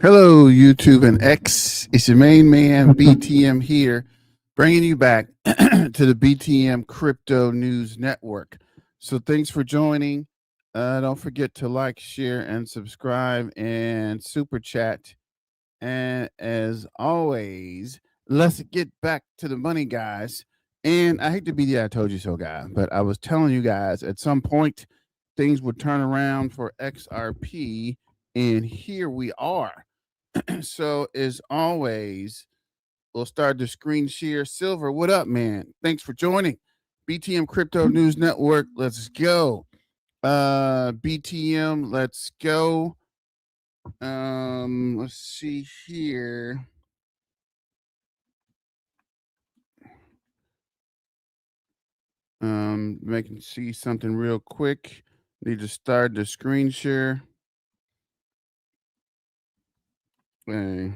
Hello, YouTube and X. It's your main man, BTM here, bringing you back to the BTM Crypto News Network. So thanks for joining. Don't forget to like, share, and subscribe and super chat. And as always, let's get back to the money, guys. And I hate to be the I told you so guy, but I was telling you guys at some point things would turn around for XRP, and here we are. So as always, we'll start the screen share. Silver, what up, man? Thanks for joining. BTM Crypto News Network. Let's go. BTM, let's go. Let's see here. Making see something real quick. Need to start the screen share. Okay.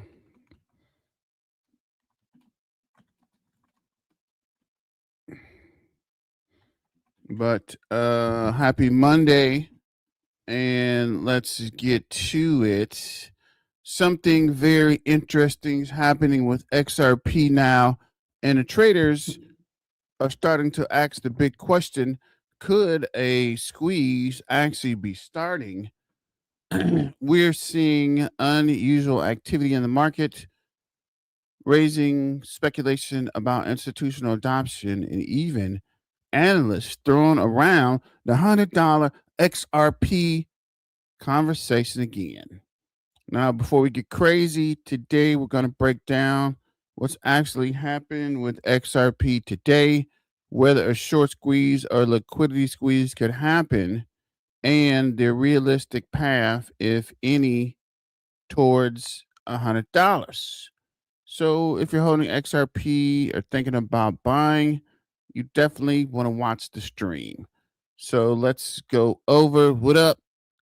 But happy Monday, and let's get to it. Something very interesting is happening with XRP now, and the traders are starting to ask the big question: could a squeeze actually be starting? We're seeing unusual activity in the market, raising speculation about institutional adoption, and even analysts throwing around the $100 XRP conversation again. Now, before we get crazy, today we're going to break down what's actually happened with XRP today, whether a short squeeze or liquidity squeeze could happen, and the realistic path, if any, towards $100. So, if you're holding XRP or thinking about buying, you definitely want to watch the stream. So, let's go over. What up?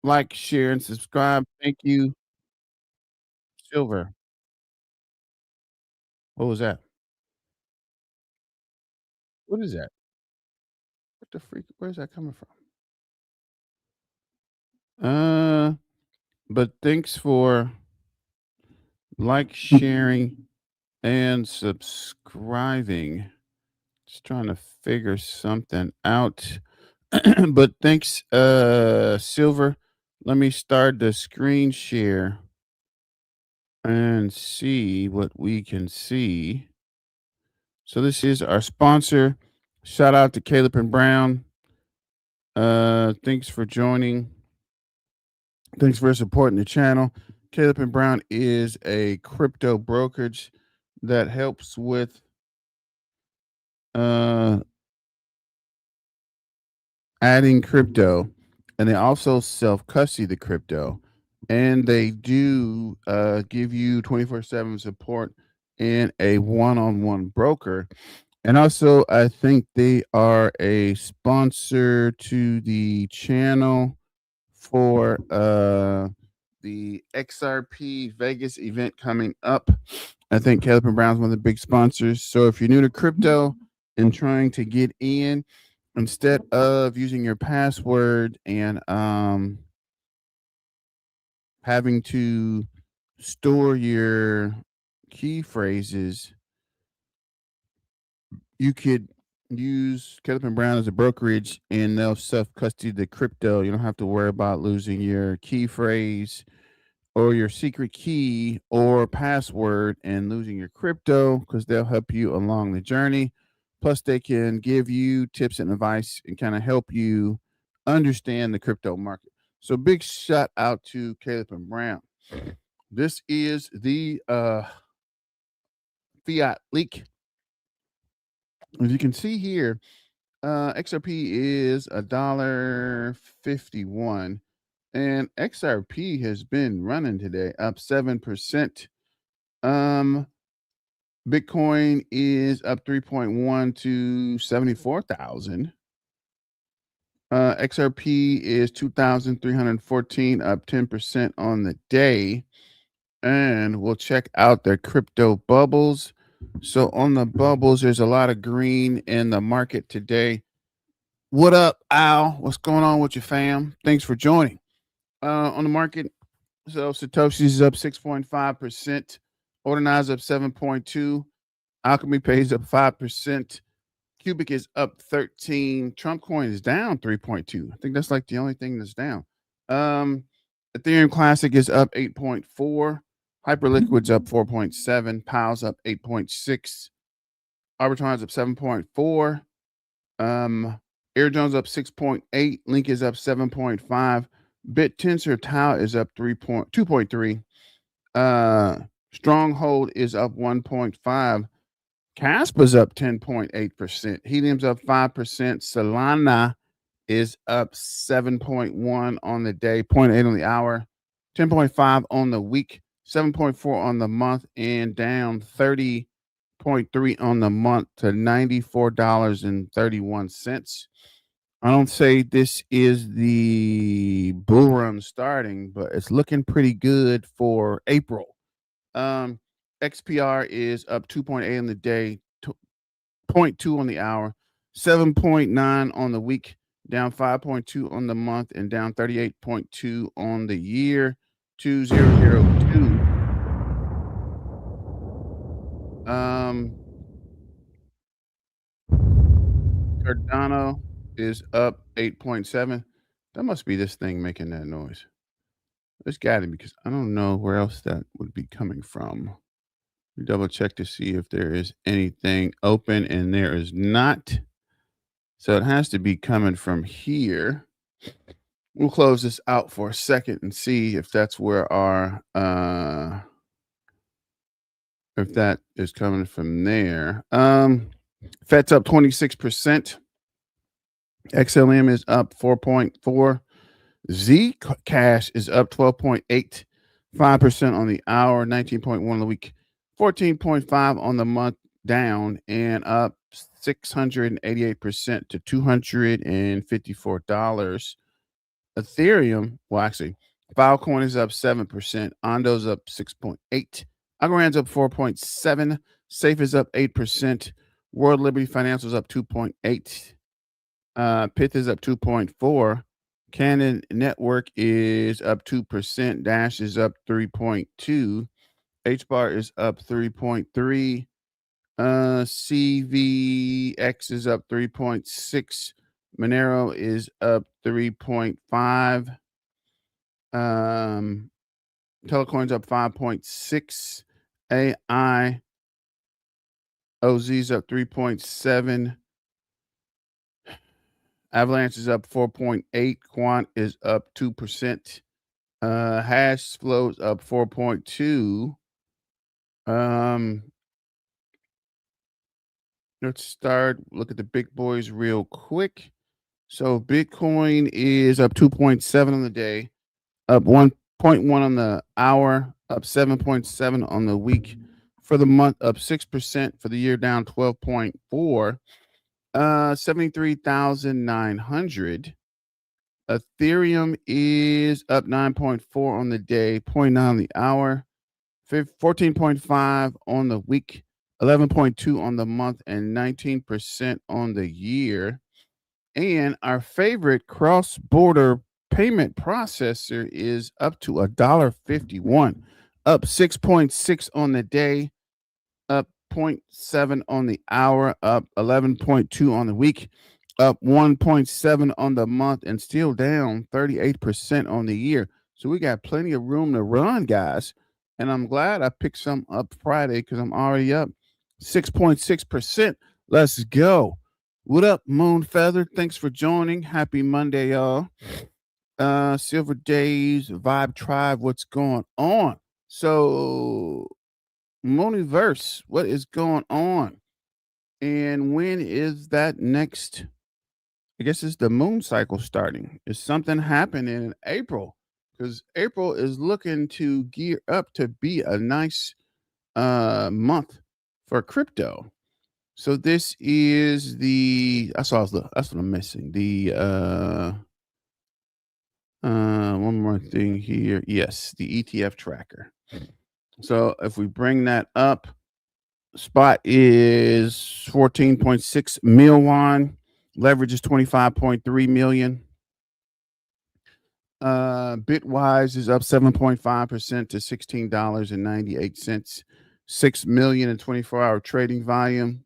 Like, share, and subscribe. Thank you, Silver. What was that? What is that? What the freak? Where's that coming from? But thanks for like, sharing, and subscribing. Just trying to figure something out. But thanks, Silver. Let me start the screen share and see what we can see. So this is our sponsor. Shout out to Caleb and Brown. Thanks for joining. Thanks for supporting the channel. Caleb and Brown is a crypto brokerage that helps with uh adding crypto, and they also self custody the crypto, and they do give you 24/7 support and a one-on-one broker. And also, I think they are a sponsor to the channel for the XRP Vegas event coming up. I think Caleb and Brown's one of the big sponsors. So if you're new to crypto and trying to get in, instead of using your password and having to store your key phrases, you could use Caleb and Brown as a brokerage, and they'll self custody the crypto. You don't have to worry about losing your key phrase or your secret key or password and losing your crypto, because they'll help you along the journey. Plus, they can give you tips and advice and kind of help you understand the crypto market. So, big shout out to Caleb and Brown. This is the fiat leak. As you can see here, XRP is $1.51, and XRP has been running today up 7%. Bitcoin is up 3.1 to 74,000. XRP is 2,314, up 10% on the day. And we'll check out their crypto bubbles. So on the bubbles, there's a lot of green in the market today. What up, Al? What's going on with your fam? Thanks for joining. On the market, So Satoshi's up 6.5%. Ordinai's up 7.2. Alchemy pays up 5%. Cubic is up 13. Trump coin is down 3.2. I think that's like the only thing that's down. Ethereum Classic is up 8.4. Hyperliquid's up 4.7. Pow's up 8.6. Arbitron's up 7.4. Air Jones up 6.8. Link is up 7.5. BitTensor Tau is up 2.3. Stronghold is up 1.5. Caspa's up 10.8%. Helium's up 5%. Solana is up 7.1 on the day, 0.8 on the hour, 10.5 on the week, 7.4 on the month, and down 30.3 on the month to $94.31. I don't say this is the bull run starting, but it's looking pretty good for April. XPR is up 2.8 on the day, 0.2 on the hour, 7.9 on the week, down 5.2 on the month, and down 38.2 on the year. 2002. Cardano is up 8.7. That must be this thing making that noise. It's got to be, because I don't know where else that would be coming from. We double check to see if there is anything open, and there is not. So it has to be coming from here. We'll close this out for a second and see if that's where our if that is coming from there. Fed's up 26%. XLM is up 4.4. Zcash is up 12.8, 5% on the hour, 19.1 on the week, 14.5 on the month, down, and up 688% to $254. Ethereum, well, actually, Filecoin is up 7%. Ondo's up 6.8. Algorand's up 4.7. Safe is up 8%. World Liberty Financial is up 2.8. Pith is up 2.4. Canon Network is up 2%. Dash is up 3.2. HBAR is up 3.3. CVX is up 3.6. Monero is up 3.5. Telecoin's up 5.6. AI OZ's up 3.7. Avalanche is up 4.8. Quant is up 2%. Hash flows up 4.2. Let's start. Look at the big boys real quick. So Bitcoin is up 2.7 on the day, up 1.1 on the hour, up 7.7 on the week. For the month, up 6%. For the year, down 12.4. 73,900. Ethereum is up 9.4 on the day, 0.9 on the hour, 14.5 on the week, 11.2 on the month, and 19% on the year. And our favorite cross-border payment processor is up to $1.51, up 6.6 on the day, up 0.7 on the hour, up 11.2 on the week, up 1.7 on the month, and still down 38% on the year. So we got plenty of room to run, guys. And I'm glad I picked some up Friday because I'm already up 6.6%. Let's go. What up, Moon Feather? Thanks for joining. Happy Monday, y'all. Silver Days, Vibe Tribe, what's going on? So, Mooniverse, what is going on? And when is that next? I guess it's the moon cycle starting. Is something happening in April? Because April is looking to gear up to be a nice month for crypto. So this is that's what I'm missing. One more thing here. Yes, the ETF tracker. So if we bring that up, spot is 14.6 million. Leverage is 25.3 million. Bitwise is up 7.5% to $16.98. 6 million in 24-hour trading volume.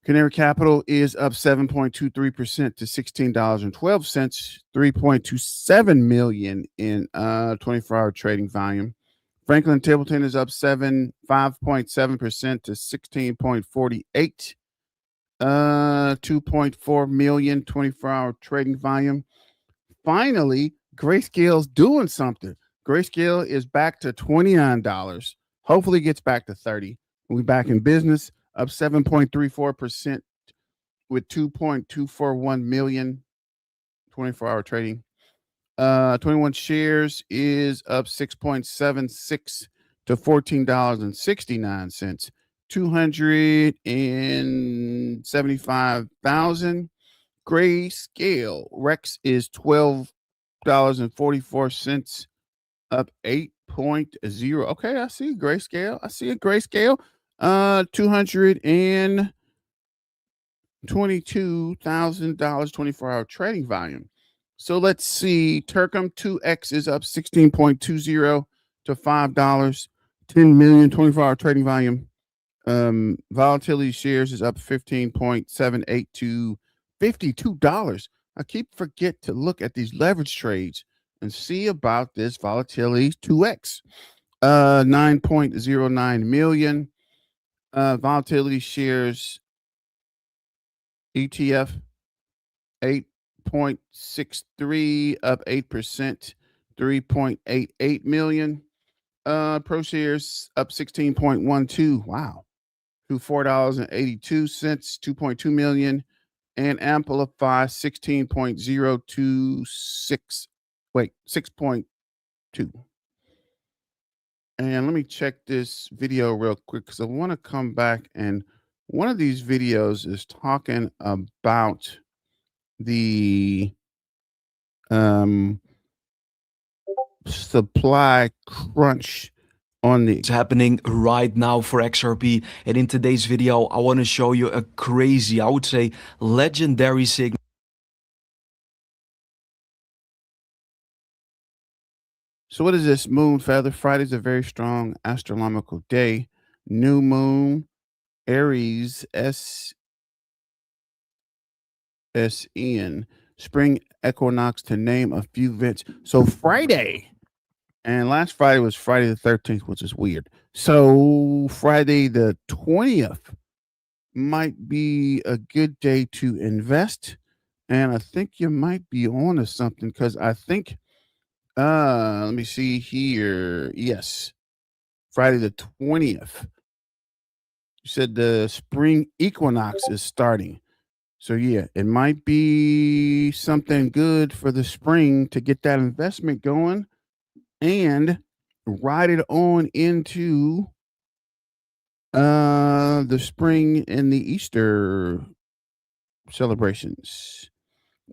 Canary Capital is up 7.23% to $16.12. 3.27 million in 24-hour trading volume. Franklin Templeton is up 5.7% to 16.48. 2.4 million 24-hour trading volume. Finally, Grayscale's doing something. Grayscale is back to $29. Hopefully gets back to 30. We're back in business, up 7.34% with 2.241 million 24-hour trading. 21 shares is up 6.76 to $14.69. 275,000. Grayscale Rex is $12.44, up 8.0. Okay, I see Grayscale. I see a Grayscale. 222,000 24-hour trading volume. So let's see. Turcom 2X is up 16.20 to $5. 10 million 24-hour trading volume. Volatility shares is up 15.78 to $52. I keep forget to look at these leverage trades and see about this volatility 2X. 9.09 million. Volatility shares ETF 8.63 up 8%, 3.88 million. Pro shares up 16.12. Wow. To $4.82, 2.2 million. And Amplify 16.026. Wait, 6.2. And let me check this video real quick because I want to come back, and one of these videos is talking about the supply crunch on the. It's happening right now for XRP, and in today's video I want to show you a crazy, I would say legendary signal. So what is this? Moon Feather. Friday's a very strong astronomical day. New moon, Aries, SN, spring equinox, to name a few events. So Friday, and last Friday was Friday the 13th, which is weird. So Friday the 20th might be a good day to invest. And I think you might be on to something, because I think, let me see here. Yes, Friday the 20th. You said the spring equinox is starting. So yeah, it might be something good for the spring to get that investment going and ride it on into the spring and the Easter celebrations.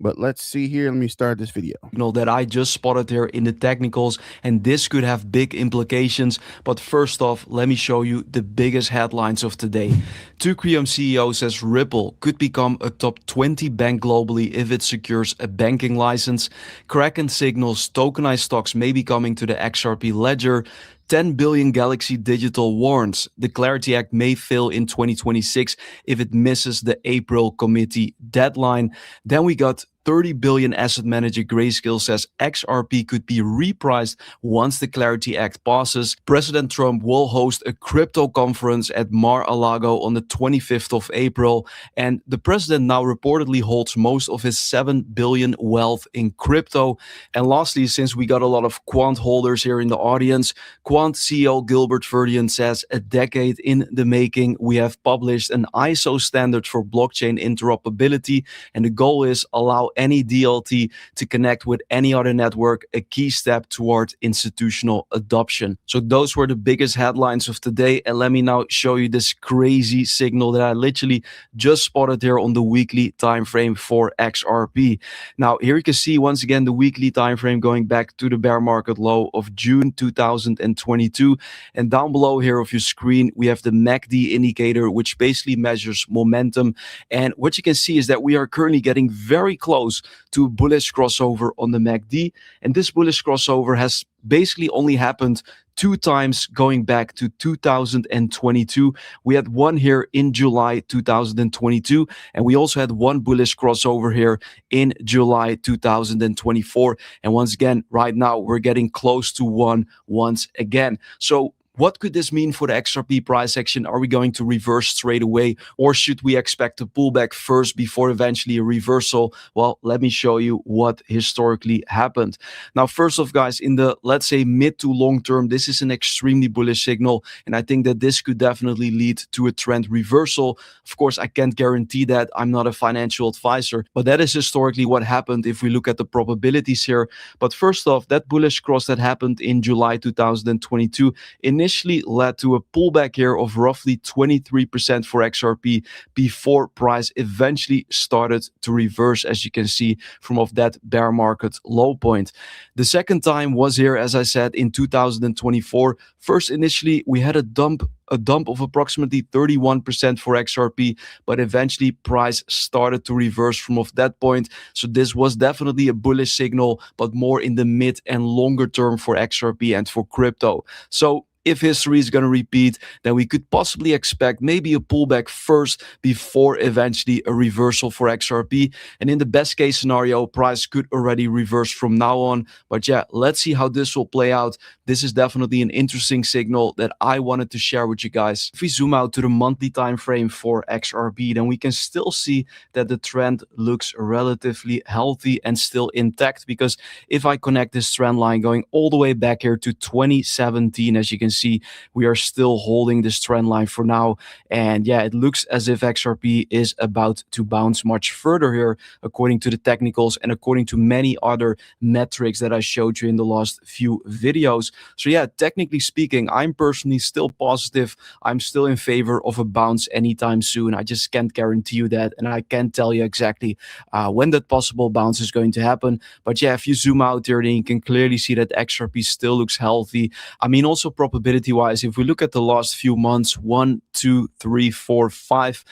But let's see here. Let me start this video. That I just spotted here in the technicals, and this could have big implications. But first off, let me show you the biggest headlines of today. Teucrium CEO says Ripple could become a top 20 bank globally if it secures a banking license. Kraken signals tokenized stocks may be coming to the XRP ledger. 10 billion Galaxy Digital warns the Clarity Act may fail in 2026 if it misses the April committee deadline. Then we got 30 billion asset manager Grayscale says XRP could be repriced once the Clarity Act passes. President Trump will host a crypto conference at Mar-a-Lago on the 25th of April. And the president now reportedly holds most of his 7 billion wealth in crypto. And lastly, since we got a lot of quant holders here in the audience, Quant CEO Gilbert Verdian says a decade in the making, we have published an ISO standard for blockchain interoperability. And the goal is allow any DLT to connect with any other network, a key step toward institutional adoption. So those were the biggest headlines of today. And let me now show you this crazy signal that I literally just spotted here on the weekly time frame for XRP. Now here you can see once again the weekly time frame going back to the bear market low of June 2022. And down below here of your screen, we have the MACD indicator, which basically measures momentum. And what you can see is that we are currently getting very close close to a bullish crossover on the MACD. And this bullish crossover has basically only happened 2 times going back to 2022. We had one here in July 2022, and we also had one bullish crossover here in July 2024. And once again, right now, we're getting close to one once again. So what could this mean for the XRP price action? Are we going to reverse straight away, or should we expect a pullback first before eventually a reversal? Well, let me show you what historically happened. Now, first off, guys, in the, let's say, mid to long term, this is an extremely bullish signal, and I think that this could definitely lead to a trend reversal. Of course, I can't guarantee that. I'm not a financial advisor, but that is historically what happened if we look at the probabilities here. But first off, that bullish cross that happened in July 2022 initially led to a pullback here of roughly 23% for XRP before price eventually started to reverse, as you can see from of that bear market low point. The second time was here, as I said, in 2024. First, initially, we had a dump of approximately 31% for XRP, but eventually price started to reverse from off that point. So this was definitely a bullish signal, but more in the mid and longer term for XRP and for crypto. So if history is going to repeat, then we could possibly expect maybe a pullback first before eventually a reversal for XRP. And in the best case scenario, price could already reverse from now on. But yeah, let's see how this will play out. This is definitely an interesting signal that I wanted to share with you guys. If we zoom out to the monthly time frame for XRP, then we can still see that the trend looks relatively healthy and still intact, because if I connect this trend line going all the way back here to 2017, as you can see, we are still holding this trend line for now. And yeah, it looks as if XRP is about to bounce much further here, according to the technicals and according to many other metrics that I showed you in the last few videos. So yeah, technically speaking, I'm personally still positive. I'm still in favor of a bounce anytime soon. I just can't guarantee you that, and I can't tell you exactly when that possible bounce is going to happen. But yeah, if you zoom out there, then you can clearly see that XRP still looks healthy. I mean, also probability wise, if we look at the last few months, 1, 2, 3, 4, 5,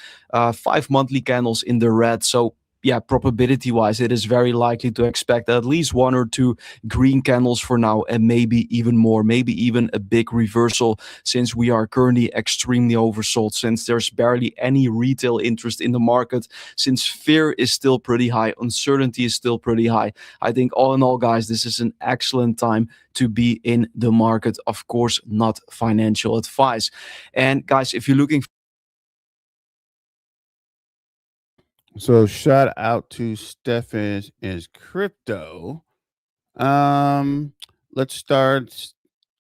5 monthly candles in the red. So yeah, probability wise, it is very likely to expect at least 1 or 2 green candles for now, and maybe even more, maybe even a big reversal, since we are currently extremely oversold, since there's barely any retail interest in the market, since fear is still pretty high, uncertainty is still pretty high. I think all in all, guys, this is an excellent time to be in the market. Of course, not financial advice. And guys, if you're looking So shout out to Stefan's crypto. Let's start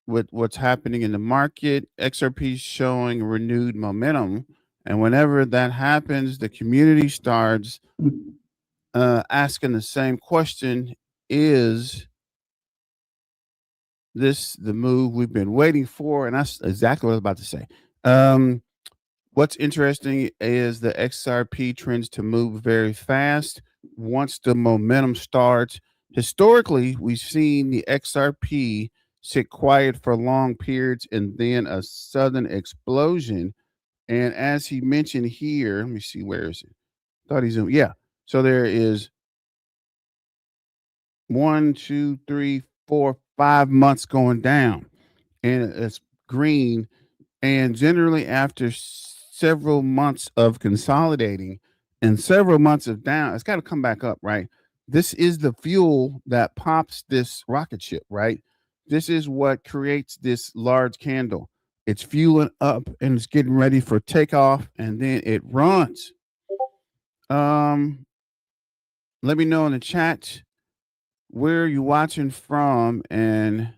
with what's happening in the market. XRP is showing renewed momentum, and whenever that happens, the community starts asking the same question: is this the move we've been waiting for? And that's exactly what I was about to say. What's interesting is the XRP trends to move very fast once the momentum starts. Historically, we've seen the XRP sit quiet for long periods and then a sudden explosion. And as he mentioned here, let me see, where is it? Thought he's in, yeah. So there is 1, 2, 3, 4, 5 months going down, and it's green. And generally, after several months of consolidating and several months of down, it's got to come back up, right? This is the fuel that pops this rocket ship, right? This is what creates this large candle. It's fueling up and it's getting ready for takeoff, and then it runs. Um, Let me know in the chat where you watching from, and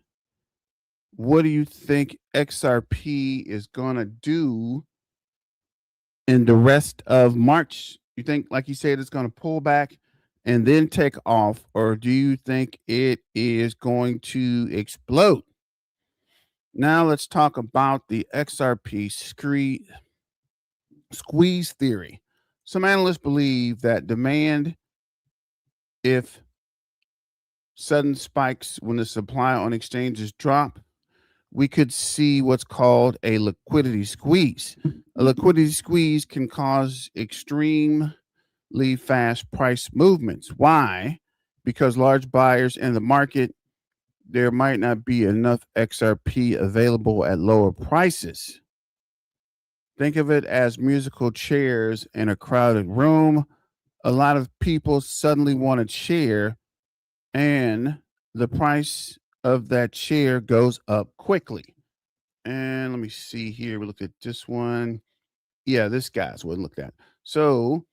what do you think XRP is gonna do in the rest of March? You think, like you said, it's going to pull back and then take off, or do you think it is going to explode? Now let's talk about the XRP squeeze theory. Some analysts believe that demand, if sudden spikes when the supply on exchanges drop, we could see what's called a liquidity squeeze. A liquidity squeeze can cause extreme lead fast price movements. Why? Because large buyers in the market, there might not be enough XRP available at lower prices. Think of it as musical chairs in a crowded room. A lot of people suddenly want a chair, and the price of that chair goes up quickly. And let me see here. We look at this one. Yeah, this guy's what we looked at. So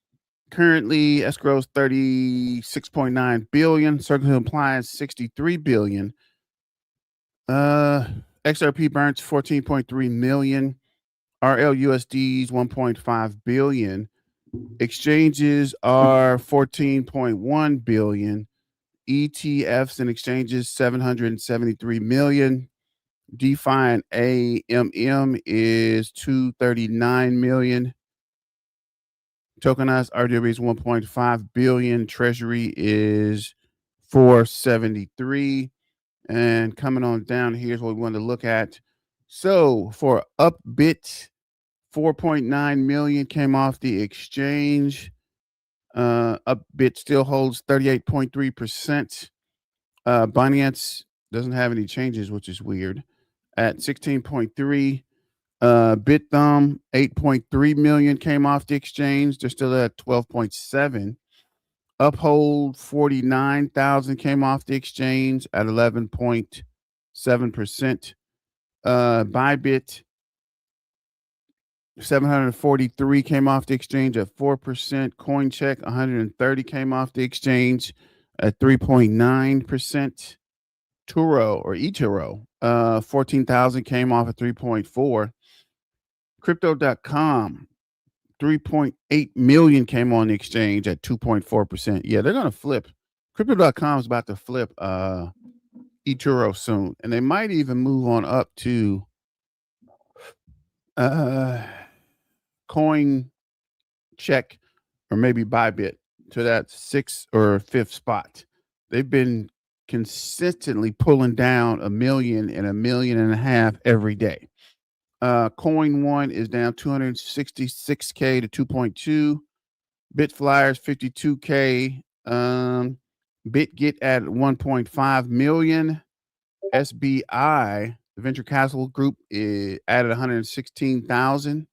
currently, escrow is 36.9 billion. Circle implies 63 billion. XRP burns 14.3 million. RLUSDs 1.5 billion. Exchanges are 14.1 billion. ETFs and exchanges 773 million. DeFi and AMM is 239 million. Tokenized RWA is 1.5 billion. Treasury is 473. And coming on down, here's what we want to look at. So for Upbit, 4.9 million came off the exchange. Upbit still holds 38.3%. Binance doesn't have any changes, which is weird, at 16.3. BitThumb, 8.3 million came off the exchange. They're still at 12.7. Uphold, 49,000 came off the exchange at 11.7%. Bybit, 743 came off the exchange at 4%. Coincheck, 130 came off the exchange at 3.9%. Turo or eToro, 14,000 came off at 3.4. Crypto.com, 3.8 million came on the exchange at 2.4%. Yeah, they're going to flip. Crypto.com is about to flip eToro soon. And they might even move on up to Coin Check or maybe Bybit to that 6th or 5th spot. They've been consistently pulling down 1 million and 1.5 million every day. Coin One is down 266K to 2.2. Bitflyers 52K. BitGet at 1.5 million. SBI, the venture capital group, added 116,000.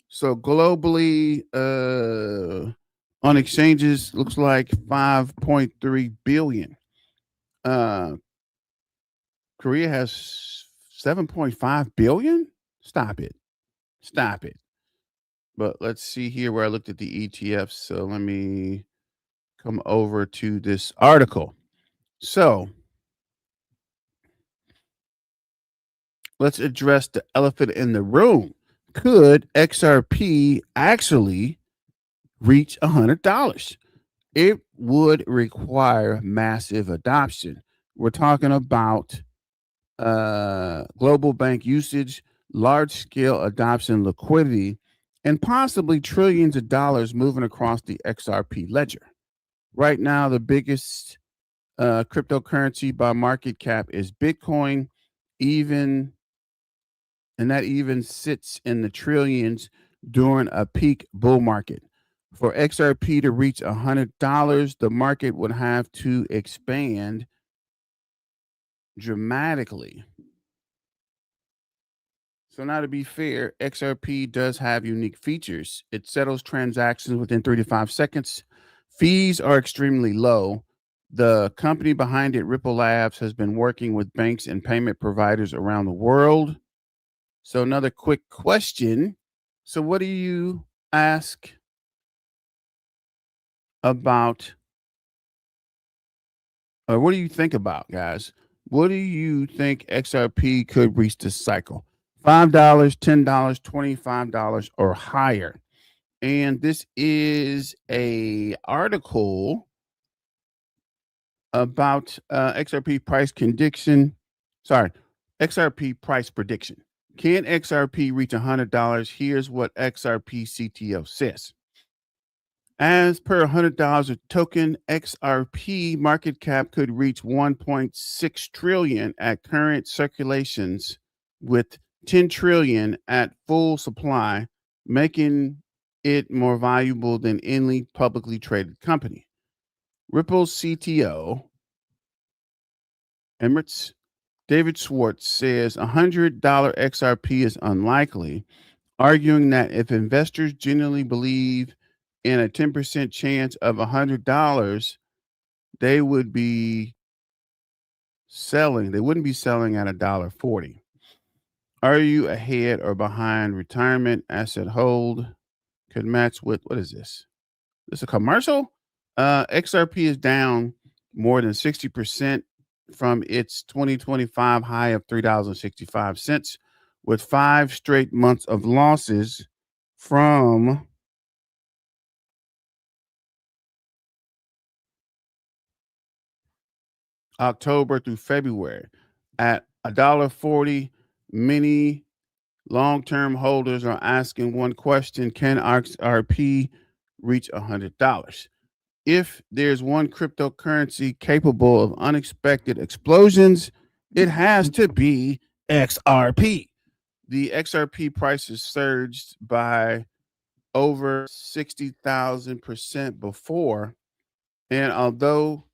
So globally, on exchanges, looks like 5.3 billion. Korea has 7.5 billion. Stop it. But let's see here where I looked at the ETFs. So let me come over to this article. So let's address the elephant in the room. Could XRP actually reach $100? It would require massive adoption. We're talking about global bank usage, large scale adoption, liquidity, and possibly trillions of dollars moving across the XRP ledger. Right now, the biggest cryptocurrency by market cap is Bitcoin, and that even sits in the trillions during a peak bull market. For XRP to reach $100, the market would have to expand dramatically. So now, to be fair, XRP does have unique features. It settles transactions within 3 to 5 seconds. Fees are extremely low. The company behind it, Ripple Labs, has been working with banks and payment providers around the world. So another quick question. So what do you ask about, or what do you think about, guys? What do you think XRP could reach this cycle? $5, $10, $25 or higher. And this is a article about XRP price prediction. XRP price prediction. Can XRP reach $100? Here's what XRP CTO says. As per $100 a token, XRP market cap could reach 1.6 trillion at current circulations, with 10 trillion at full supply, making it more valuable than any publicly traded company. Ripple's CTO, Emirates David Schwartz, says $100 XRP is unlikely, arguing that if investors genuinely believe in a 10% chance of $100, they would be selling. They wouldn't be selling at $1.40. Are you ahead or behind retirement asset hold? Could match with, what is this? This is a commercial? XRP is down more than 60% from its 2025 high of $3.65, with 5 straight months of losses from October through February. At $1.40, many long-term holders are asking one question: can XRP reach $100? If there's one cryptocurrency capable of unexpected explosions, it has to be XRP. The XRP prices surged by over 60,000% before, and although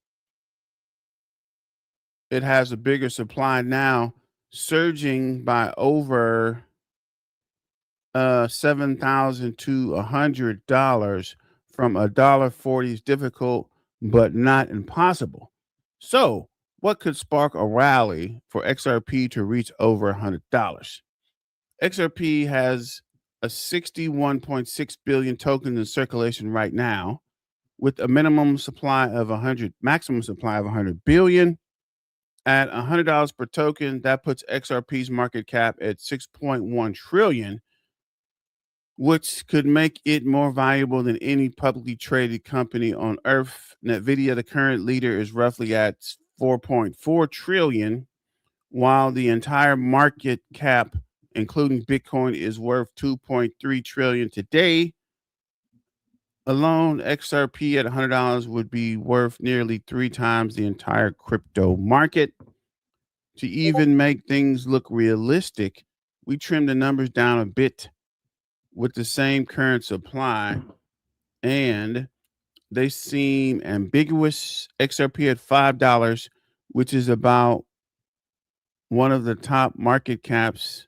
it has a bigger supply now, surging by over 7,000 to $100 from $1.40 is difficult, but not impossible. So, what could spark a rally for XRP to reach over $100? XRP has a 61.6 billion tokens in circulation right now, with a maximum supply of 100 billion. At $100 per token, that puts XRP's market cap at 6.1 trillion, which could make it more valuable than any publicly traded company on earth. Nvidia, the current leader, is roughly at 4.4 trillion, while the entire market cap, including Bitcoin, is worth 2.3 trillion today. Alone, XRP at $100 would be worth nearly 3 times the entire crypto market. To even make things look realistic, we trimmed the numbers down a bit with the same current supply, and they seem ambiguous. XRP at $5, which is about one of the top market caps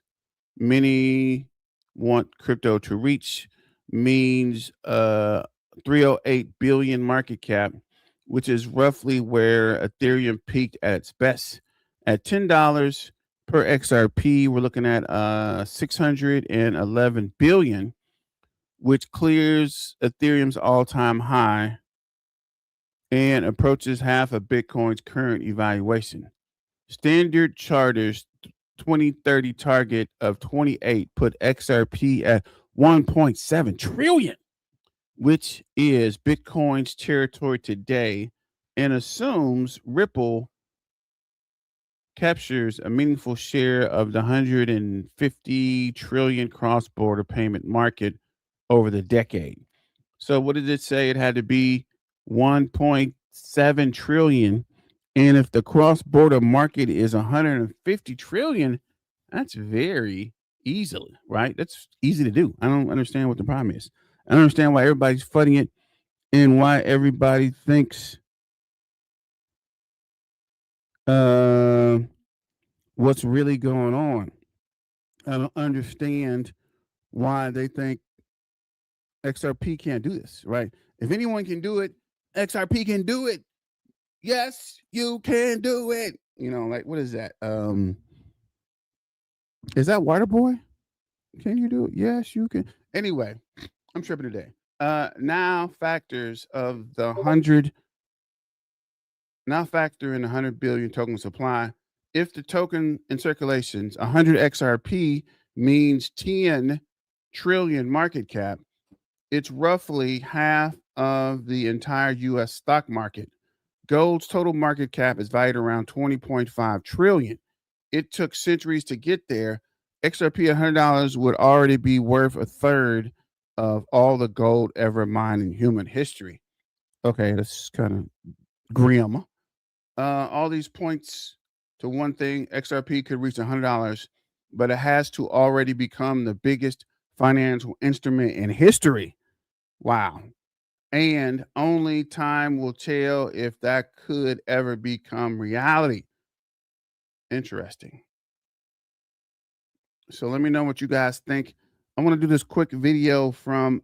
many want crypto to reach, means 308 billion market cap, which is roughly where Ethereum peaked at its best. At $10 per XRP, we're looking at 611 billion, which clears Ethereum's all-time high and approaches half of Bitcoin's current evaluation. Standard Charter's 2030 target of 28 put XRP at 1.7 trillion, which is Bitcoin's territory today, and assumes Ripple captures a meaningful share of the 150 trillion cross-border payment market over the decade. So what did it say? It had to be 1.7 trillion. And if the cross-border market is 150 trillion, that's very easily, right? That's easy to do. I don't understand what the problem is. I don't understand why everybody's fighting it and why everybody thinks what's really going on. I don't understand why they think XRP can't do this, right? If anyone can do it, XRP can do it. Yes, you can do it. Like, what is that? Is that Waterboy? Can you do it? Yes, you can. Anyway, I'm tripping today. Now factors of the 100. Now factor in 100 billion token supply. If the token in circulations 100 XRP means 10 trillion market cap, it's roughly half of the entire U.S. stock market. Gold's total market cap is valued around 20.5 trillion. It took centuries to get there. XRP $100 would already be worth a third of all the gold ever mined in human history. Okay, that's kind of grim. All these points to one thing: XRP could reach $100, but it has to already become the biggest financial instrument in history. Wow. And only time will tell if that could ever become reality. Interesting. So let me know what you guys think. I want to do this quick video from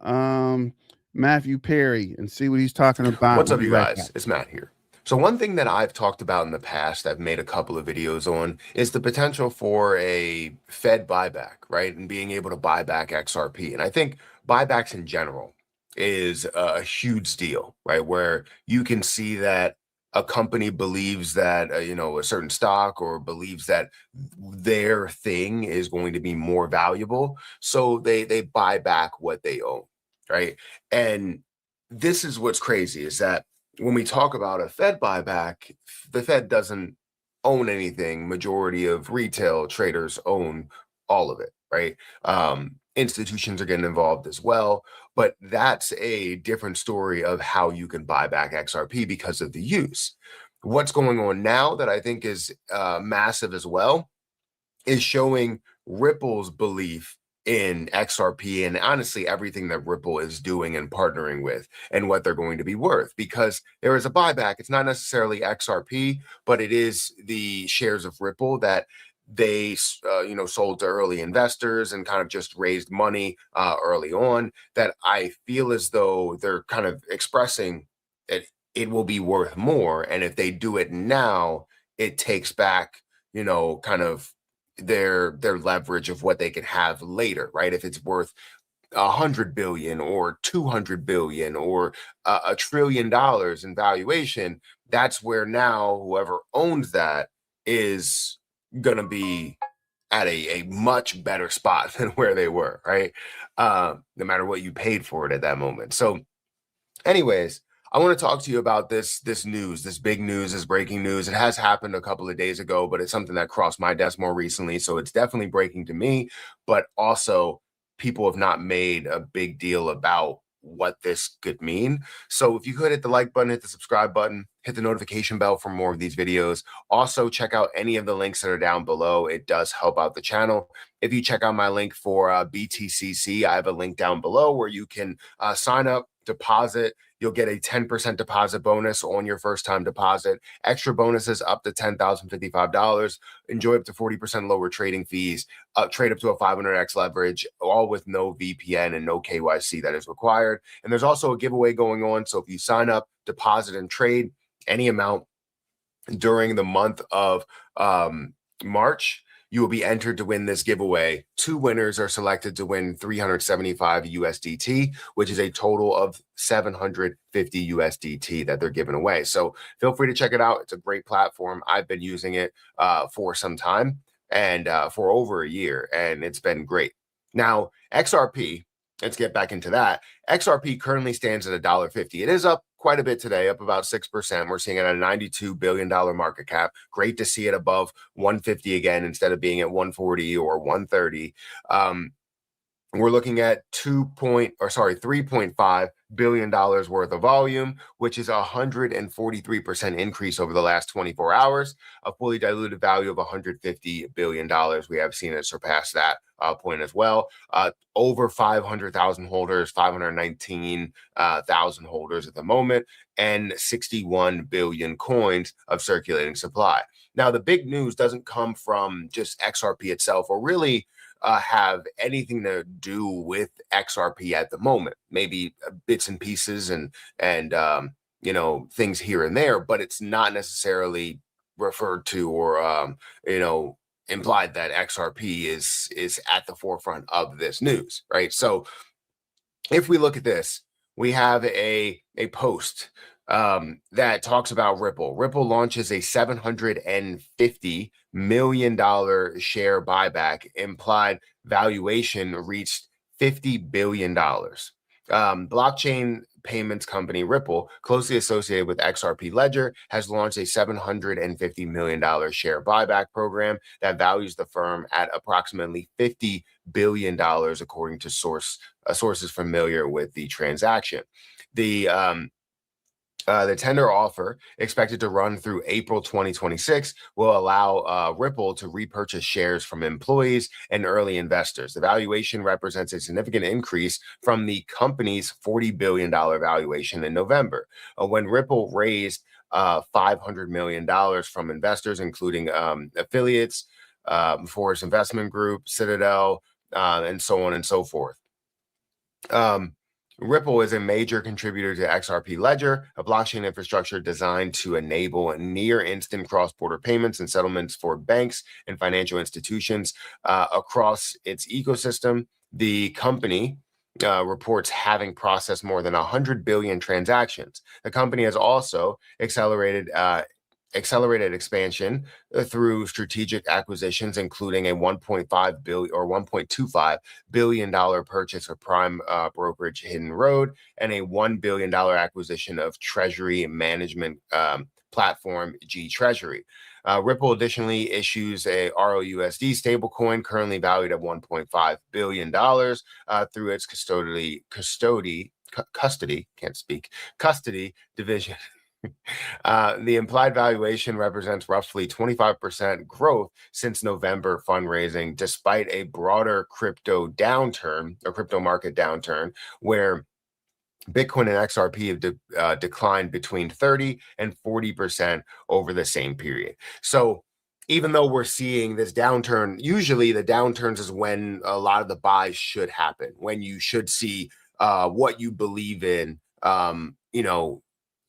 Matthew Perry and see what he's talking about. What's We'll up, be you right guys? back. It's Matt here. So one thing that I've talked about in the past, I've made a couple of videos on, is the potential for a Fed buyback, right? And being able to buy back XRP. And I think buybacks in general is a huge deal, right? Where you can see that a company believes that, a certain stock or believes that their thing is going to be more valuable. So they buy back what they own, right? And this is what's crazy is that when we talk about a Fed buyback, the Fed doesn't own anything. Majority of retail traders own all of it, right? Institutions are getting involved as well, but that's a different story of how you can buy back XRP because of the use. What's going on now that I think is massive as well is showing Ripple's belief in XRP and honestly everything that Ripple is doing and partnering with and what they're going to be worth, because there is a buyback. It's not necessarily XRP, but it is the shares of Ripple that they sold to early investors and kind of just raised money early on, that I feel as though they're kind of expressing that it will be worth more, and if they do it now, it takes back kind of their leverage of what they can have later, right? If it's worth 100 billion or 200 billion or $1 trillion in valuation, that's where now whoever owns that is gonna be at a much better spot than where they were, right? No matter what you paid for it at that moment. So anyways, I want to talk to you about this news, this big news, this breaking news. It has happened a couple of days ago, but it's something that crossed my desk more recently. So it's definitely breaking to me, but also people have not made a big deal about what this could mean. So if you could hit the like button, hit the subscribe button, hit the notification bell for more of these videos. Also check out any of the links that are down below. It does help out the channel. If you check out my link for BTCC, I have a link down below where you can sign up, deposit. You'll get a 10% deposit bonus on your first time deposit. Extra bonuses up to $10,055. Enjoy up to 40% lower trading fees. Trade up to a 500x leverage, all with no VPN and no KYC that is required. And there's also a giveaway going on. So if you sign up, deposit, and trade any amount during the month of March, you will be entered to win this giveaway. 2 winners are selected to win 375 USDT, which is a total of 750 USDT that they're giving away. So feel free to check it out. It's a great platform. I've been using it for some time and for over a year, and it's been great. Now, XRP, let's get back into that. XRP currently stands at $1.50. It is up quite a bit today, up about 6%. We're seeing it at a $92 billion market cap. Great to see it above 150 again instead of being at 140 or 130. We're looking at $3.5 billion worth of volume, which is a 143% increase over the last 24 hours, a fully diluted value of $150 billion. We have seen it surpass that point as well. Over 500,000 holders, 519,000 holders at the moment, and 61 billion coins of circulating supply. Now, the big news doesn't come from just XRP itself, or really have anything to do with XRP at the moment. Maybe bits and pieces and things here and there, but it's not necessarily referred to or implied that XRP is at the forefront of this news, right? So if we look at this, we have a post that talks about Ripple. Ripple launches a $750 million share buyback. Implied valuation reached $50 billion. Blockchain payments company Ripple, closely associated with XRP Ledger, has launched a $750 million share buyback program that values the firm at approximately $50 billion, according to sources familiar with the transaction. The The tender offer, expected to run through April 2026, will allow Ripple to repurchase shares from employees and early investors. The valuation represents a significant increase from the company's $40 billion valuation in November, when Ripple raised $500 million from investors, including affiliates, Forest Investment Group, Citadel, and so on and so forth. Ripple is a major contributor to XRP Ledger, a blockchain infrastructure designed to enable near instant cross-border payments and settlements for banks and financial institutions across its ecosystem. The company reports having processed more than 100 billion transactions. The company has also accelerated expansion through strategic acquisitions, including a 1.5 billion or 1.25 billion dollar purchase of prime brokerage Hidden Road and a $1 billion acquisition of treasury management platform G Treasury. Ripple additionally issues a ROUSD stablecoin currently valued at $1.5 billion through its custody division. The implied valuation represents roughly 25% growth since November fundraising, despite a broader crypto market downturn, where Bitcoin and XRP have declined between 30 and 40% over the same period. So even though we're seeing this downturn, usually the downturns is when a lot of the buys should happen, when you should see what you believe in,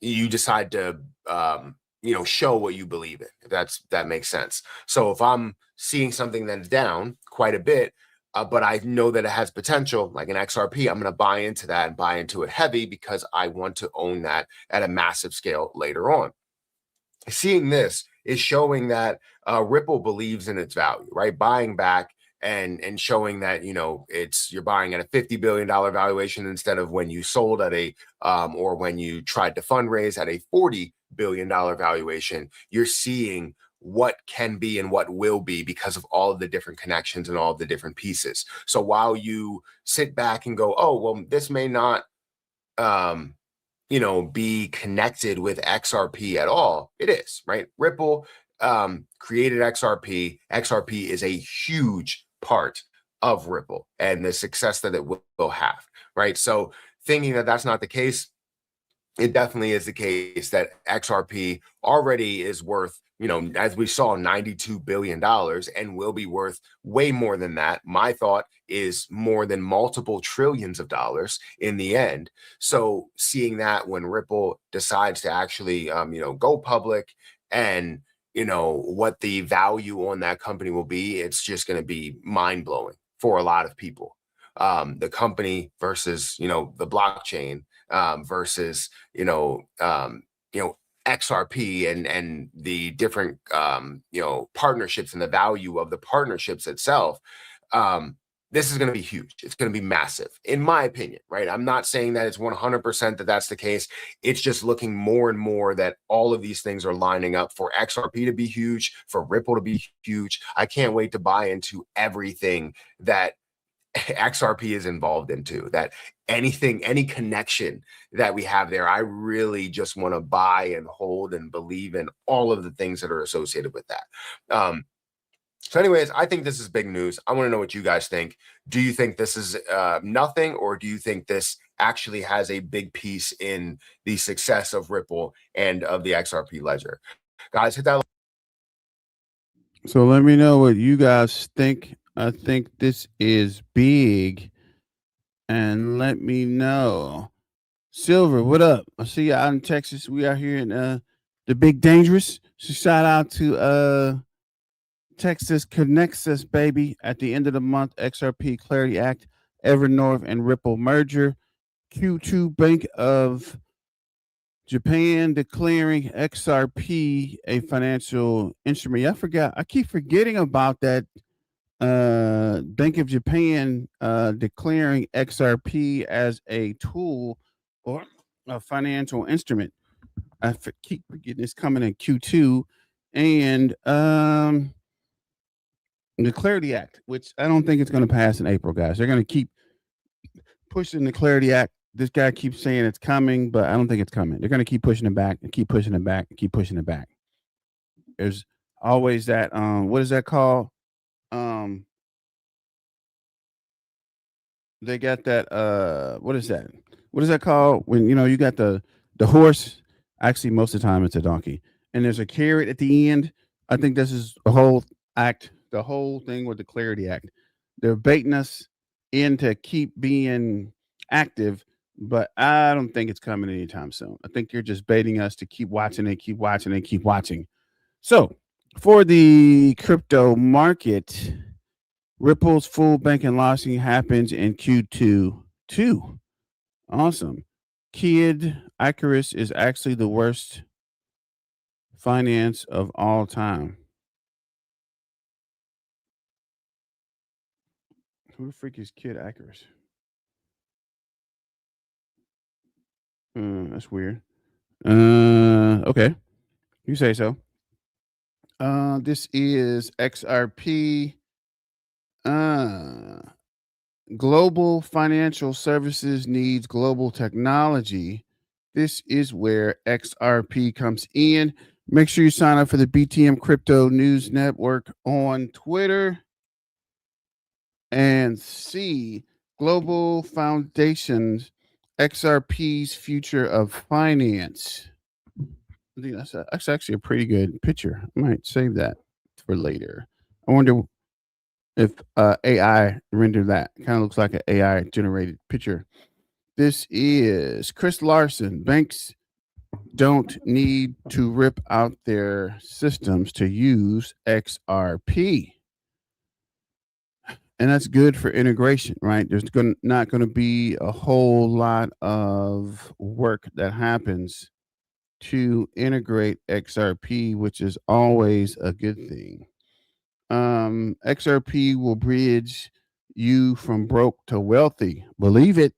you decide to show what you believe in, if that makes sense. So if I'm seeing something that's down quite a bit, but I know that it has potential, like an XRP, I'm going to buy into that and buy into it heavy because I want to own that at a massive scale later on. Seeing this is showing that Ripple believes in its value, right? Buying back and showing that, you're buying at a $50 billion valuation instead of when you sold at a or when you tried to fundraise at a $40 billion valuation. You're seeing what can be and what will be because of all of the different connections and all of the different pieces. So while you sit back and go, oh, well, this may not be connected with XRP at all, it is, right? Ripple created XRP. XRP is a huge part of Ripple and the success that it will have, right? So thinking that that's not the case, it definitely is the case that XRP already is worth, as we saw, $92 billion and will be worth way more than that. My thought is more than multiple trillions of dollars in the end. So seeing that when Ripple decides to actually, go public and, what the value on that company will be, it's just going to be mind blowing for a lot of people. The company versus, the blockchain versus, XRP and the different, partnerships and the value of the partnerships itself. This is going to be huge. It's going to be massive, in my opinion, right? I'm not saying that it's 100% that that's the case. It's just looking more and more that all of these things are lining up for XRP to be huge, for Ripple to be huge. I can't wait to buy into everything that XRP is involved into, that any connection that we have there. I really just want to buy and hold and believe in all of the things that are associated with that. So anyways, I think this is big news. I want to know what you guys think. Do you think this is nothing, or do you think this actually has a big piece in the success of Ripple and of the XRP ledger? Guys, hit that like. So let me know what you guys think. I think this is big, and let me know. Silver, what up? I see you out in Texas. We are here in the Big Dangerous. So shout out to Texas Connects Us, baby. At the end of the month, XRP Clarity Act, Evernorth and Ripple merger. Q2 Bank of Japan declaring XRP a financial instrument. Yeah, I forgot. I keep forgetting about that. Bank of Japan declaring XRP as a tool or a financial instrument. I keep forgetting it's coming in Q2, and the Clarity Act, which I don't think it's going to pass in April, guys. They're going to keep pushing the Clarity Act this guy keeps saying it's coming, but I don't think it's coming. They're going to keep pushing it back and keep pushing it back and keep pushing it back. There's always that what is that called? Um they got that what is that? What is that called when you got the horse? Actually, most of the time it's a donkey. And there's a carrot at the end. I think this is the whole act, the whole thing with the Clarity Act. They're baiting us in to keep being active, but I don't think it's coming anytime soon. I think you're just baiting us to keep watching and keep watching and keep watching. So, for the crypto market, Ripple's full banking launching happens in Q2. Awesome. Kid Icarus is actually the worst finance of all time. Who the freak is Kid Icarus? That's weird. Okay. You say so. This is XRP. Global financial services needs global technology. This is where XRP comes in. Make sure you sign up for the BTM Crypto News Network on Twitter and see Global Foundations XRP's Future of Finance. I think that's actually a pretty good picture. I might save that for later. I wonder if AI rendered that. Kind of looks like an AI generated picture. This is Chris Larson. Banks don't need to rip out their systems to use XRP. And that's good for integration, right? There's not going to be a whole lot of work that happens to integrate XRP, which is always a good thing. XRP will bridge you from broke to wealthy. Believe it.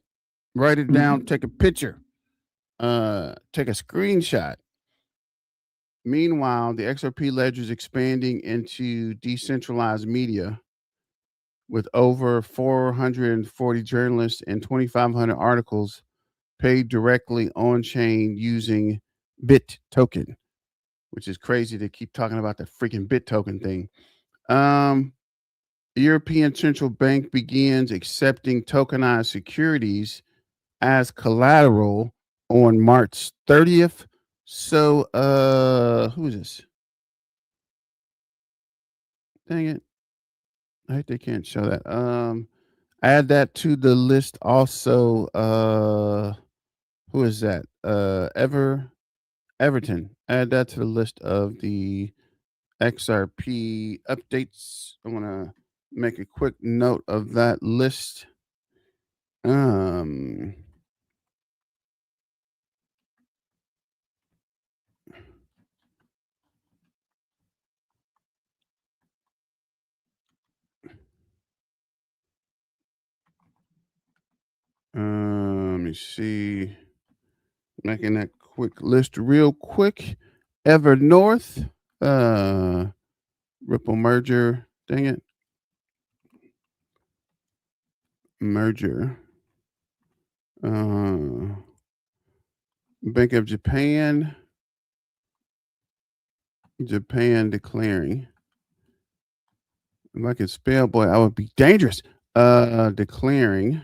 Write it down. Take a picture. Take a screenshot. Meanwhile, the XRP ledger is expanding into decentralized media with over 440 journalists and 2,500 articles paid directly on chain using Bit token, which is crazy to keep talking about the freaking Bit token thing. The European Central Bank begins accepting tokenized securities as collateral on March 30th. So, who is this? Dang it. I hate they can't show that. Add that to the list also. Who is that? Everton. Add that to the list of the XRP updates. I want to make a quick note of that list. Let me see. Making that quick list real quick. Evernorth, Ripple merger. Dang it. Merger. Bank of Japan. Japan declaring. If I could spell, boy, I would be dangerous. Declaring.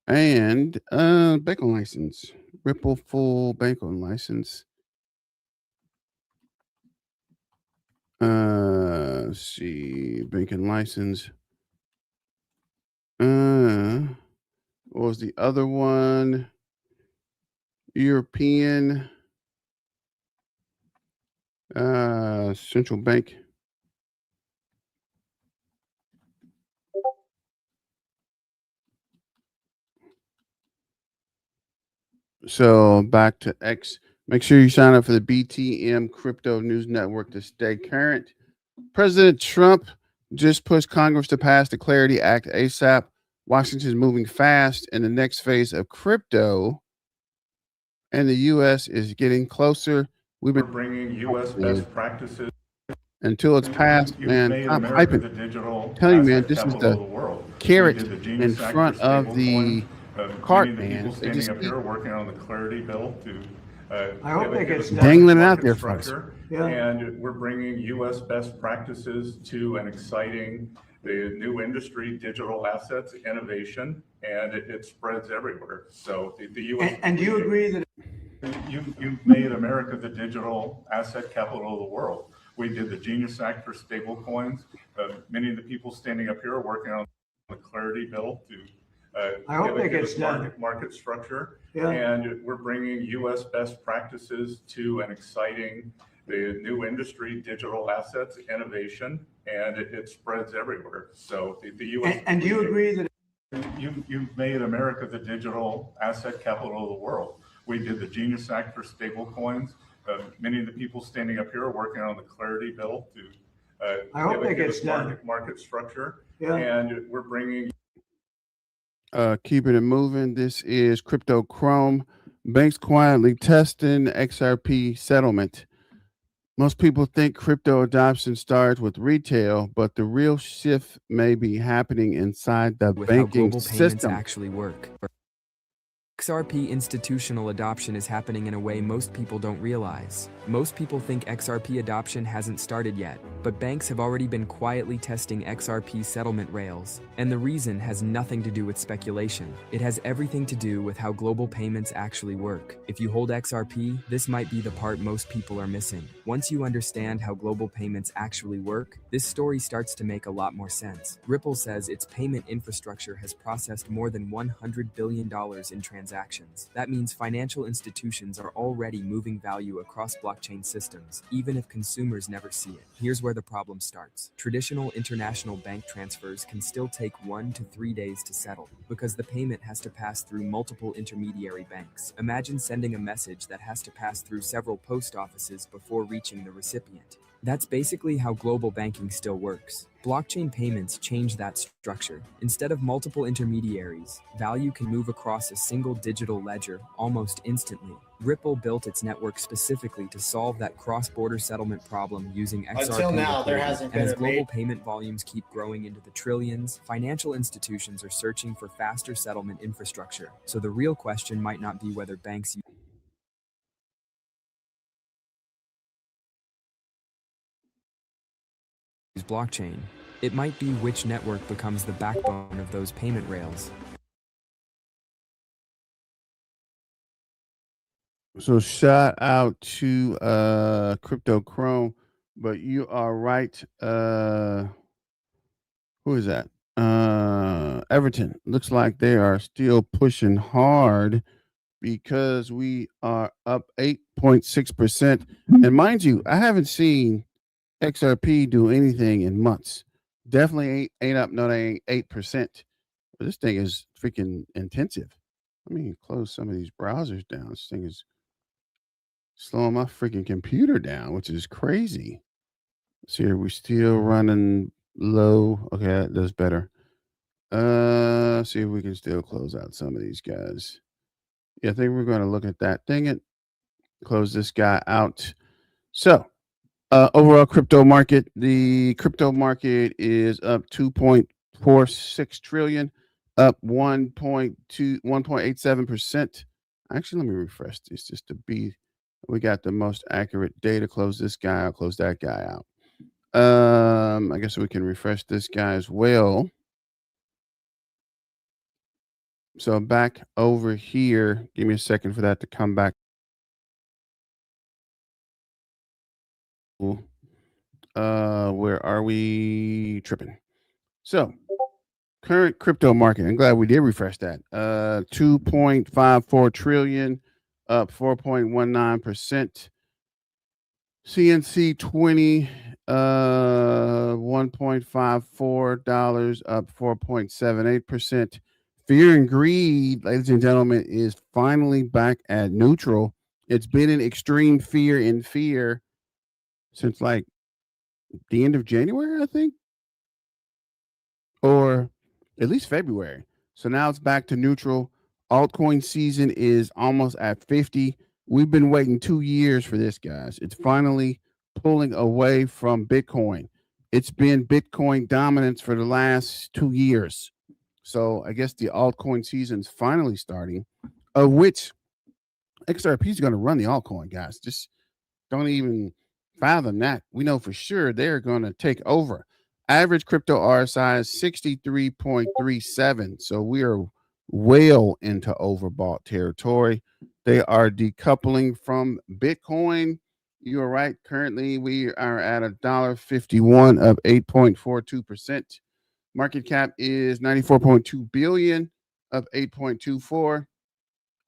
And banking license. Ripple full banking license. Let's see. Banking license. What was the other one? European central bank. So back to X. Make sure you sign up for the BTM Crypto News Network to stay current. President Trump just pushed Congress to pass the Clarity Act ASAP. Washington is moving fast in the next phase of crypto, and the U.S. is getting closer. We're bringing U.S. best practices until it's passed, man. Stop hyping. I'm telling you, man, this is the carrot in front of the cart, Many of the man. people They standing just up keep here are working on the Clarity Bill to I hope they get dangling it out market there, folks. structure. Yeah. And we're bringing U.S. best practices to an exciting, the new industry, digital assets, innovation, and it spreads everywhere. So the U.S. And do you agree that You've made America the digital asset capital of the world. We did the Genius Act for stable coins. Many of the people standing up here are working on the Clarity Bill to I hope that gets done. market structure. Yeah. And we're bringing U.S. best practices to an exciting, the new industry, digital assets, innovation, and it spreads everywhere. So the U.S. And do you agree that You've made America the digital asset capital of the world. We did the Genius Act for stable coins. Many of the people standing up here are working on the Clarity Bill to I hope that gets done. market structure. Yeah. And we're bringing keeping it moving. This is Crypto Chrome. Banks quietly testing XRP settlement. Most people think crypto adoption starts with retail, but the real shift may be happening inside the with how banking global payments system. actually work. XRP institutional adoption is happening in a way most people don't realize. Most people think XRP adoption hasn't started yet, but banks have already been quietly testing XRP settlement rails. And the reason has nothing to do with speculation. It has everything to do with how global payments actually work. If you hold XRP, this might be the part most people are missing. Once you understand how global payments actually work, this story starts to make a lot more sense. Ripple says its payment infrastructure has processed more than $100 billion in transactions. That means financial institutions are already moving value across blockchain systems, even if consumers never see it. Here's where the problem starts. Traditional international bank transfers can still take 1 to 3 days to settle, because the payment has to pass through multiple intermediary banks. Imagine sending a message that has to pass through several post offices before reaching the recipient. That's basically how global banking still works. Blockchain payments change that structure. Instead of multiple intermediaries, value can move across a single digital ledger almost instantly. Ripple built its network specifically to solve that cross-border settlement problem using XRP. Until now, there liquidity. hasn't been And as a global payment volumes keep growing into the trillions, financial institutions are searching for faster settlement infrastructure. So the real question might not be whether banks use blockchain. It might be which network becomes the backbone of those payment rails. So shout out to Crypto Chrome, but you are right. Who is that? Everton. Looks like they are still pushing hard because we are up 8.6%. And mind you, I haven't seen XRP do anything in months. Definitely ain't up, no, they ain't 8%. But this thing is freaking intensive. Let me close some of these browsers down. This thing is slowing my freaking computer down, which is crazy. See, are we still running low? Okay, that does better. See if we can still close out some of these guys. Yeah, I think we're going to look at that. Dang it. Close this guy out. So, overall crypto market, the crypto market is up 2.46 trillion, up 1.87%. Actually, let me refresh this just to be, we got the most accurate data. Close this guy out, close that guy out. I guess we can refresh this guy as well. So back over here, give me a second for that to come back. Where are we tripping? So current crypto market. I'm glad we did refresh that. 2.54 trillion, up 4.19%. CNC 20, $1.54, up 4.78%. Fear and greed, ladies and gentlemen, is finally back at neutral. It's been in extreme fear since like the end of January, I think, or at least February. So now it's back to neutral. Altcoin season is almost at 50. We've been waiting 2 years for this, guys. It's finally pulling away from Bitcoin. It's been Bitcoin dominance for the last 2 years. So I guess the altcoin season is finally starting, of which XRP is going to run the altcoin, guys. Just don't even fathom that. We know for sure they're going to take over. Average crypto RSI is 63.37. So we are well into overbought territory. They are decoupling from Bitcoin. You are right. Currently, we are at $1.51 of 8.42%. Market cap is 94.2 billion of 8.24.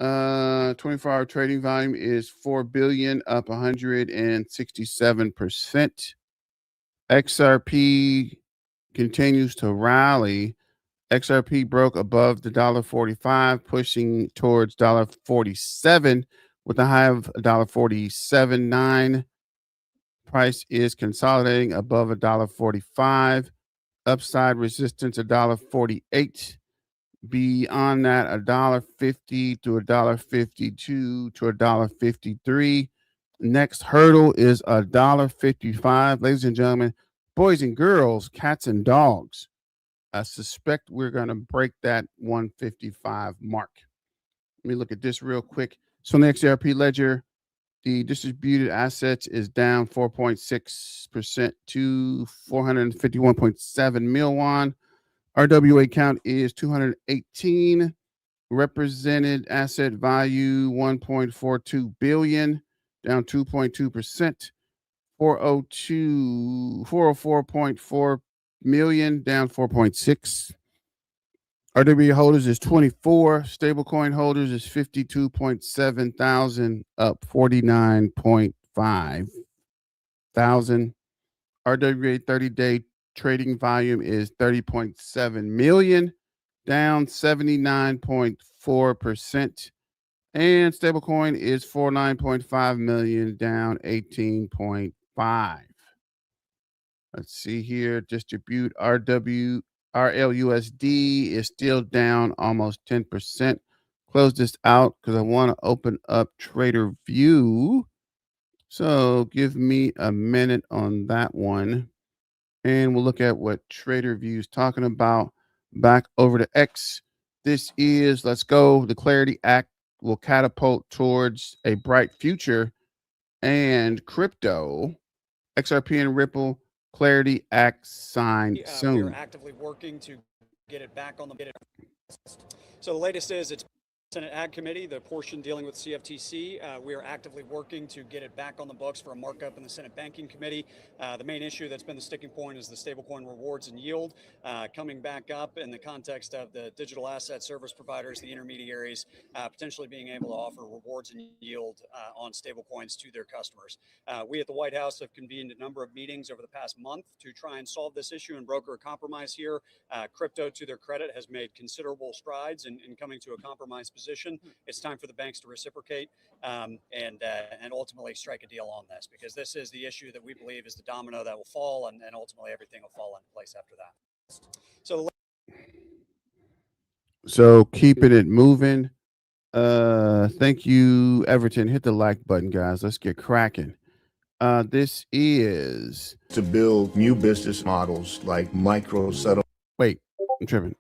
24-hour trading volume is 4 billion, up 167%. XRP continues to rally. XRP broke above the $1.45, pushing towards $1.47 with a high of $1.47.9. Price is consolidating above $1.45. Upside resistance $1.48. Beyond that, $1.50 to $1.52 to $1.53. Next hurdle is $1.55. Ladies and gentlemen, boys and girls, cats and dogs, I suspect we're going to break that 155 mark. Let me look at this real quick. So on the XRP ledger, the distributed assets is down 4.6% to 451.7 mil won. RWA count is 218. Represented asset value 1.42 billion, down 2.2%. 404.4 million, down 4.6. RWA holders is 24. Stablecoin holders is 52.7 thousand, up 49.5 thousand. RWA 30-day trading volume is 30.7 million, down 79.4%. And stablecoin is 49.5 million, down 18.5. Let's see here. Distribute RLUSD is still down almost 10%. Close this out because I want to open up Trader View. So give me a minute on that one. And we'll look at what Trader View is talking about. Back over to X. This is, let's go. The Clarity Act will catapult towards a bright future. And crypto, XRP and Ripple, Clarity Act signed soon. We are actively working to get it back on the. So the latest is it's Senate Ag Committee, the portion dealing with CFTC. We are actively working to get it back on the books for a markup in the Senate Banking Committee. The main issue that's been the sticking point is the stablecoin rewards and yield coming back up in the context of the digital asset service providers, the intermediaries, potentially being able to offer rewards and yield on stablecoins to their customers. We at the White House have convened a number of meetings over the past month to try and solve this issue and broker a compromise here. Crypto, to their credit, has made considerable strides in coming to a compromise position. It's time for the banks to reciprocate and ultimately strike a deal on this, because this is the issue that we believe is the domino that will fall, and ultimately everything will fall into place after that. So keeping it moving. Thank you, Everton. Hit the like button, guys. Let's get cracking. This is to build new business models like micro settle. Wait, I'm tripping.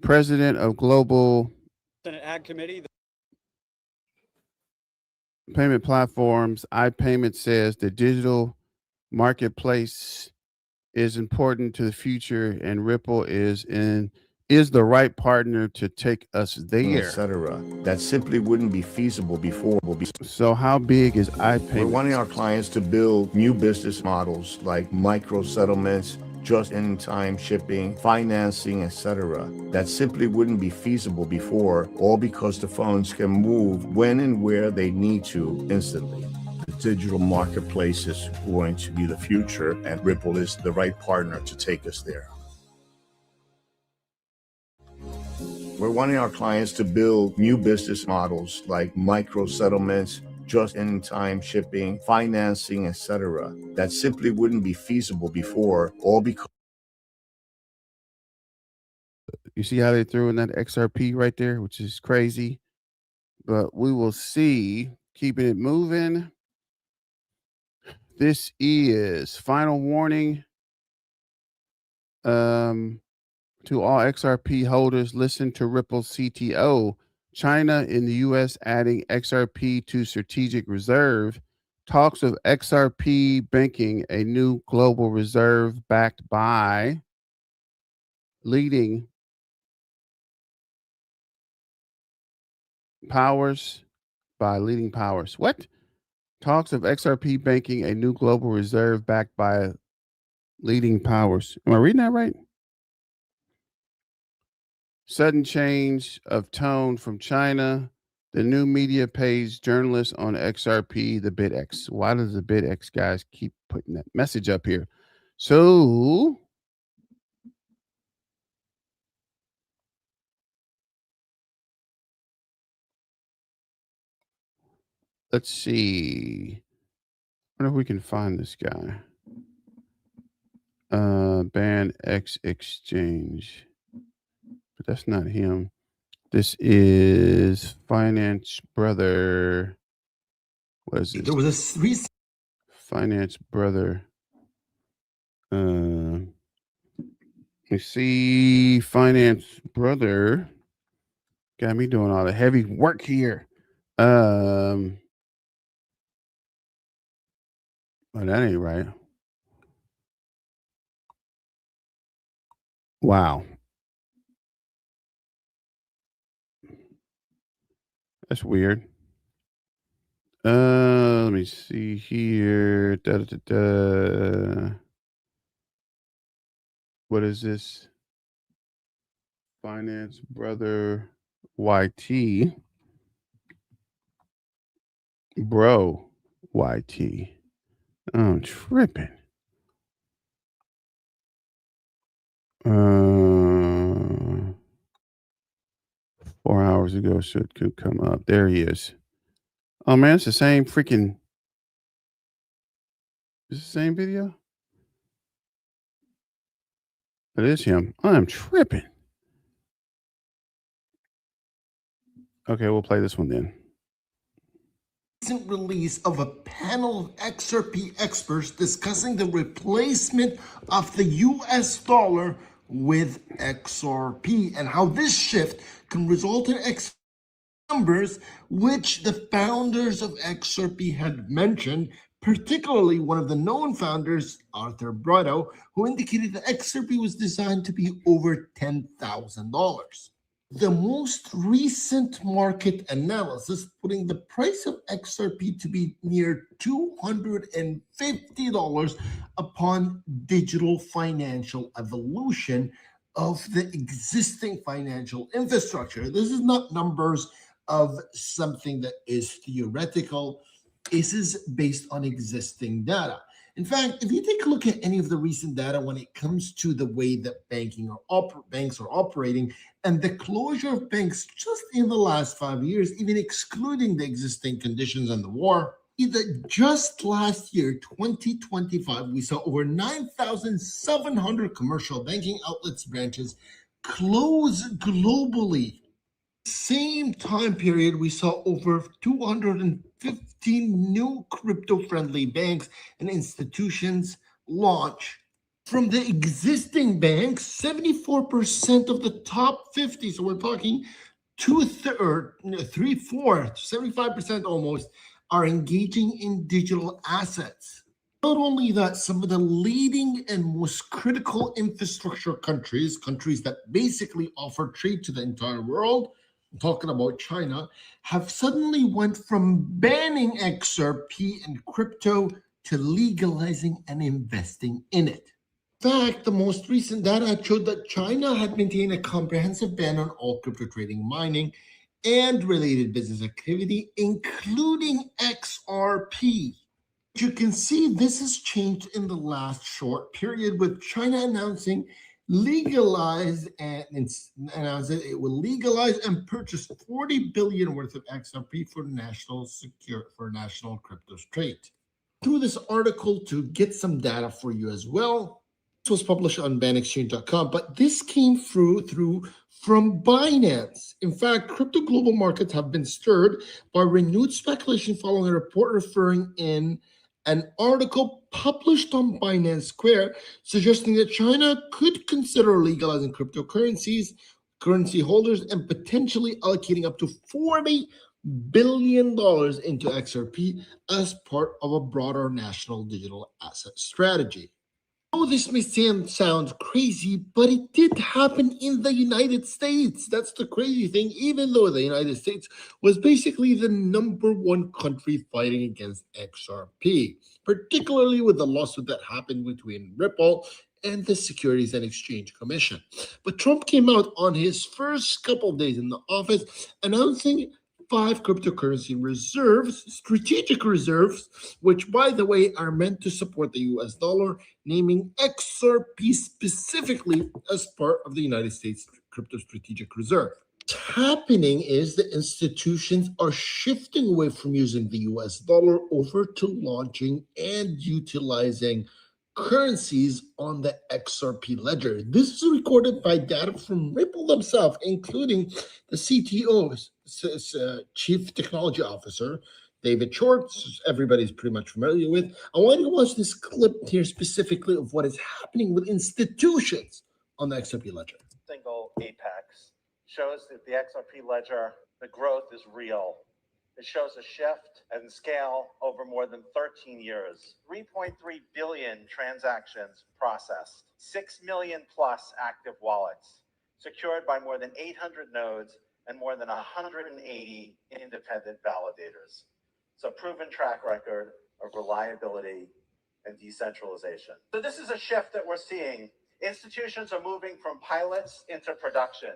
President of Global Senate Ag Committee. Payment Platforms, iPayment says the digital marketplace is important to the future, and Ripple is the right partner to take us there, etc. That simply wouldn't be feasible before. So how big is iPayment? We're wanting our clients to build new business models like micro settlements, just-in-time shipping, financing, etc. That simply wouldn't be feasible before, all because the phones can move when and where they need to instantly. The digital marketplace is going to be the future, and Ripple is the right partner to take us there. We're wanting our clients to build new business models like micro settlements, just-in-time shipping, financing, etc. That simply wouldn't be feasible before, all because. You see how they threw in that XRP right there, which is crazy. But we will see. Keeping it moving. This is final warning. To all XRP holders, listen to Ripple's CTO. China in the U.S. adding XRP to strategic reserve. Talks of XRP banking a new global reserve backed by leading powers. What? Talks of XRP banking a new global reserve backed by leading powers. Am I reading that right? Sudden change of tone from China. The new media pays journalists on XRP, the BitX. Why does the BitX guys keep putting that message up here? So let's see. I wonder if we can find this guy. Ban X exchange. But that's not him. This is Finance Brother. What is this? There was a recent Finance Brother. We see Finance Brother. Got me doing all the heavy work here. Oh, that ain't right. Wow. That's weird. Let me see here. What is this? Finance Brother YT. Bro YT. I'm tripping. 4 hours ago, so it could come up. There he is. Oh man, it's the same freaking. Is it the same video? It is him. I'm tripping. Okay, we'll play this one then. recent release of a panel of XRP experts discussing the replacement of the US dollar with XRP and how this shift can result in numbers which the founders of XRP had mentioned, particularly one of the known founders, Arthur Brotto, who indicated that XRP was designed to be over $10,000. The most recent market analysis putting the price of XRP to be near $250 upon digital financial evolution of the existing financial infrastructure. This is not numbers of something that is theoretical. This is based on existing data. In fact, if you take a look at any of the recent data when it comes to the way that banks are operating and the closure of banks just in the last 5 years, even excluding the existing conditions and the war, just last year, 2025, we saw over 9,700 commercial banking outlets branches close globally. Same time period, we saw over 215 new crypto-friendly banks and institutions launch. From the existing banks, 74% of the top 50, so we're talking 75% almost, are engaging in digital assets. Not only that, some of the leading and most critical infrastructure countries that basically offer trade to the entire world, I'm talking about China, have suddenly went from banning XRP and crypto to legalizing and investing in it. In fact, the most recent data showed that China had maintained a comprehensive ban on all crypto trading, mining, and related business activity, including XRP. You can see this has changed in the last short period, with China announcing it will legalize and purchase 40 billion worth of XRP for national crypto trade. Through this article to get some data for you as well. This was published on banexchange.com, but this came through from Binance. In fact, crypto global markets have been stirred by renewed speculation following a report referring in an article published on Binance Square, suggesting that China could consider legalizing cryptocurrencies, currency holders, and potentially allocating up to $40 billion into XRP as part of a broader national digital asset strategy. Oh, this may sound crazy, but it did happen in the United States. That's the crazy thing, even though the United States was basically the #1 country fighting against XRP, particularly with the lawsuit that happened between Ripple and the Securities and Exchange Commission. But Trump came out on his first couple of days in the office announcing 5 cryptocurrency reserves, strategic reserves, which, by the way, are meant to support the US dollar, naming XRP specifically as part of the United States Crypto Strategic Reserve. What's happening is the institutions are shifting away from using the US dollar over to launching and utilizing currencies on the XRP ledger. This is recorded by data from Ripple themselves, including the CTO's Chief Technology Officer, David Schwartz, everybody's pretty much familiar with. I want you to watch this clip here specifically of what is happening with institutions on the XRP ledger. Single apex shows that the XRP ledger, the growth is real. It shows a shift and scale over more than 13 years. 3.3 billion transactions processed, 6 million plus active wallets, secured by more than 800 nodes and more than 180 independent validators. It's a proven track record of reliability and decentralization. So this is a shift that we're seeing. Institutions are moving from pilots into production.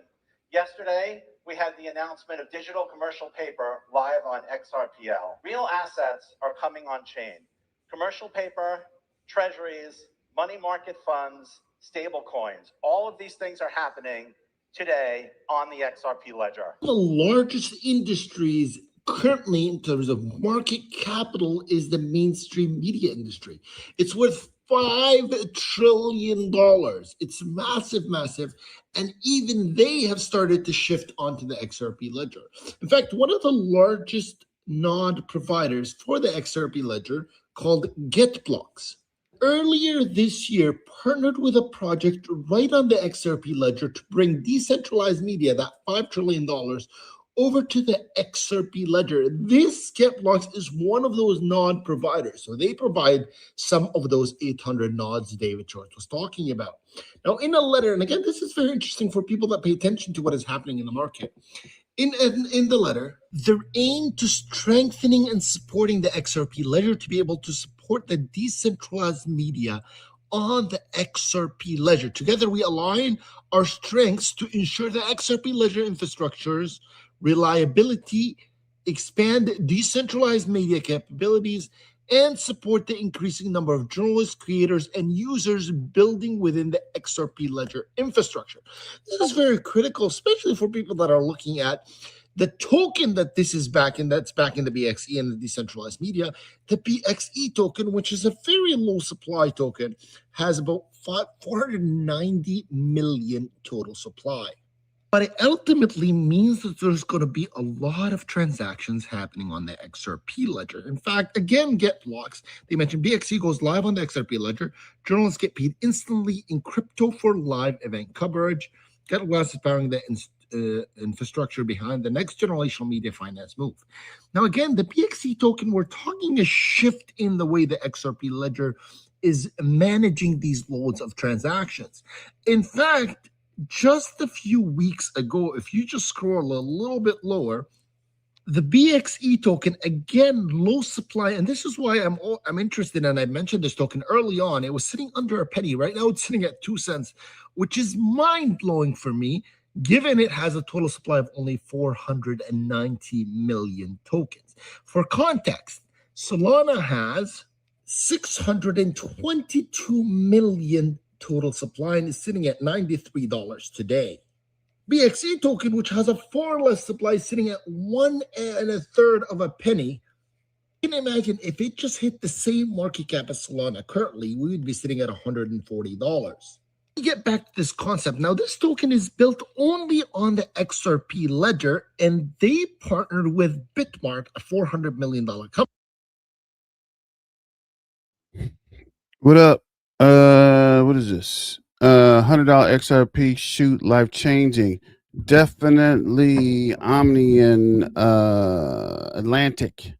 Yesterday, we had the announcement of digital commercial paper live on XRPL. Real assets are coming on chain. Commercial paper, treasuries, money market funds, stable coins. All of these things are happening today on the XRP ledger. The largest industries currently in terms of market capital is the mainstream media industry. It's worth $5 trillion. It's massive, massive. And even they have started to shift onto the XRP ledger. In fact, one of the largest node providers for the XRP ledger, called GetBlocks, earlier this year partnered with a project right on the XRP ledger to bring decentralized media, that $5 trillion, over to the XRP ledger. This GetBlocks is one of those node providers. So they provide some of those 800 nodes David Schwartz was talking about. Now, in a letter, and again, this is very interesting for people that pay attention to what is happening in the market. In the letter, they're aimed to strengthening and supporting the XRP ledger to be able to support the decentralized media on the XRP ledger. Together, we align our strengths to ensure the XRP ledger infrastructures reliability, expand decentralized media capabilities, and support the increasing number of journalists, creators, and users building within the XRP ledger infrastructure. This is very critical, especially for people that are looking at the token that this is back in, that's back in the BXE and the decentralized media. The BXE token, which is a very low supply token, has about 490 million total supply. But it ultimately means that there's going to be a lot of transactions happening on the XRP ledger. In fact, again, GetBlocks, they mentioned BXC goes live on the XRP ledger. Journalists get paid instantly in crypto for live event coverage. GetBlocks is powering the infrastructure behind the next generational media finance move. Now, again, the BXC token, we're talking a shift in the way the XRP ledger is managing these loads of transactions. In fact, just a few weeks ago, if you just scroll a little bit lower, the BXE token, again, low supply, and this is why I'm interested, and I mentioned this token early on. It was sitting under a penny. Right now, it's sitting at 2 cents, which is mind-blowing for me, given it has a total supply of only 490 million tokens. For context, Solana has 622 million total supply and is sitting at $93 today. BXE token, which has a far less supply, sitting at 1 1/3 of a penny. You can imagine if it just hit the same market cap as Solana currently, we would be sitting at $140. We get back to this concept. Now, this token is built only on the XRP ledger, and they partnered with Bitmark, a $400 million company. What up? What is this? $100 XRP shoot, life changing. Definitely Omni and Atlantic.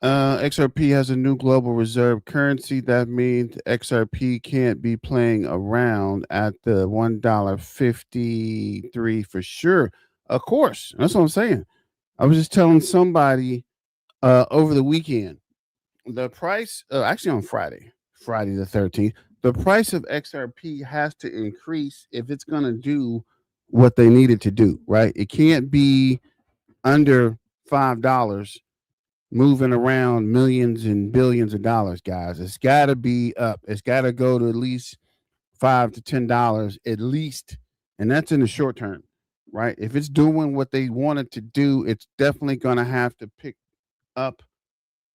XRP has a new global reserve currency. That means XRP can't be playing around at the $1.53 for sure. Of course, that's what I'm saying. I was just telling somebody over the weekend the price, actually on Friday the 13th, the price of XRP has to increase if it's going to do what they need it to do, right? It can't be under $5 moving around millions and billions of dollars, guys. It's got to be up. It's got to go to at least $5 to $10 at least, and that's in the short term, right? If it's doing what they want it to do, it's definitely going to have to pick up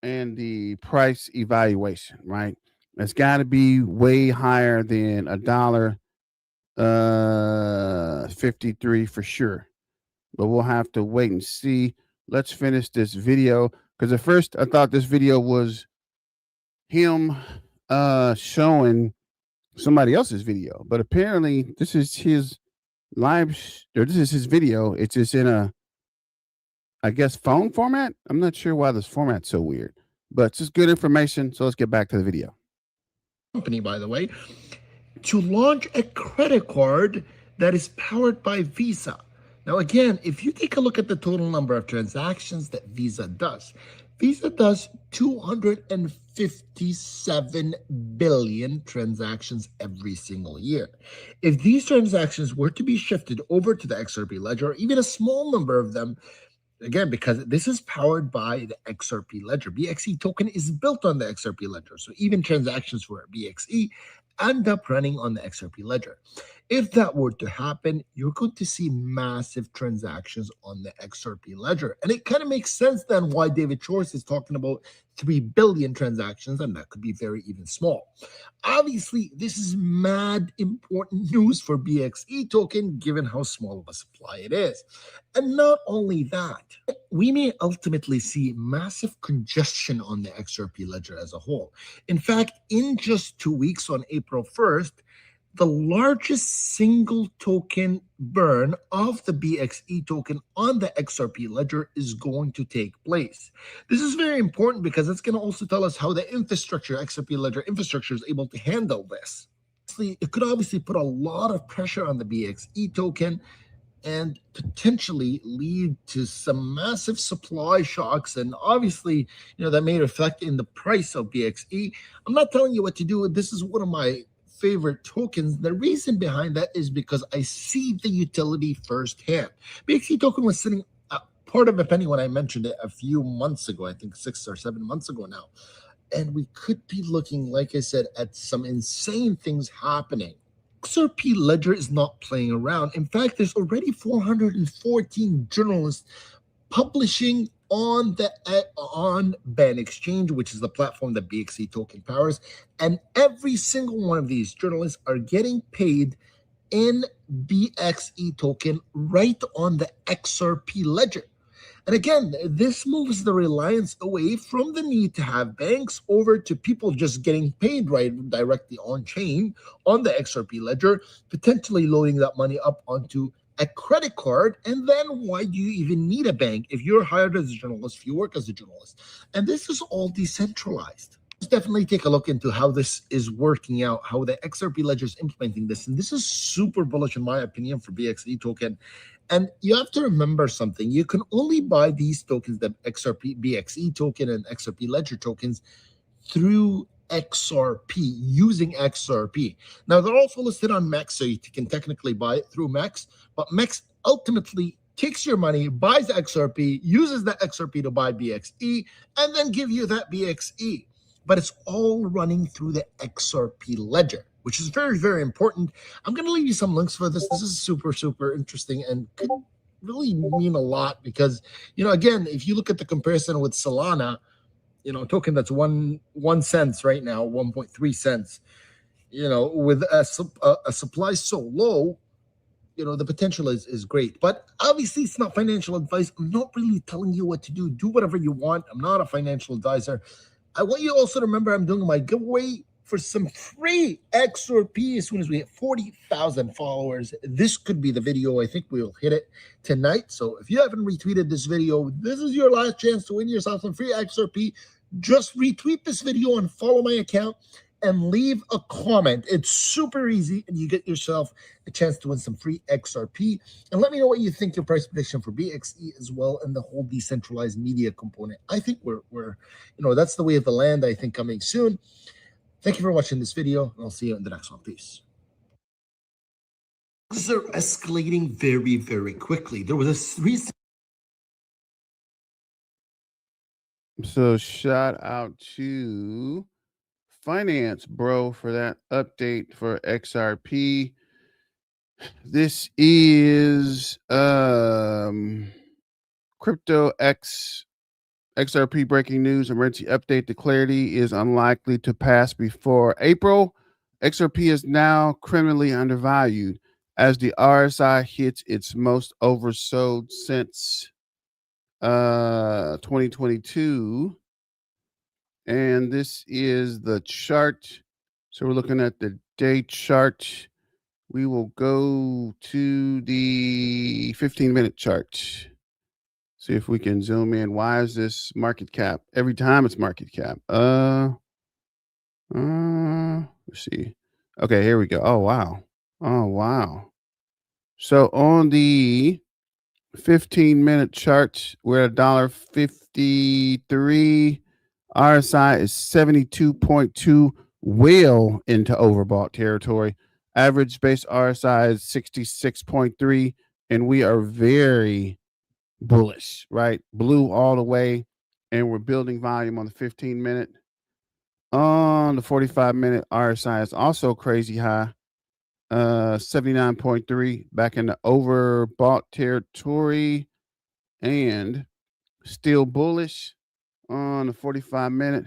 in the price evaluation, right? It's got to be way higher than $1.53 for sure. But we'll have to wait and see. Let's finish this video because at first I thought this video was him showing somebody else's video, but apparently this is his or this is his video. It's just in a, I guess, phone format. I'm not sure why this format's so weird, but it's just good information. So let's get back to the video. Company, by the way, to launch a credit card that is powered by Visa. Now, again, if you take a look at the total number of transactions that Visa does 257 billion transactions every single year. If these transactions were to be shifted over to the XRP ledger, or even a small number of them, again, because this is powered by the XRP ledger. BXE token is built on the XRP ledger. So even transactions for BXE end up running on the XRP ledger. If that were to happen, you're going to see massive transactions on the XRP ledger. And it kind of makes sense then why David Schwartz is talking about 3 billion transactions, and that could be very even small. Obviously, this is mad important news for BXE token, given how small of a supply it is. And not only that, we may ultimately see massive congestion on the XRP ledger as a whole. In fact, in just 2 weeks on April 1st, the largest single token burn of the BXE token on the XRP ledger is going to take place. This is very important because it's going to also tell us how the infrastructure, XRP ledger infrastructure, is able to handle this. It could obviously put a lot of pressure on the BXE token and potentially lead to some massive supply shocks. And obviously, that may reflect in the price of BXE. I'm not telling you what to do. This is one of my favorite tokens. The reason behind that is because I see the utility firsthand. BXE token was sitting at part of a penny when I mentioned it a few months ago, I think 6 or 7 months ago now. And we could be looking, like I said, at some insane things happening. XRP ledger is not playing around. In fact, there's already 414 journalists publishing on BAN Exchange, which is the platform that BXE token powers, and every single one of these journalists are getting paid in BXE token right on the XRP ledger. And again, this moves the reliance away from the need to have banks over to people just getting paid directly on chain on the XRP ledger, potentially loading that money up onto a credit card. And then why do you even need a bank if you're hired as a journalist, if you work as a journalist? And this is all decentralized. Let's definitely take a look into how this is working out, how the XRP ledger is implementing this. And this is super bullish, in my opinion, for BXE token. And you have to remember something. You can only buy these tokens, the XRP, BXE token and XRP ledger tokens, through XRP, using XRP. Now, they're also listed on MEX, so you can technically buy it through MEX, but MEX ultimately takes your money, buys the XRP, uses that XRP to buy BXE, and then give you that BXE. But it's all running through the XRP ledger, which is very, very important. I'm going to leave you some links for this. This is super, super interesting and could really mean a lot because, again, if you look at the comparison with Solana, a token that's 1 cent right now, 1.3 cents, with a supply so low, the potential is great. But obviously, it's not financial advice. I'm not really telling you what to do. Do whatever you want. I'm not a financial advisor. I want you also to remember I'm doing my giveaway for some free XRP as soon as we hit 40,000 followers. This could be the video. I think we'll hit it tonight. So if you haven't retweeted this video, this is your last chance to win yourself some free XRP. Just retweet this video and follow my account and leave a comment. It's super easy, and you get yourself a chance to win some free XRP. And let me know what you think your price prediction for BXE as well, and the whole decentralized media component. I think we're that's the way of the land, I think, coming soon. Thank you for watching this video, and I'll see you in the next one. Peace. Things are escalating very, very quickly. There was a recent. So shout out to Finance Bro for that update for XRP. This is Crypto XRP breaking news emergency update. The clarity is unlikely to pass before April. XRP is now criminally undervalued as the RSI hits its most oversold since 2022. And this is the chart. So we're looking at the day chart. We will go to the 15-minute chart. See if we can zoom in. Why is this market cap? Every time it's market cap. Let's see. Okay, here we go. Oh, wow. Oh, wow. So on the 15-minute chart, we're at $1.53. RSI is 72.2, well into overbought territory. Average base RSI is 66.3, and we are very bullish, right? Blue all the way, and we're building volume on the 15-minute. On the 45-minute, RSI is also crazy high, 79.3, back in the overbought territory, and still bullish on the 45-minute.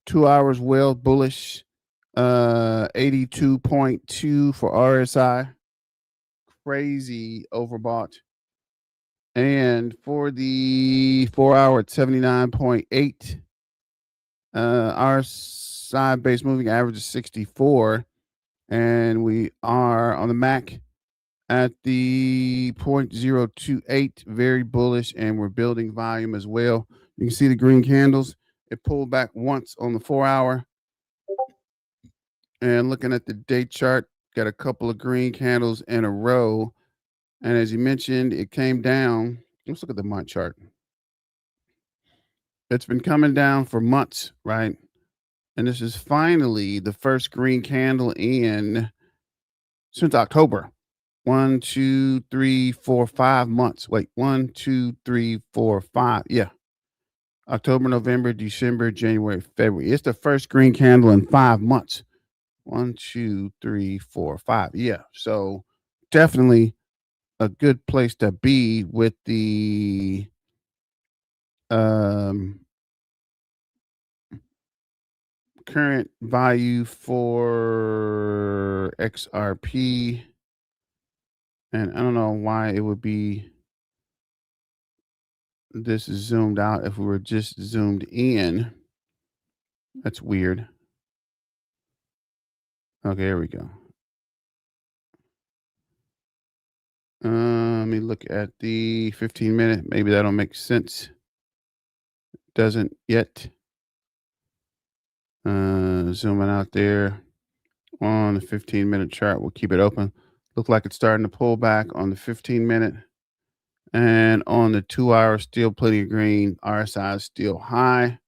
2 hours well bullish, 82.2 for RSI, crazy overbought. And for the 4 hour at 79.8, RSI base moving average is 64, and we are on the MAC at the 0.028, very bullish, and we're building volume as well. You can see the green candles. It pulled back once on the 4 hour. And looking at the day chart, got a couple of green candles in a row. And as you mentioned, it came down. Let's look at the month chart. It's been coming down for months, right? And this is finally the first green candle in since October. 1, 2, 3, 4, 5 months. Wait, 1, 2, 3, 4, 5. Yeah. October, November, December, January, February. It's the first green candle in 5 months. 1, 2, 3, 4, 5. Yeah. So definitely a good place to be with the current value for XRP. And I don't know why it would be this is zoomed out if we were just zoomed in. That's weird. Okay, here we go. Let me look at the 15-minute. Maybe that'll make sense. Doesn't yet. Zooming out there on the 15-minute chart. We'll keep it open. Look like it's starting to pull back on the 15-minute. And on the 2 hour, still plenty of green. RSI is still high.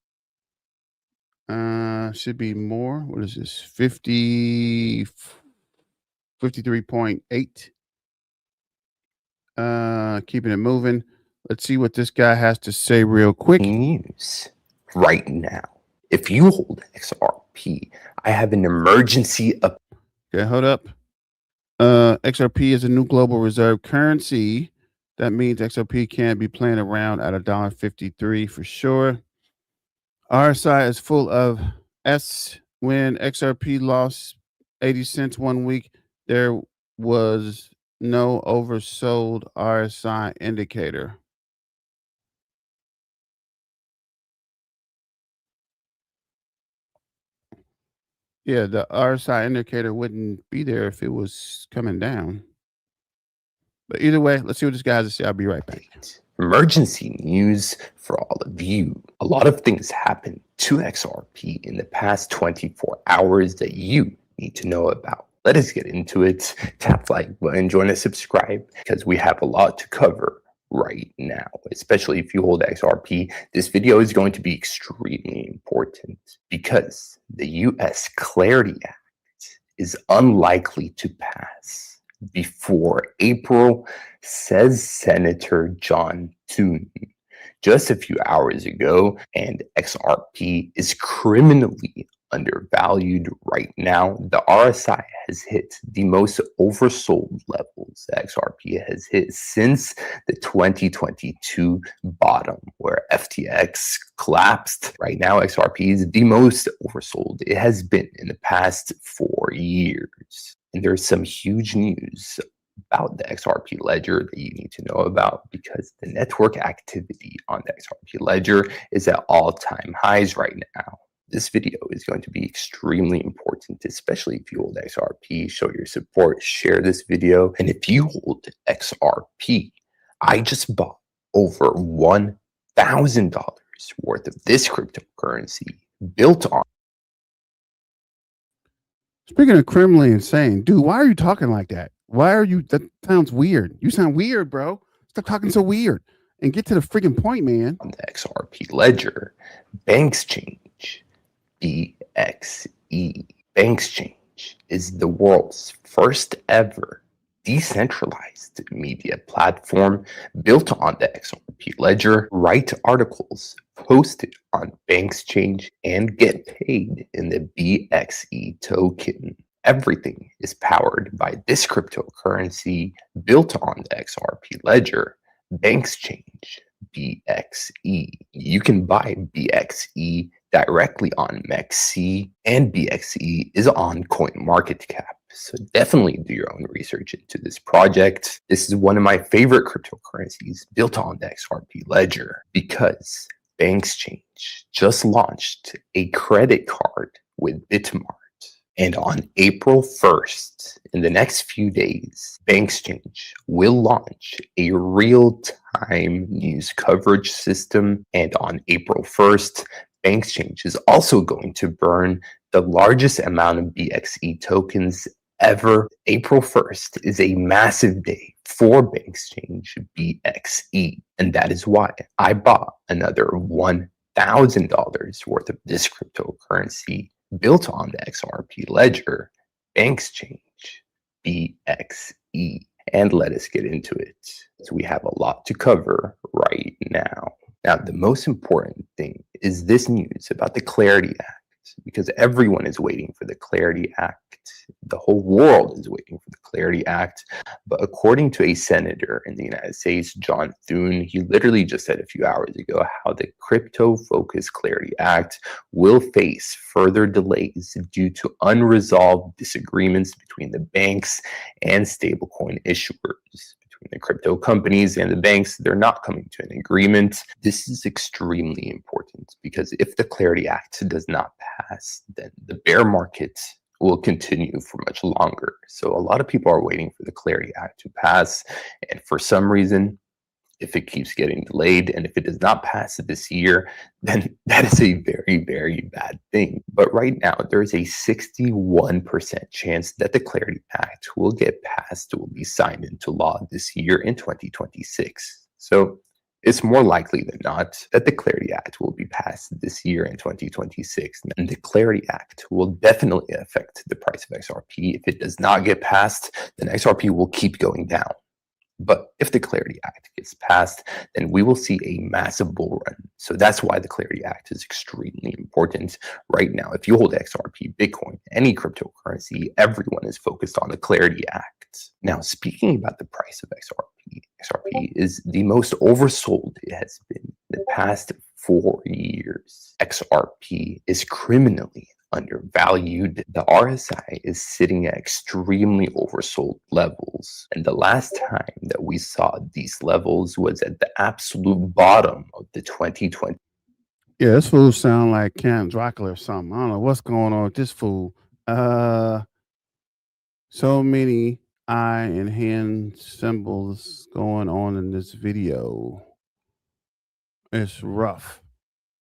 Should be more. What is this? 53.8. Keeping it moving. Let's see what this guy has to say real quick. News right now. If you hold XRP, I have an emergency. Okay, hold up. XRP is a new global reserve currency. That means XRP can't be playing around at $1.53 for sure. RSI is full of S. When XRP lost 80 cents 1 week, there was no oversold RSI indicator. Yeah, the RSI indicator wouldn't be there if it was coming down. But either way, let's see what this guy has to say. I'll be right back. Emergency news for all of you. A lot of things happened to XRP in the past 24 hours that you need to know about. Let us get into it. Tap the like button, join us, subscribe, because we have a lot to cover right now, especially if you hold XRP. This video is going to be extremely important because the US Clarity Act is unlikely to pass before April, says Senator John Thune just a few hours ago, and XRP is criminally undervalued right now. The RSI has hit the most oversold levels XRP has hit since the 2022 bottom, where FTX collapsed. Right now, XRP is the most oversold it has been in the past 4 years. And there's some huge news about the XRP ledger that you need to know about, because the network activity on the XRP ledger is at all-time highs right now. This video is going to be extremely important, especially if you hold XRP. Show your support, share this video. And if you hold XRP, I just bought over $1,000 worth of this cryptocurrency built on. Speaking of criminally insane, dude, why are you talking like that? Why are you? That sounds weird. You sound weird, bro. Stop talking so weird and get to the freaking point, man. On the XRP ledger, Bankschange, BXE. Bankschange is the world's first ever decentralized media platform built on the XRP ledger. Write articles, post it on Bankschange, and get paid in the BXE token. Everything is powered by this cryptocurrency built on the XRP ledger, Bankschange, BXE. You can buy BXE directly on MEXC, and BXE is on CoinMarketCap. So definitely do your own research into this project. This is one of my favorite cryptocurrencies built on the XRP ledger, because Bankschange just launched a credit card with Bitmart. And on April 1st, in the next few days, Bankschange will launch a real-time news coverage system. And on April 1st, Bankschange is also going to burn the largest amount of BXE tokens ever. April 1st is a massive day for Bankschange BXE. And that is why I bought another $1,000 worth of this cryptocurrency built on the XRP ledger, Bankschange, BXE. And let us get into it. So we have a lot to cover right now. Now, the most important thing is this news about the Clarity Act, because everyone is waiting for the Clarity Act. The whole world is waiting for the Clarity Act. But according to a senator in the United States, John Thune, he literally just said a few hours ago how the crypto-focused Clarity Act will face further delays due to unresolved disagreements between the banks and stablecoin issuers. Between the crypto companies and the banks, they're not coming to an agreement. This is extremely important, because if the Clarity Act does not pass, then the bear market will continue for much longer. So a lot of people are waiting for the Clarity Act to pass, and for some reason, if it keeps getting delayed and if it does not pass this year, then that is a very, very bad thing. But right now, there is a 61% chance that the Clarity Act will get passed, will be signed into law this year in 2026. So it's more likely than not that the Clarity Act will be passed this year in 2026. And the Clarity Act will definitely affect the price of XRP. If it does not get passed, then XRP will keep going down. But if the Clarity Act gets passed, then we will see a massive bull run. So that's why the Clarity Act is extremely important right now. If you hold XRP, Bitcoin, any cryptocurrency, everyone is focused on the Clarity Act. Now, speaking about the price of XRP, XRP is the most oversold it has been in the past 4 years. XRP is criminally undervalued. The RSI is sitting at extremely oversold levels. And the last time that we saw these levels was at the absolute bottom of the 2020. Yeah, this fool sound like Cam Dracula or something. I don't know what's going on with this fool. So many eye and hand symbols going on in this video. It's rough.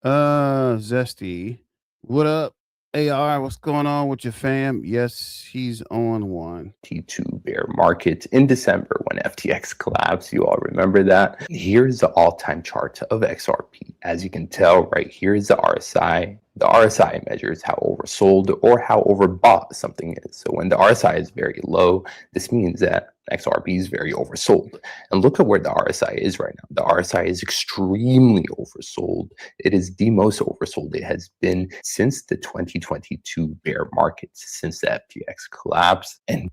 Zesty. What up? AR, what's going on with your fam? Yes, he's on one. T2 bear market in December when FTX collapsed. You all remember that. Here's the all-time chart of XRP. As you can tell, right here is the RSI. The RSI measures how oversold or how overbought something is. So when the RSI is very low, this means that XRP is very oversold. And look at where the RSI is right now. The RSI is extremely oversold. It is the most oversold it has been since the 2022 bear market, since the FTX collapse. And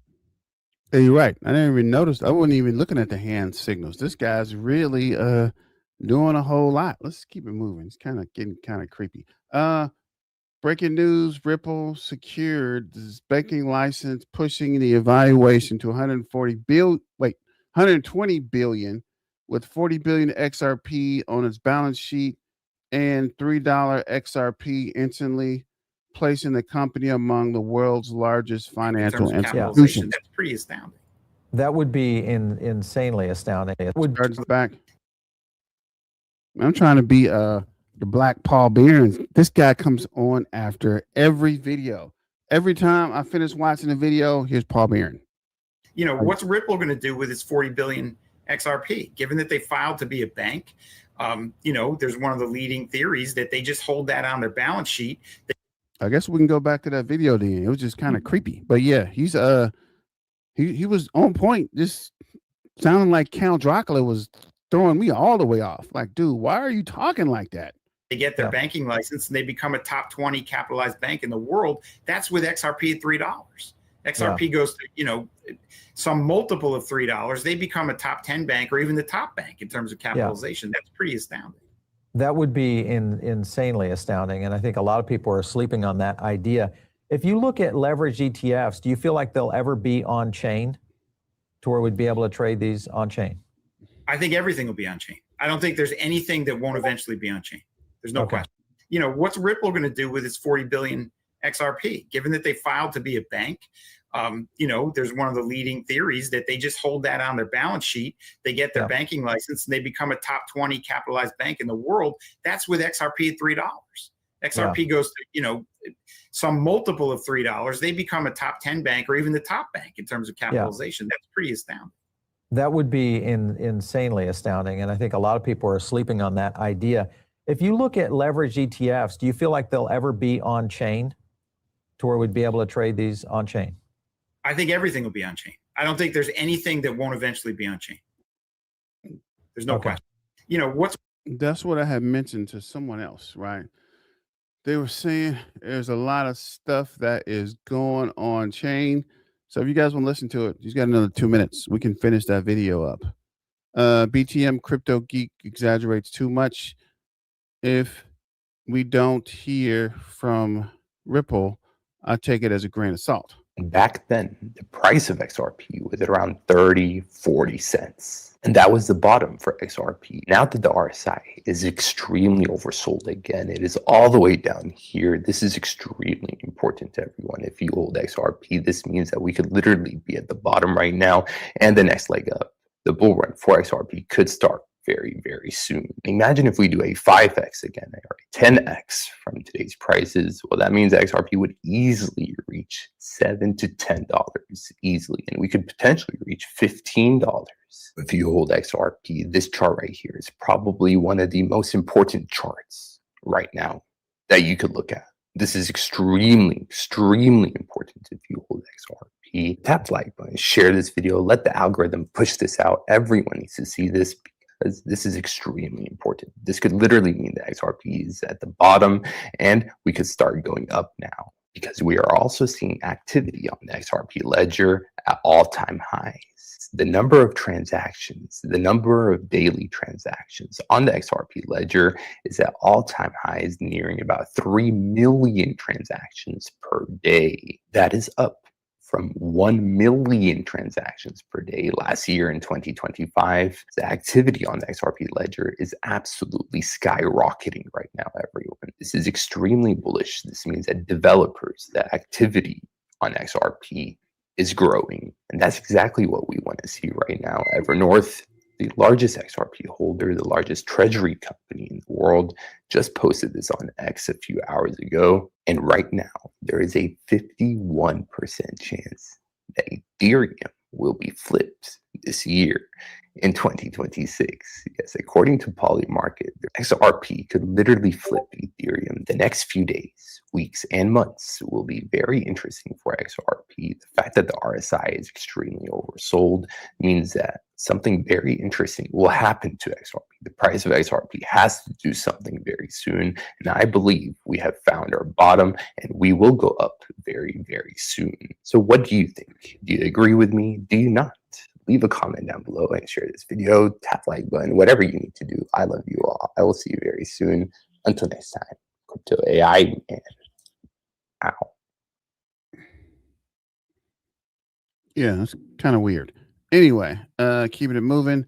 Hey, you're right. I didn't even notice. I wasn't even looking at the hand signals. This guy's really doing a whole lot. Let's keep it moving. It's kind of getting kind of creepy. Breaking news, Ripple secured this banking license, pushing the evaluation to 120 billion with 40 billion XRP on its balance sheet and $3 XRP instantly placing the company among the world's largest financial institutions. That's pretty astounding. That would be insanely astounding. It would Starts back. I'm trying to be the Black Paul Behrens. This guy comes on after every video. Every time I finish watching the video, here's Paul Behrens. You know, what's Ripple going to do with its 40 billion XRP? Given that they filed to be a bank, you know, there's one of the leading theories that they just hold that on their balance sheet. I guess we can go back to that video then. It was just kind of creepy. But yeah, he's he was on point. Just sounding like Count Dracula was throwing me all the way off. Like, dude, why are you talking like that? They get their banking license and they become a top 20 capitalized bank in the world. That's with XRP at $3. XRP goes to, you know, some multiple of $3. They become a top 10 bank or even the top bank in terms of capitalization. That's pretty astounding. That would be insanely astounding. And I think a lot of people are sleeping on that idea. If you look at leverage ETFs, do you feel like they'll ever be on chain to where we'd be able to trade these on chain? I think everything will be on chain. I don't think there's anything that won't eventually be on chain. There's no question. You know, what's Ripple going to do with its 40 billion XRP? Given that they filed to be a bank, you know, there's one of the leading theories that they just hold that on their balance sheet. They get their banking license and they become a top 20 capitalized bank in the world. That's with XRP at $3. XRP goes to, you know, some multiple of $3. They become a top 10 bank or even the top bank in terms of capitalization. That's pretty astounding. That would be insanely astounding. And I think a lot of people are sleeping on that idea. If you look at leverage ETFs, do you feel like they'll ever be on chain to where we'd be able to trade these on chain? I think everything will be on chain. I don't think there's anything that won't eventually be on chain. There's no question. You know, that's what I had mentioned to someone else, right? They were saying there's a lot of stuff that is going on chain. So if you guys want to listen to it, you got another 2 minutes. We can finish that video up. BTM Crypto Geek exaggerates too much. If we don't hear from Ripple, I take it as a grain of salt. Back then, the price of XRP was at around 30, 40 cents. And that was the bottom for XRP. Now that the RSI is extremely oversold again, it is all the way down here. This is extremely important to everyone. If you hold XRP, this means that we could literally be at the bottom right now, and the next leg up, the bull run for XRP, could start very, very soon. Imagine if we do a 5x again, or a 10x from today's prices. Well, that means XRP would easily reach $7 to $10 easily, and we could potentially reach $15. If you hold XRP, this chart right here is probably one of the most important charts right now that you could look at. This is extremely, extremely important if you hold XRP. Tap the like button, share this video, let the algorithm push this out. Everyone needs to see this, because this is extremely important. This could literally mean that XRP is at the bottom and we could start going up now, because we are also seeing activity on the XRP ledger at all-time highs. The number of transactions, the number of daily transactions on the XRP ledger is at all-time highs, nearing about 3 million transactions per day. That is up from 1 million transactions per day last year in 2025. The activity on the XRP ledger is absolutely skyrocketing right now, everyone. This is extremely bullish. This means that developers, that activity on XRP is growing. And that's exactly what we want to see right now. Evernorth, the largest XRP holder, the largest treasury company in the world, just posted this on X a few hours ago. And right now, there is a 51% chance that Ethereum will be flipped this year in 2026. Yes, according to Polymarket, the XRP could literally flip Ethereum. The next few days, weeks, and months will be very interesting for XRP. The fact that the RSI is extremely oversold means that something very interesting will happen to XRP. The price of XRP has to do something very soon, and I believe we have found our bottom, and we will go up very, very soon. So what do you think? Do you agree with me? Do you not? Leave a comment down below and share this video. Tap like button, whatever you need to do. I love you all. I will see you very soon. Until next time, Crypto AI and out. Yeah, it's kind of weird. Anyway, keeping it moving.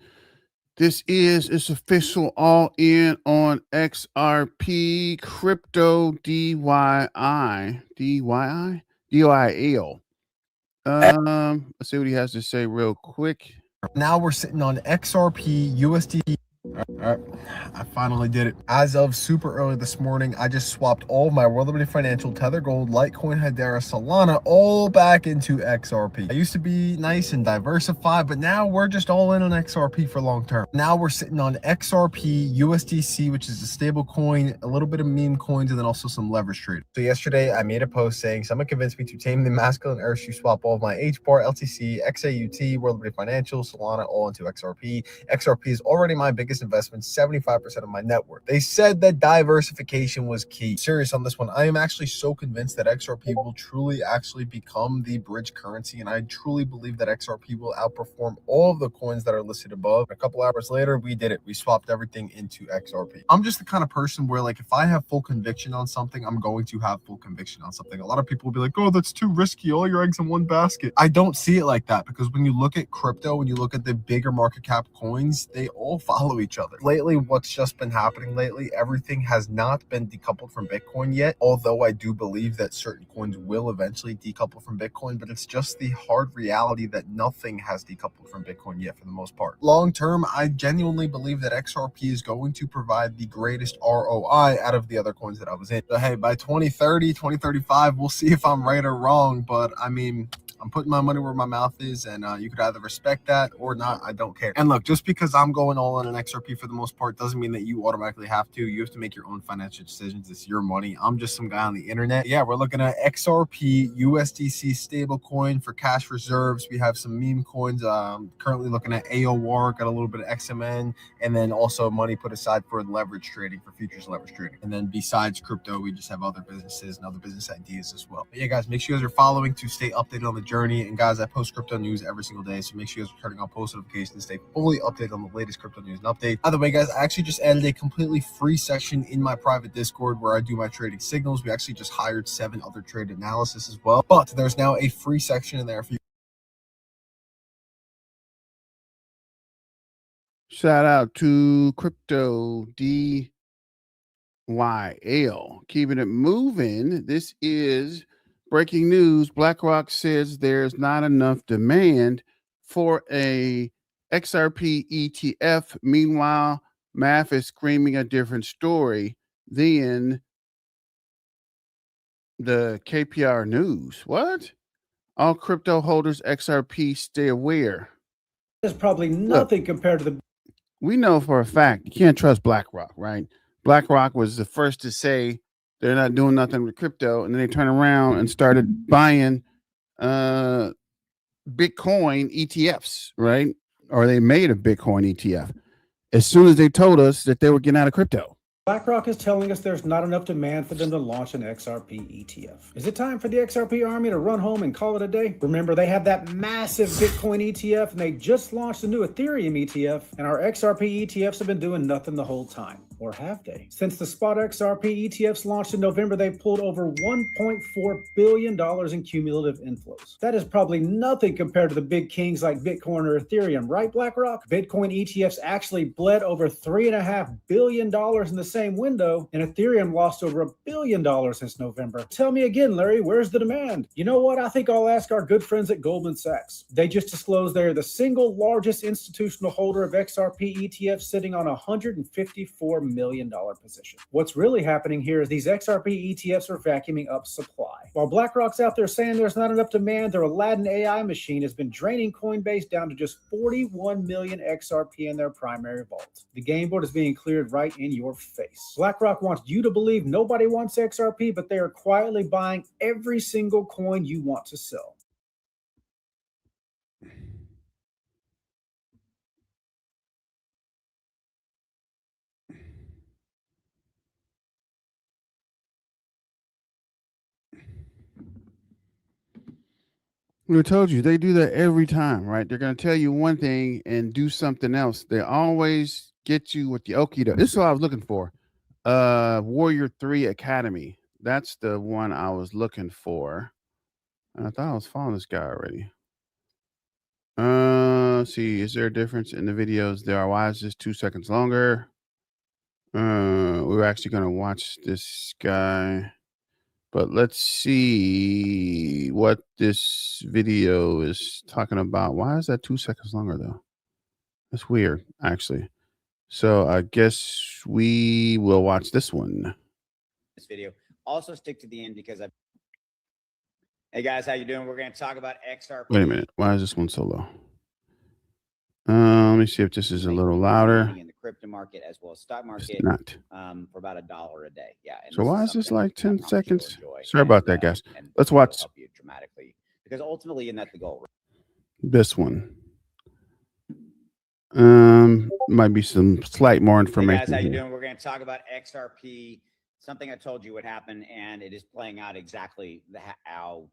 It's official all in on XRP crypto DYIL. Let's see what he has to say real quick. Now we're sitting on XRP USD. All right, I finally did it. As of super early this morning, I just swapped all of my World Liberty Financial, Tether Gold, Litecoin, Hedera, Solana, all back into XRP. I used to be nice and diversified, but now we're just all in on XRP for long term. Now we're sitting on XRP USDC, which is a stable coin, a little bit of meme coins, and then also some leverage trade. So yesterday I made a post saying someone convinced me to tame the masculine urge to swap all of my HBAR, LTC, XAUT, World Liberty Financial, Solana, all into XRP. XRP is already my biggest investment, 75% of my net worth. They said that diversification was key. Serious on this one. I am actually so convinced that XRP will truly actually become the bridge currency, and I truly believe that XRP will outperform all of the coins that are listed above. A couple hours later, we did it. We swapped everything into XRP. I'm just the kind of person where, like, if I have full conviction on something, I'm going to have full conviction on something. A lot of people will be like, oh, that's too risky, all your eggs in one basket. I don't see it like that, because when you look at crypto, when you look at the bigger market cap coins, they all follow each other. Lately, what's just been happening lately, everything has not been decoupled from Bitcoin yet, although I do believe that certain coins will eventually decouple from Bitcoin, but it's just the hard reality that nothing has decoupled from Bitcoin yet for the most part. Long term, I genuinely believe that XRP is going to provide the greatest ROI out of the other coins that I was in. So hey, by 2030, 2035, we'll see if I'm right or wrong, but I mean, I'm putting my money where my mouth is, and you could either respect that or not. I don't care. And look, just because I'm going all in an XRP for the most part doesn't mean that you automatically have to. You have to make your own financial decisions. It's your money. I'm just some guy on the internet. Yeah, we're looking at XRP USDC stablecoin for cash reserves. We have some meme coins. Currently looking at AOR, got a little bit of XMN, and then also money put aside for leverage trading, for futures leverage trading. And then besides crypto, we just have other businesses and other business ideas as well. But yeah, guys, make sure you guys are following to stay updated on the journey. And guys, I post crypto news every single day, so make sure you guys are turning on post notifications to stay fully updated on the latest crypto news and update. By the way, guys, I actually just added a completely free section in my private Discord where I do my trading signals. We actually just hired 7 other trade analysis as well, but there's now a free section in there for you. Shout out to Crypto DYL. Keeping it moving. This is breaking news. BlackRock says there's not enough demand for a XRP ETF. Meanwhile, math is screaming a different story than the KPR news. What? All crypto holders XRP, stay aware. There's probably nothing compared to the. We know for a fact you can't trust BlackRock, right? BlackRock was the first to say they're not doing nothing with crypto, and then they turned around and started buying Bitcoin ETFs, right? Or they made a Bitcoin ETF as soon as they told us that they were getting out of crypto. BlackRock is telling us there's not enough demand for them to launch an XRP ETF. Is it time for the XRP army to run home and call it a day? Remember, they have that massive Bitcoin ETF, and they just launched a new Ethereum ETF, and our XRP ETFs have been doing nothing the whole time. Or have they? Since the spot XRP ETFs launched in November, they've pulled over $1.4 billion in cumulative inflows. That is probably nothing compared to the big kings like Bitcoin or Ethereum, right, BlackRock? Bitcoin ETFs actually bled over $3.5 billion in the same window, and Ethereum lost over $1 billion since November. Tell me again, Larry, where's the demand? You know what? I think I'll ask our good friends at Goldman Sachs. They just disclosed they're the single largest institutional holder of XRP ETFs, sitting on a $154 million position. What's really happening here is these XRP ETFs are vacuuming up supply. While BlackRock's out there saying there's not enough demand, their Aladdin AI machine has been draining Coinbase down to just 41 million XRP in their primary vault. The game board is being cleared right in your face. BlackRock wants you to believe nobody wants XRP, but they are quietly buying every single coin you want to sell. We told you they do that every time, right? They're going to tell you one thing and do something else. They always get you with the okie doke. This is what I was looking for. Warrior 3 Academy. That's the one I was looking for. And I thought I was following this guy already. See, is there a difference in the videos? There are. Why is this 2 seconds longer? We're actually going to watch this guy. But let's see what this video is talking about. Why is that 2 seconds longer, though? That's weird, actually. So I guess we will watch this one. This video. Also stick to the end because Hey guys, how you doing? We're going to talk about XRP. Wait a minute. Why is this one so low? Let me see if this is a little louder. In the crypto market as well as stock market. It's not. For about $1 a day. Yeah. And So why is this like 10 seconds? Sorry and, about that, guys. Let's watch help you dramatically because ultimately isn't that the goal? this one. Might be some slight more information. Hey guys, how you here. doing? We're going to talk about XRP. Something I told you would happen, and it is playing out exactly how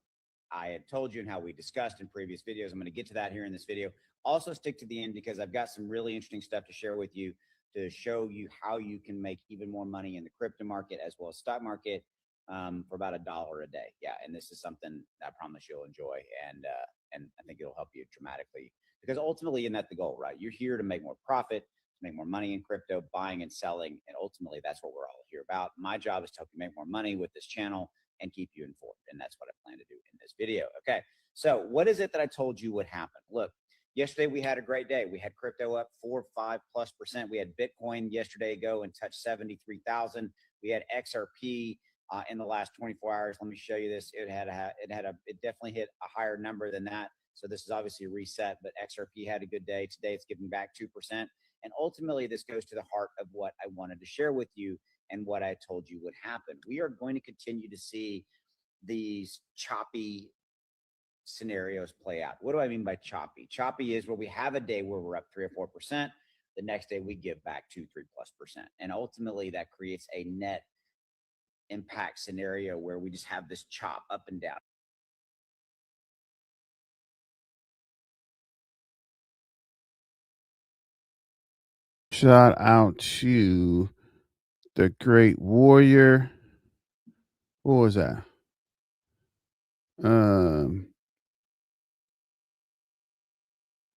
I had told you and how we discussed in previous videos. I'm going to get to that here in this video. Also stick to the end because I've got some really interesting stuff to share with you to show you how you can make even more money in the crypto market as well as stock market for about $1 a day. Yeah, and this is something I promise you'll enjoy, and I think it'll help you dramatically because ultimately isn't that the goal, right? You're here to make more profit, to make more money in crypto, buying and selling, and ultimately that's what we're all here about. My job is to help you make more money with this channel and keep you informed, and that's what I plan to do in this video. Okay, so what is it that I told you would happen? Look, yesterday we had a great day. We had crypto up 4-5+%. We had Bitcoin yesterday go and touch 73,000. We had XRP in the last 24 hours. Let me show you this. It definitely hit a higher number than that. So this is obviously a reset, but XRP had a good day. Today it's giving back 2%. And ultimately this goes to the heart of what I wanted to share with you and what I told you would happen. We are going to continue to see these choppy scenarios play out. What do I mean by choppy? Choppy is where we have a day where we're up 3 or 4%. The next day we give back 2-3+%. And ultimately that creates a net impact scenario where we just have this chop up and down. Shout out to the great warrior. What was that?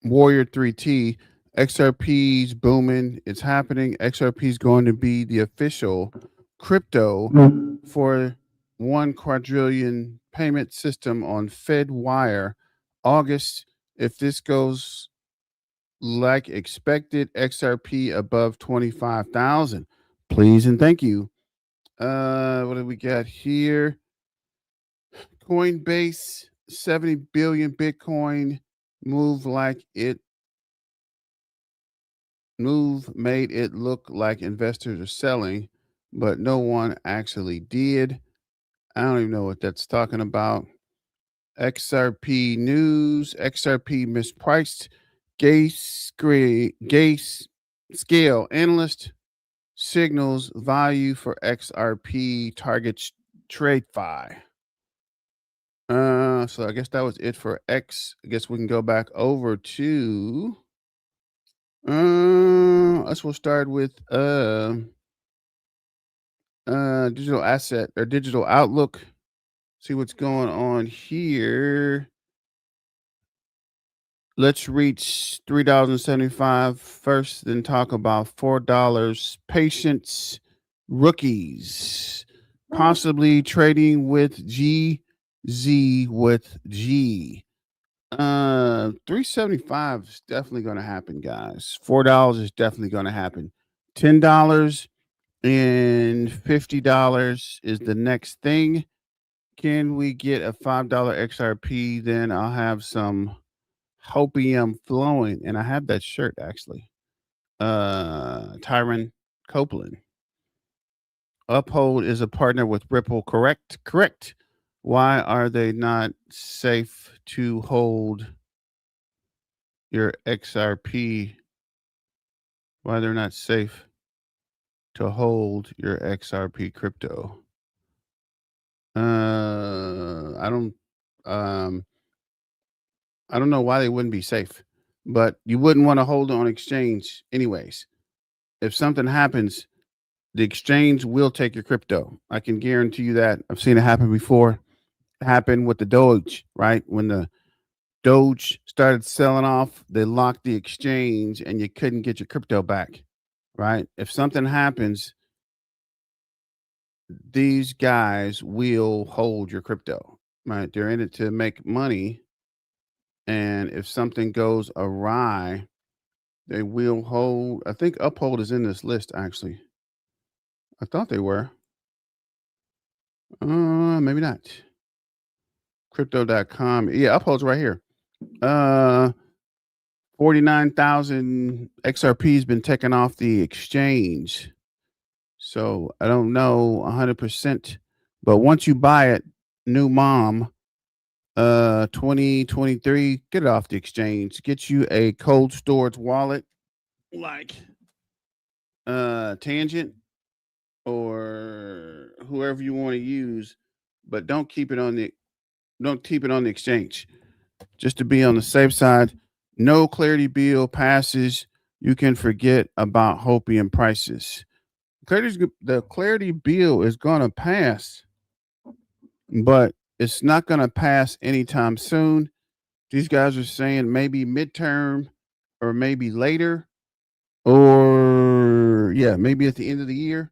Warrior 3T. XRP's booming. It's happening. XRP is going to be the official crypto for 1 quadrillion payment system on FedWire. August, if this goes like expected, XRP above 25,000. Please and thank you. What do we got here? Coinbase, 70 billion Bitcoin move made it look like investors are selling, but no one actually did. I don't even know what that's talking about. XRP news, XRP mispriced. Gase scale analyst signals value for XRP targets TradeFi. So I guess that was it for X. I guess we can go back over to we'll start with digital asset or digital outlook. See what's going on here. Let's reach $3.75 first, then talk about $4. Patience rookies, possibly trading with GZ with G. 375 is definitely going to happen, guys. $4 is definitely going to happen. $10 and $50 is the next thing. Can we get a $5 XRP? Then I'll have some hopium flowing, and I have that shirt actually. Tyron Copeland. Uphold is a partner with Ripple, correct? Correct. Why are they not safe to hold your XRP? Why they're not safe to hold your XRP crypto? I don't know why they wouldn't be safe, but you wouldn't want to hold it on exchange anyways. If something happens, the exchange will take your crypto. I can guarantee you that. I've seen it happen before. It happened with the Doge, right? When the Doge started selling off, they locked the exchange and you couldn't get your crypto back, right? If something happens, these guys will hold your crypto, right? They're in it to make money. And if something goes awry, they will hold. I think Uphold is in this list, actually. I thought they were. Maybe not. Crypto.com. Yeah, Uphold's right here. 49,000 XRP has been taken off the exchange. So I don't know 100%. But once you buy it, new mom, 2023, get it off the exchange. Get you a cold storage wallet like Tangent or whoever you want to use, but don't keep it on the exchange. Just to be on the safe side. No Clarity Bill passes. You can forget about hopium prices. The Clarity Bill is going to pass, but it's not going to pass anytime soon. These guys are saying maybe midterm or maybe later, or maybe at the end of the year.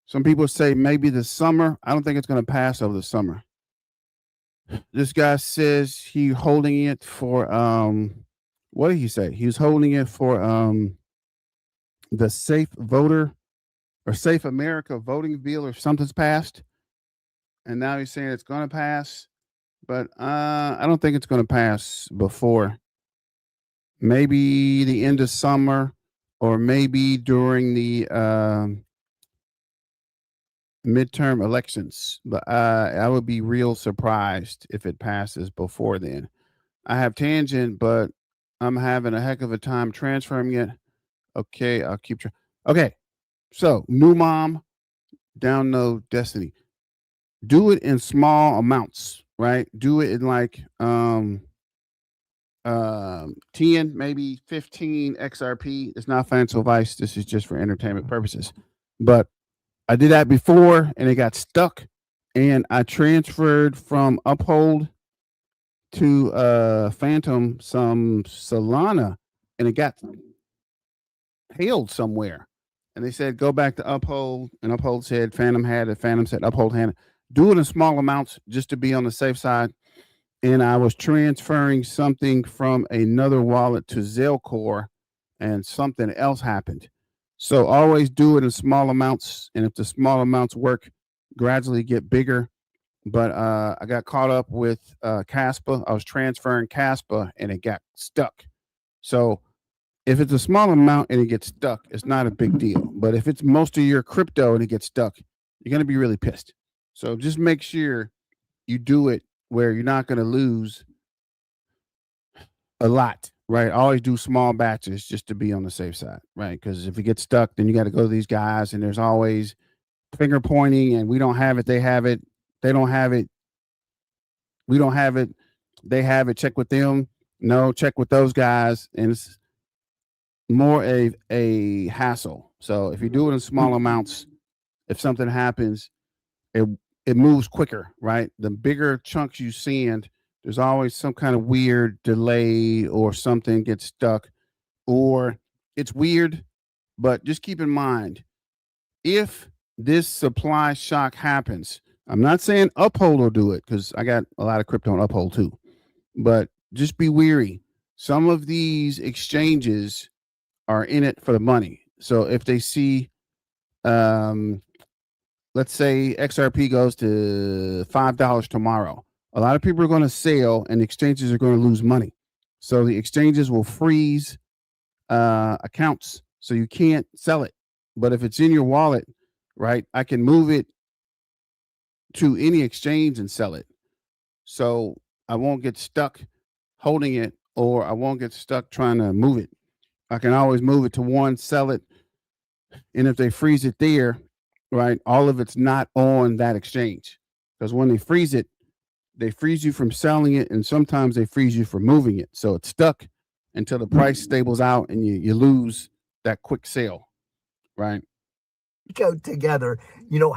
Some people say maybe the summer. I don't think it's going to pass over the summer. This guy says he's holding it for what did he say? He was holding it for the Safe Voter or Safe America voting bill or something's passed. And now he's saying it's going to pass, but I don't think it's going to pass before maybe the end of summer or maybe during the midterm elections. But I would be real surprised if it passes before then. I have Tangent, but I'm having a heck of a time transferring it. Okay, I'll keep trying. Okay, so new mom, download Destiny. Do it in small amounts, right? Do it in like 10, maybe 15 XRP. It's not financial advice. This is just for entertainment purposes. But I did that before and it got stuck. And I transferred from Uphold to Phantom some Solana and it got held somewhere. And they said, go back to Uphold. And Uphold said Phantom had it. Phantom said Uphold had it. Do it in small amounts just to be on the safe side. And I was transferring something from another wallet to Zelcore and something else happened. So always do it in small amounts. And if the small amounts work, gradually get bigger. But I got caught up with Caspa. I was transferring Caspa and it got stuck. So if it's a small amount and it gets stuck, it's not a big deal. But if it's most of your crypto and it gets stuck, you're going to be really pissed. So just make sure you do it where you're not going to lose a lot, right? Always do small batches just to be on the safe side, right? Because if you get stuck, then you got to go to these guys and there's always finger pointing and we don't have it. They have it. They don't have it. We don't have it. They have it. Check with them. No, check with those guys. And it's more a hassle. So if you do it in small amounts, if something happens, it moves quicker, right? The bigger chunks you send, there's always some kind of weird delay or something gets stuck or it's weird. But just keep in mind, if this supply shock happens, I'm not saying Uphold will do it because I got a lot of crypto on Uphold too, but just be weary. Some of these exchanges are in it for the money. So if they see, let's say XRP goes to $5 tomorrow, a lot of people are going to sell and exchanges are going to lose money. So the exchanges will freeze accounts so you can't sell it. But if it's in your wallet, right, I can move it to any exchange and sell it. So I won't get stuck holding it, or I won't get stuck trying to move it. I can always move it to one, sell it. And if they freeze it there, right, all of it's not on that exchange. Because when they freeze it, they freeze you from selling it, and sometimes they freeze you from moving it. So it's stuck until the price stables out and you lose that quick sale, right? Go together,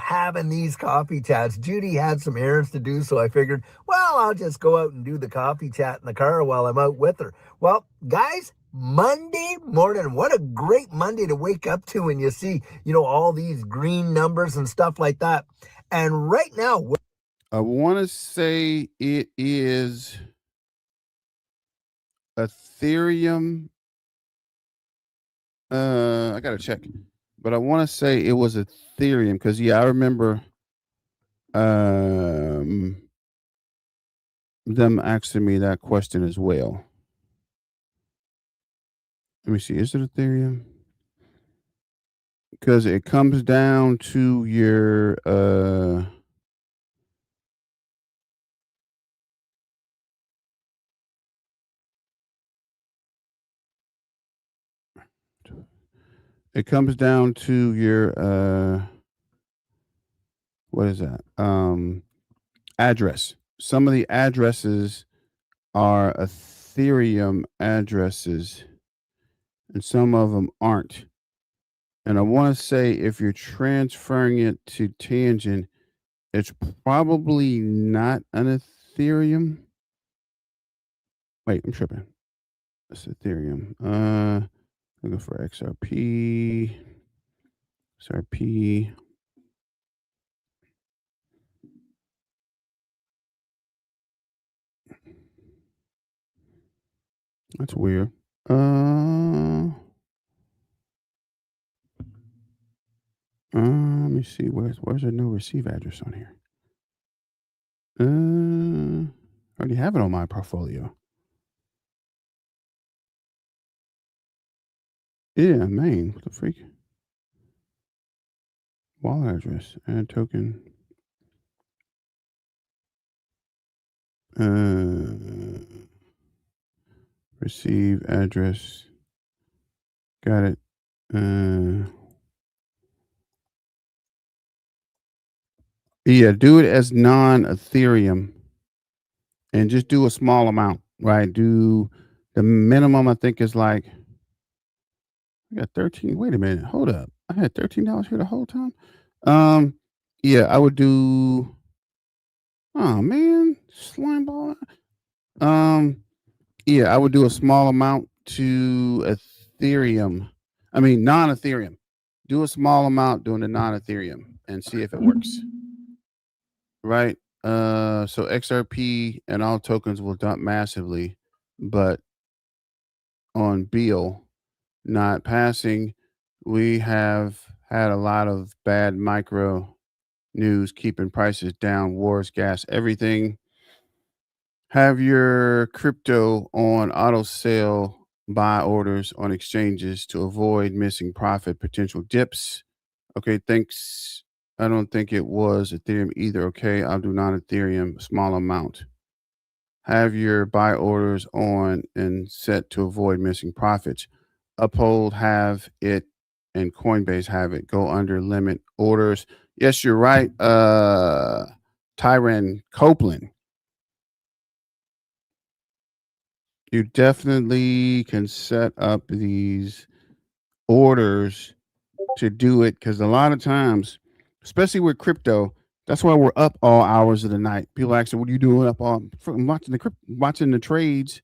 having these coffee chats. Judy had some errands to do, so I figured, well, I'll just go out and do the coffee chat in the car while I'm out with her. Well, guys, Monday morning, what a great Monday to wake up to when you see, all these green numbers and stuff like that. And right now, I want to say it is Ethereum. I got to check, but I want to say it was Ethereum because, I remember them asking me that question as well. Let me see. Is it Ethereum? Because it comes down to your what is that? Address. Some of the addresses are Ethereum addresses and some of them aren't. And I want to say if you're transferring it to Tangent, it's probably not an Ethereum. Wait, I'm tripping. It's Ethereum. Looking for XRP. XRP. That's weird. Let me see. Where's there no receive address on here? I already have it on my portfolio. Yeah, main. What the freak? Wallet address. Add token. Receive address. Got it. Yeah, do it as non-Ethereum and just do a small amount, right? Do the minimum, I think, is like, I got 13. Wait a minute. Hold up. I had $13 here the whole time. Yeah, I would do, oh man, slime ball. Yeah, I would do a small amount to Ethereum. I mean, non-Ethereum. Do a small amount doing the non-Ethereum and see if it works. Right. So XRP and all tokens will dump massively, but on Beal not passing, we have had a lot of bad micro news keeping prices down, wars, gas, everything. Have your crypto on auto sale buy orders on exchanges to avoid missing profit potential dips. Okay, thanks. I don't think it was Ethereum either. Okay, I'll do non-Ethereum, small amount. Have your buy orders on and set to avoid missing profits. Uphold have it and Coinbase have it. Go under limit orders. Yes, you're right. Tyron Copeland. You definitely can set up these orders to do it because a lot of times, especially with crypto, that's why we're up all hours of the night. People ask, "What are you doing up all?" I'm watching the trades.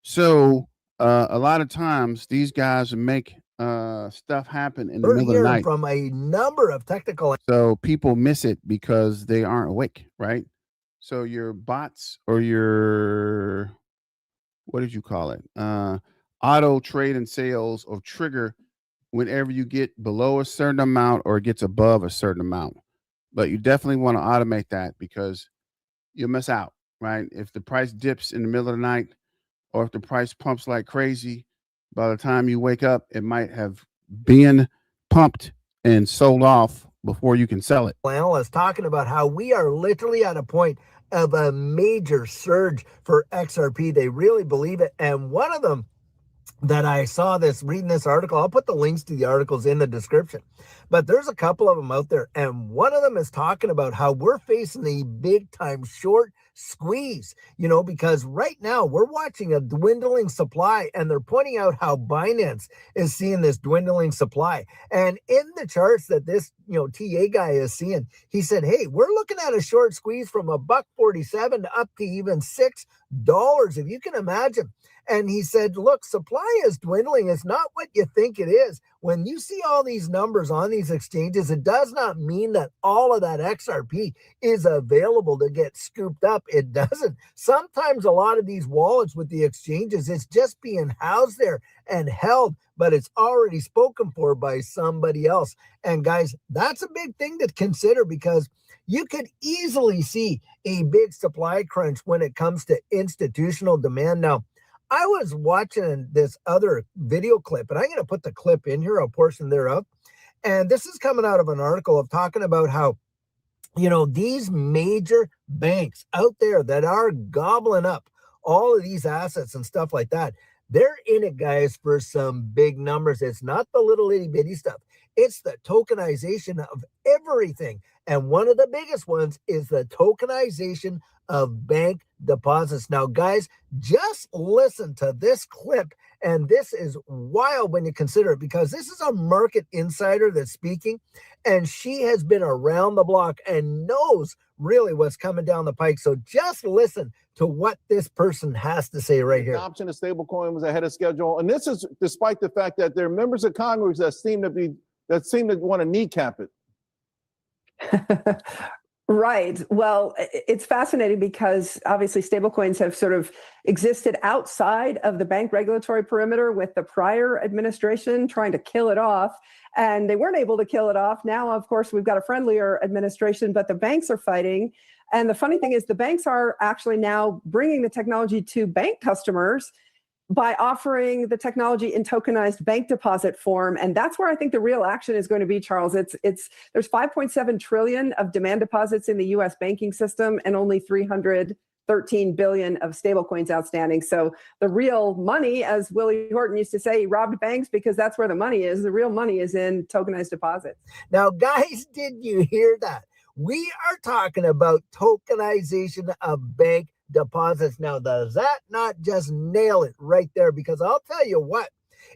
So a lot of times these guys make stuff happen in the We're middle of the hearing night. from a number of technical. So people miss it because they aren't awake, right? So your bots or your, what did you call it? Auto trade and sales or trigger whenever you get below a certain amount or it gets above a certain amount. But you definitely want to automate that because you'll miss out, right? If the price dips in the middle of the night or if the price pumps like crazy, by the time you wake up, it might have been pumped and sold off before you can sell it. Analysts talking about how we are literally at a point of a major surge for XRP. They really believe it. And one of them that I saw reading this article, I'll put the links to the articles in the description, but there's a couple of them out there. And one of them is talking about how we're facing a big time short squeeze, because right now we're watching a dwindling supply, and they're pointing out how Binance is seeing this dwindling supply. And in the charts that this, TA guy is seeing, he said, hey, we're looking at a short squeeze from $1.47 to up to even $6, if you can imagine. And he said, look, supply is dwindling. It's not what you think it is. When you see all these numbers on these exchanges, it does not mean that all of that XRP is available to get scooped up. It doesn't. Sometimes a lot of these wallets with the exchanges, it's just being housed there and held, but it's already spoken for by somebody else. And guys, that's a big thing to consider because you could easily see a big supply crunch when it comes to institutional demand. Now, I was watching this other video clip, and I'm going to put the clip in here, a portion thereof. And this is coming out of an article of talking about how, these major banks out there that are gobbling up all of these assets and stuff like that, they're in it, guys, for some big numbers. It's not the little itty bitty stuff. It's the tokenization of everything. And one of the biggest ones is the tokenization of bank deposits. Now, guys, just listen to this clip. And this is wild when you consider it, because this is a market insider that's speaking, and she has been around the block and knows really what's coming down the pike. So just listen to what this person has to say right here. Adoption of stablecoin was ahead of schedule, and this is despite the fact that there are members of Congress that seem to want to kneecap it. Right. Well, it's fascinating because obviously stablecoins have sort of existed outside of the bank regulatory perimeter with the prior administration trying to kill it off, and they weren't able to kill it off. Now, of course, we've got a friendlier administration, but the banks are fighting. And the funny thing is the banks are actually now bringing the technology to bank customers by offering the technology in tokenized bank deposit form. And that's where I think the real action is going to be, Charles. There's 5.7 trillion of demand deposits in the US banking system and only 313 billion of stablecoins outstanding. So the real money, as Willie Horton used to say, he robbed banks because that's where the money is. The real money is in tokenized deposits. Now, guys, did you hear that? We are talking about tokenization of bank deposits. Now, does that not just nail it right there? Because I'll tell you what,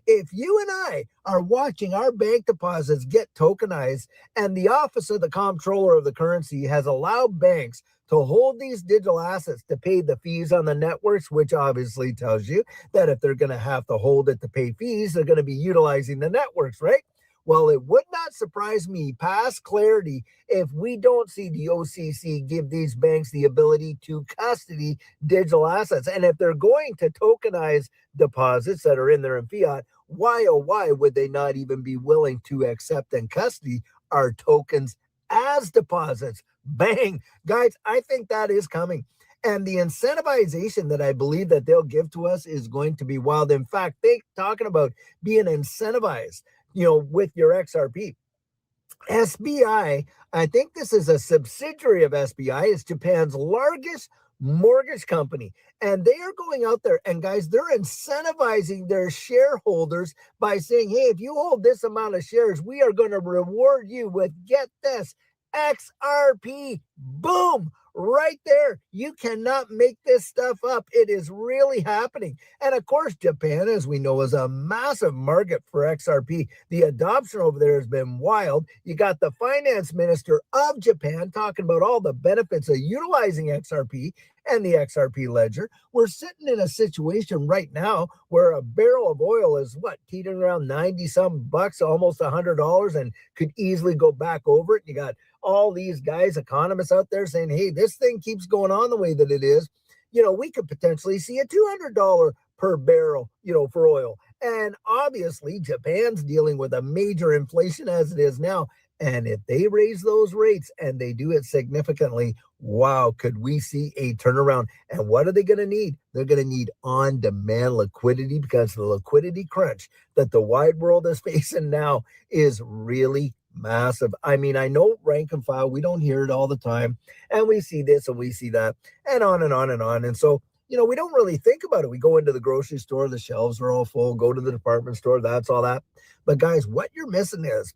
if you and I are watching our bank deposits get tokenized, and the Office of the Comptroller of the Currency has allowed banks to hold these digital assets to pay the fees on the networks, which obviously tells you that if they're going to have to hold it to pay fees, they're going to be utilizing the networks, right? Well, it would not surprise me past clarity if we don't see the OCC give these banks the ability to custody digital assets. And if they're going to tokenize deposits that are in there in fiat, why, oh, why would they not even be willing to accept and custody our tokens as deposits? Bang. Guys, I think that is coming. And the incentivization that I believe that they'll give to us is going to be wild. In fact, they're talking about being incentivized, with your XRP. SBI, I think this is a subsidiary of SBI. It's Japan's largest mortgage company. And they are going out there, and guys, they're incentivizing their shareholders by saying, hey, if you hold this amount of shares, we are going to reward you with, get this, XRP. Boom. Right there. You cannot make this stuff up. It is really happening. And of course, Japan, as we know, is a massive market for XRP. The adoption over there has been wild. You got the finance minister of Japan talking about all the benefits of utilizing XRP. and the XRP ledger. We're sitting in a situation right now where a barrel of oil is what, teetering around 90 some bucks, almost $100, and could easily go back over it. You got all these guys, economists out there saying, hey, this thing keeps going on the way that it is. We could potentially see a $200 per barrel, for oil. And obviously, Japan's dealing with a major inflation as it is now. And if they raise those rates and they do it significantly, wow, could we see a turnaround? And what are they going to need? They're going to need on-demand liquidity, because the liquidity crunch that the wide world is facing now is really massive. I mean, I know rank and file, we don't hear it all the time, and we see this and we see that, and on and on and on. And so, we don't really think about it. We go into the grocery store, the shelves are all full, go to the department store, that's all that. But guys, what you're missing is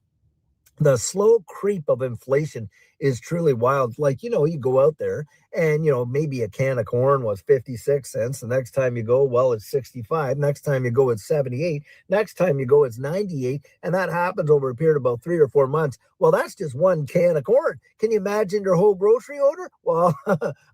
the slow creep of inflation is truly wild. Like, you go out there and, maybe a can of corn was 56 cents. The next time you go, well, it's 65. Next time you go, it's 78. Next time you go, it's 98. And that happens over a period of about 3 or 4 months. Well, that's just one can of corn. Can you imagine your whole grocery order? Well,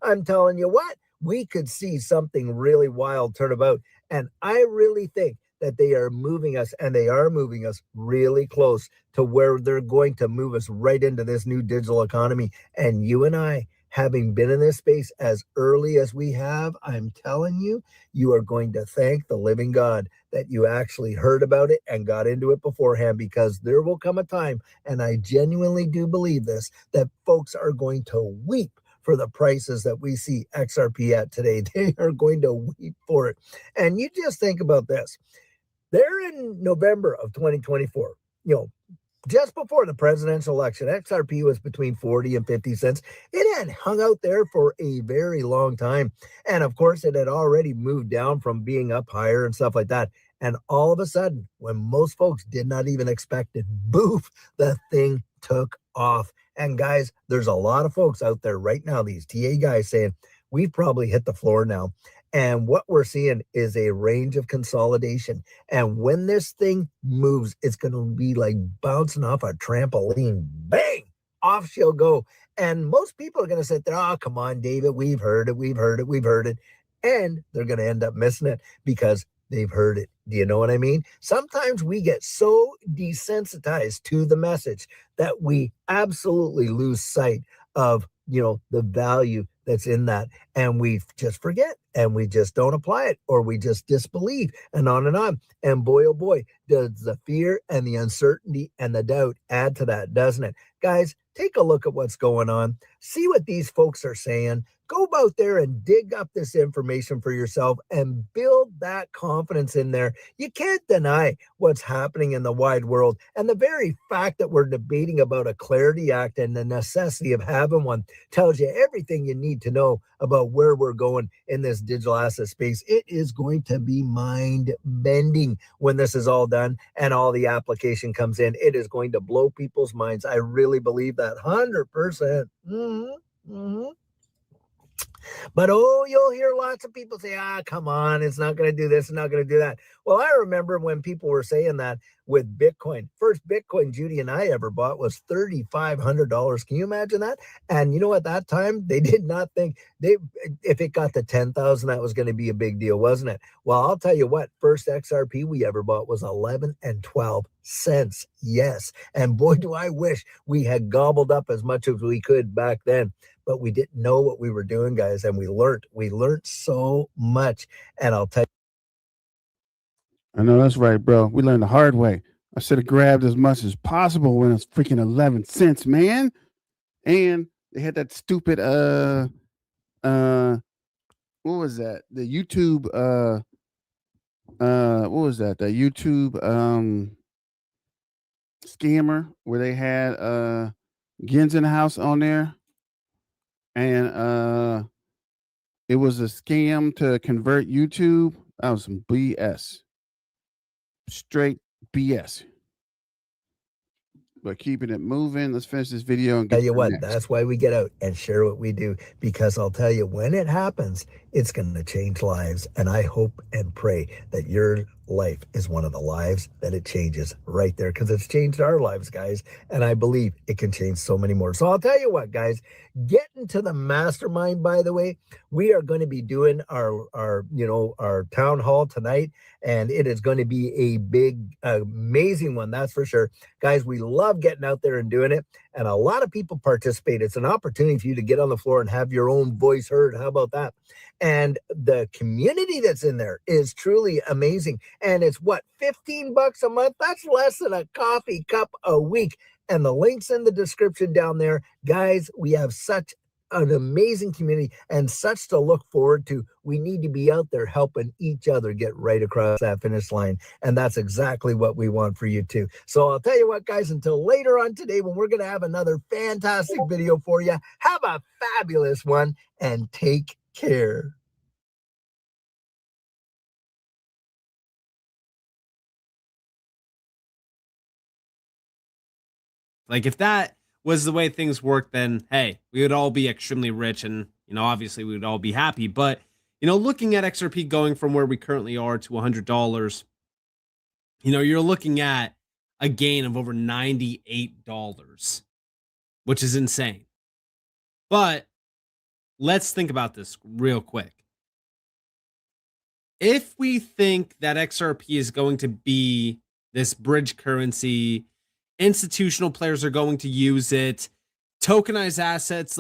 I'm telling you what, we could see something really wild turn about. And I really think that they are moving us, and they are moving us really close to where they're going to move us right into this new digital economy. And you and I, having been in this space as early as we have, I'm telling you, you are going to thank the living God that you actually heard about it and got into it beforehand, because there will come a time, and I genuinely do believe this, that folks are going to weep for the prices that we see XRP at today. They are going to weep for it. And you just think about this. There in November of 2024, just before the presidential election, XRP was between 40 and 50 cents. It had hung out there for a very long time. And of course, it had already moved down from being up higher and stuff like that. And all of a sudden, when most folks did not even expect it, boof, the thing took off. And guys, there's a lot of folks out there right now, these TA guys, saying, we've probably hit the floor now. And what we're seeing is a range of consolidation. And when this thing moves, it's going to be like bouncing off a trampoline. Bang! Off she'll go. And most people are going to sit there, oh, come on, David, we've heard it, we've heard it, we've heard it. And they're going to end up missing it because they've heard it. Do you know what I mean? Sometimes we get so desensitized to the message that we absolutely lose sight of, the value that's in that. And we just forget, and we just don't apply it, or we just disbelieve, and on and on. And boy, oh boy, does the fear and the uncertainty and the doubt add to that, doesn't it? Guys, take a look at what's going on. See what these folks are saying. Go out there and dig up this information for yourself and build that confidence in there. You can't deny what's happening in the wide world. And the very fact that we're debating about a Clarity Act and the necessity of having one tells you everything you need to know about where we're going in this digital asset space. It is going to be mind-bending when this is all done and all the application comes in. It is going to blow people's minds. I really believe that 100%. But you'll hear lots of people say, come on, it's not going to do this, it's not going to do that. Well, I remember when people were saying that with Bitcoin. First Bitcoin Judy and I ever bought was $3,500. Can you imagine that? And at that time, they did not think if it got to 10,000, that was going to be a big deal, wasn't it? Well, I'll tell you what, first XRP we ever bought was 11 and 12 cents. Yes. And boy, do I wish we had gobbled up as much as we could back then. But we didn't know what we were doing, guys, and we learned so much. And I'll tell you, I know that's right, bro. We learned the hard way. I should have grabbed as much as possible when it's freaking 11 cents, man. And they had that stupid what was that? The YouTube what was that? The YouTube scammer where they had Gens in the House on there. And it was a scam to convert YouTube. That was some BS. Straight BS. But keeping it moving. Let's finish this video and get tell you what, next. that's why we get out and share what we do, because I'll tell you, when it happens, it's going to change lives. And I hope and pray that you're life is one of the lives that it changes right there, because it's changed our lives, guys. And I believe it can change so many more. So I'll tell you what, guys, get into the mastermind. By the way, we are going to be doing our town hall tonight, and it is going to be a big, amazing one. That's for sure. Guys, we love getting out there and doing it. And a lot of people participate. It's an opportunity for you to get on the floor and have your own voice heard. How about that? And the community that's in there is truly amazing. And it's what, $15 a month? That's less than a coffee cup a week. And the link's in the description down there. Guys, we have such an amazing community and such to look forward to. We need to be out there helping each other get right across that finish line. And that's exactly what we want for you too. So I'll tell you what, guys, until later on today, when we're going to have another fantastic video for you, have a fabulous one and take care. Like, if that was the way things work, then hey, we would all be extremely rich, and obviously we would all be happy. But looking at XRP going from where we currently are to $100, you're looking at a gain of over $98, which is insane. But let's think about this real quick. If we think that XRP is going to be this bridge currency, institutional players are going to use it, tokenized assets,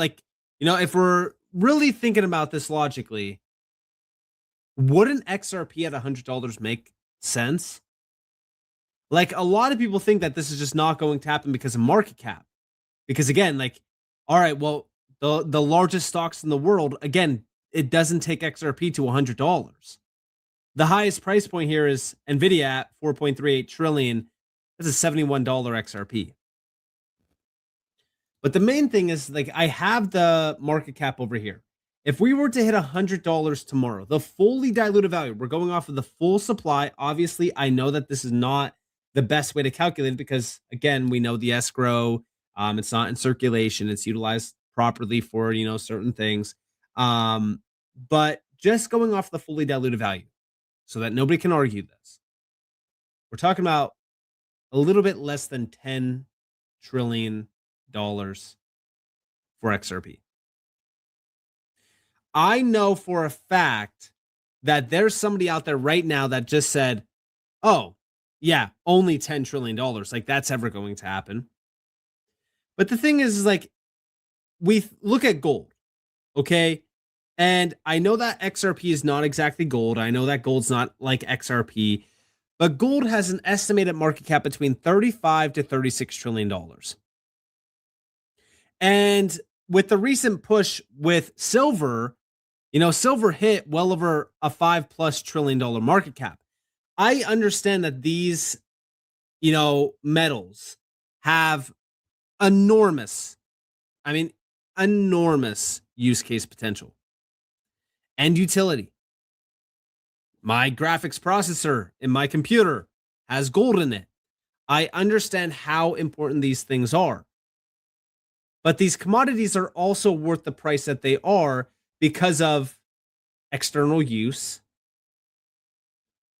if we're really thinking about this logically, wouldn't XRP at $100 make sense? Like, a lot of people think that this is just not going to happen because of market cap. Because again, all right, well, the largest stocks in the world, again, it doesn't take XRP to $100. The highest price point here is Nvidia at 4.38 trillion. That's a $71 XRP. But the main thing is, I have the market cap over here. If we were to hit $100 tomorrow, the fully diluted value, we're going off of the full supply. Obviously, I know that this is not the best way to calculate it because, again, we know the escrow, it's not in circulation. It's utilized properly for, certain things. But just going off the fully diluted value so that nobody can argue this, we're talking about a little bit less than $10 trillion for XRP. I know for a fact that there's somebody out there right now that just said, oh, yeah, only $10 trillion. That's ever going to happen. But the thing is we look at gold, okay? And I know that XRP is not exactly gold. I know that gold's not like XRP. But gold has an estimated market cap between $35 to $36 trillion. And with the recent push with silver, silver hit well over a $5+ trillion market cap. I understand that these, metals have enormous use case potential and utility. My graphics processor in my computer has gold in it. I understand how important these things are. But these commodities are also worth the price that they are because of external use,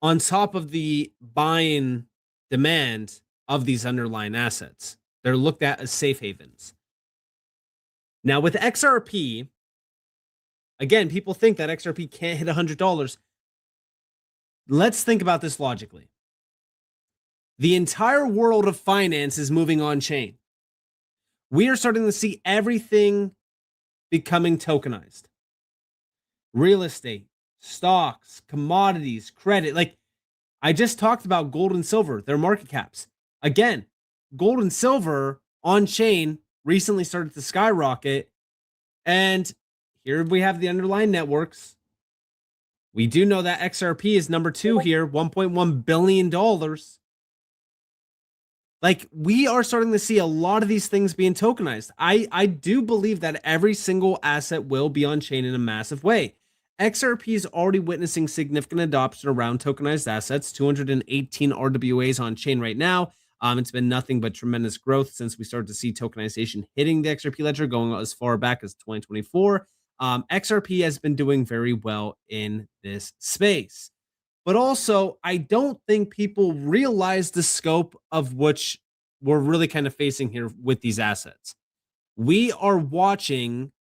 on top of the buying demand of these underlying assets. They're looked at as safe havens. Now, with XRP, again, people think that XRP can't hit $100. Let's think about this logically. The entire world of finance is moving on chain. We are starting to see everything becoming tokenized. Real estate, stocks, commodities, credit. I just talked about gold and silver, their market caps. Again, gold and silver on chain recently started to skyrocket. And here we have the underlying networks. We do know that XRP is number 2 here, $1.1 billion. We are starting to see a lot of these things being tokenized. I do believe that every single asset will be on chain in a massive way. XRP is already witnessing significant adoption around tokenized assets, 218 RWAs on chain right now. It's been nothing but tremendous growth since we started to see tokenization hitting the XRP ledger, going as far back as 2024. XRP has been doing very well in this space. But also, I don't think people realize the scope of which we're really kind of facing here with these assets. We are watching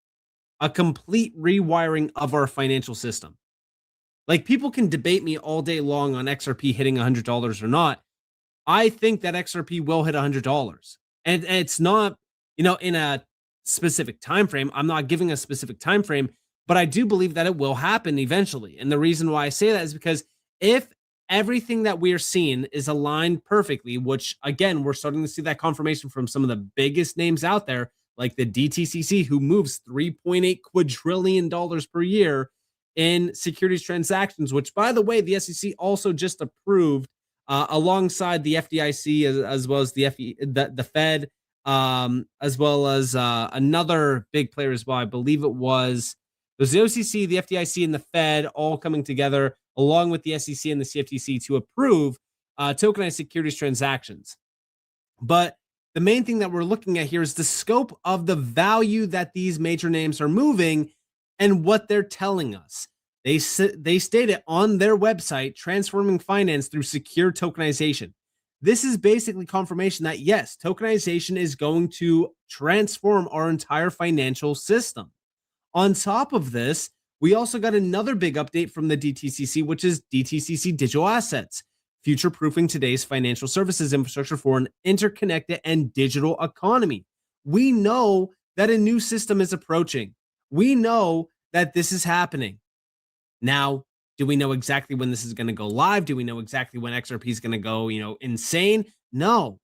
a complete rewiring of our financial system. Like, people can debate me all day long on XRP hitting $100 or not. I think that XRP will hit $100. And it's not, in a specific time frame. I'm not giving a specific time frame, but I do believe that it will happen eventually. And the reason why I say that is because if everything that we are seeing is aligned perfectly, which again, we're starting to see that confirmation from some of the biggest names out there, like the DTCC, who moves $3.8 quadrillion per year in securities transactions, which, by the way, the SEC also just approved alongside the FDIC as well as the Fed, as well as another big player as well. I believe it was the OCC, the FDIC, and the Fed all coming together along with the SEC and the CFTC to approve tokenized securities transactions. But the main thing that we're looking at here is the scope of the value that these major names are moving and what they're telling us. They stated on their website, transforming finance through secure tokenization. This is basically confirmation that, yes, tokenization is going to transform our entire financial system. On top of this, we also got another big update from the DTCC, which is DTCC Digital Assets, future-proofing today's financial services infrastructure for an interconnected and digital economy. We know that a new system is approaching. We know that this is happening. Now, do we know exactly when this is going to go live? Do we know exactly when XRP is going to go, insane? No.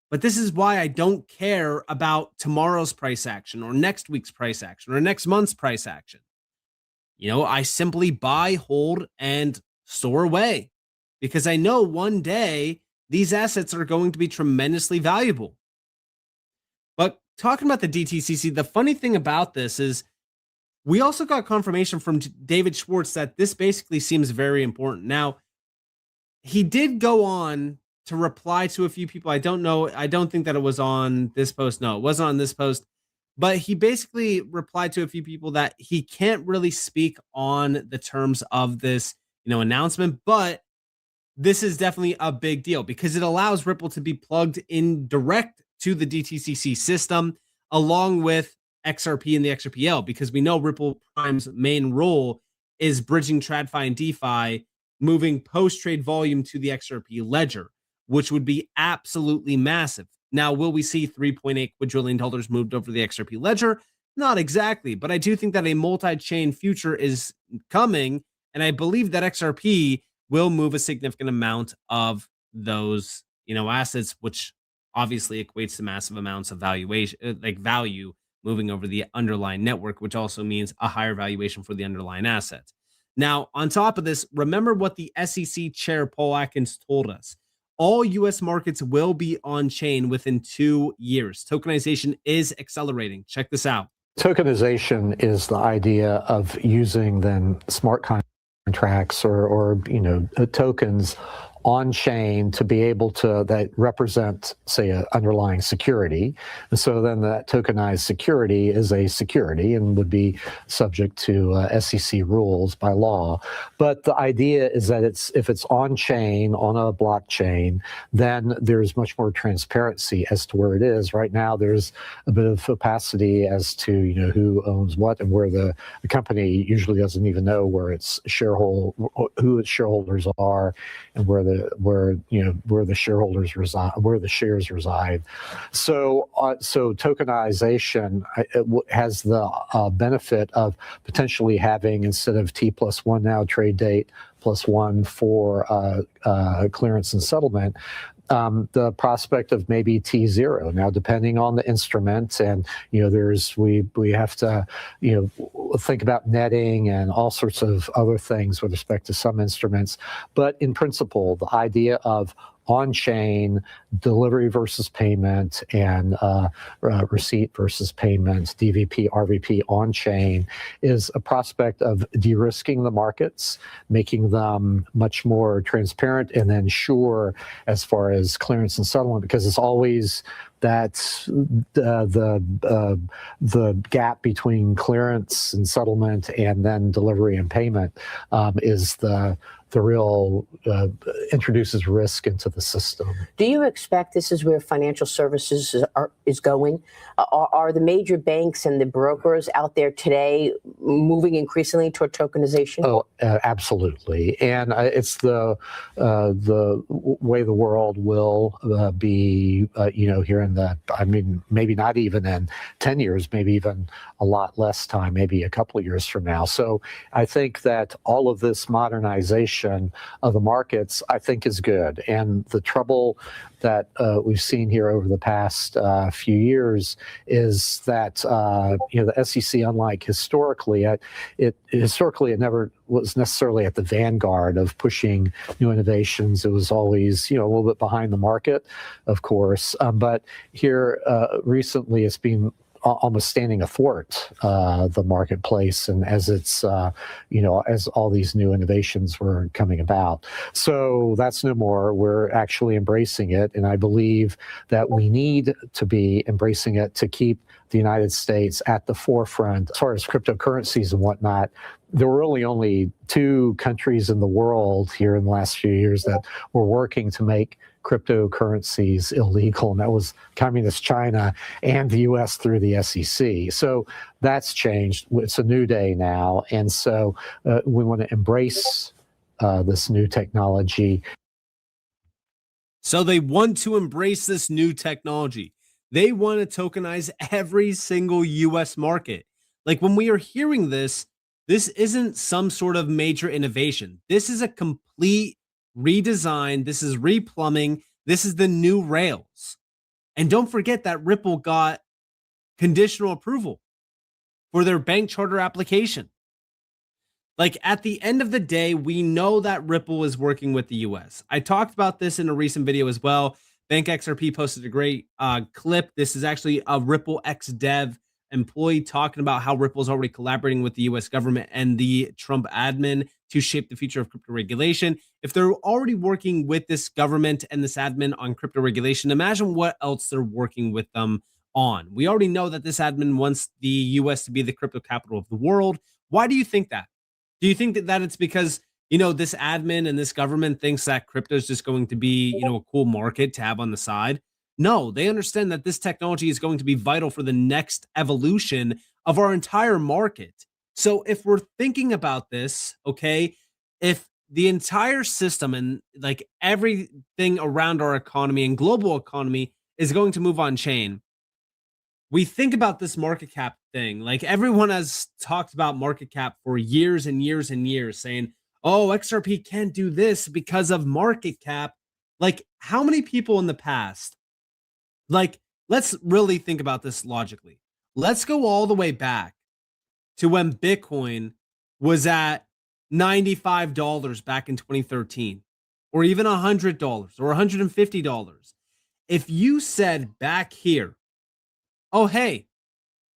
But this is why I don't care about tomorrow's price action or next week's price action or next month's price action. I simply buy, hold, and store away because I know one day these assets are going to be tremendously valuable. But talking about the DTCC, the funny thing about this is we also got confirmation from David Schwartz that this basically seems very important. Now, he did go on to reply to a few people. I don't know. I don't think that it was on this post. No, it wasn't on this post. But he basically replied to a few people that he can't really speak on the terms of this, announcement. But this is definitely a big deal because it allows Ripple to be plugged in direct to the DTCC system along with XRP and the XRPL, because we know Ripple Prime's main role is bridging TradFi and DeFi, moving post-trade volume to the XRP ledger, which would be absolutely massive. Now, will we see $3.8 quadrillion moved over to the XRP ledger? Not exactly, but I do think that a multi-chain future is coming, and I believe that XRP will move a significant amount of those, assets, which obviously equates to massive amounts of value moving over the underlying network, which also means a higher valuation for the underlying asset. Now, on top of this, remember what the SEC chair, Paul Atkins, told us. All U.S. markets will be on chain within 2 years. Tokenization is accelerating. Check this out. Tokenization is the idea of using then smart contracts or tokens on chain to be able to that represent, say, an underlying security. And so then that tokenized security is a security and would be subject to SEC rules by law. But the idea is that if it's on chain, on a blockchain, then there's much more transparency as to where it is. Right now, there's a bit of opacity as to who owns what and where the company usually doesn't even know where its who its shareholders are and where the shareholders reside, where the shares reside. So tokenization has the benefit of potentially having, instead of T+1 now trade date +1 for clearance and settlement, the prospect of maybe T0 now, depending on the instrument, and we have to think about netting and all sorts of other things with respect to some instruments. But in principle, the idea of on-chain delivery versus payment and receipt versus payment, DVP, RVP on-chain, is a prospect of de-risking the markets, making them much more transparent and then sure as far as clearance and settlement, because it's always that's the gap between clearance and settlement and then delivery and payment is the the real introduces risk into the system. Do you expect this is where financial services is going? Are the major banks and the brokers out there today moving increasingly toward tokenization? Oh, absolutely. And it's the way the world will be, here in the, I mean, maybe not even in 10 years, maybe even a lot less time, maybe a couple of years from now. So I think that all of this modernization of the markets, I think, is good. And the trouble that we've seen here over the past few years is that the SEC, unlike historically, it never was necessarily at the vanguard of pushing new innovations. It was always a little bit behind the market, of course. But here recently, it's been almost standing athwart the marketplace, and as it's as all these new innovations were coming about. So that's no more. We're actually embracing it, and I believe that we need to be embracing it to keep the United States at the forefront as far as cryptocurrencies and whatnot. There were really only 2 countries in the world here in the last few years that were working to make cryptocurrencies illegal, and that was Communist China and the U.S. through the SEC. So that's changed. It's a new day now, and so we want to embrace this new technology. So they want to embrace this new technology. They want to tokenize every single U.S. market. Like, when we are hearing this isn't some sort of major innovation. This is a complete redesign. This is replumbing. This is the new rails. And don't forget that Ripple got conditional approval for their bank charter application. Like, at the end of the day, we know that Ripple is working with the US. I talked about this in a recent video as well. Bank XRP posted a great clip. This is actually a Ripple ex-dev employee talking about how Ripple is already collaborating with the US government and the Trump admin to shape the future of crypto regulation. If they're already working with this government and this admin on crypto regulation, imagine what else they're working with them on. We already know that this admin wants the US to be the crypto capital of the world. Why do you think that? Do you think that it's because, this admin and this government thinks that crypto is just going to be, a cool market to have on the side? No, they understand that this technology is going to be vital for the next evolution of our entire market. So if we're thinking about this, okay, if the entire system and like everything around our economy and global economy is going to move on chain, we think about this market cap thing. Like, everyone has talked about market cap for years and years and years, saying, oh, XRP can't do this because of market cap. Like, how many people in the past, like, let's really think about this logically. Let's go all the way back to when Bitcoin was at $95 back in 2013, or even $100 or $150. If you said back here, oh, hey,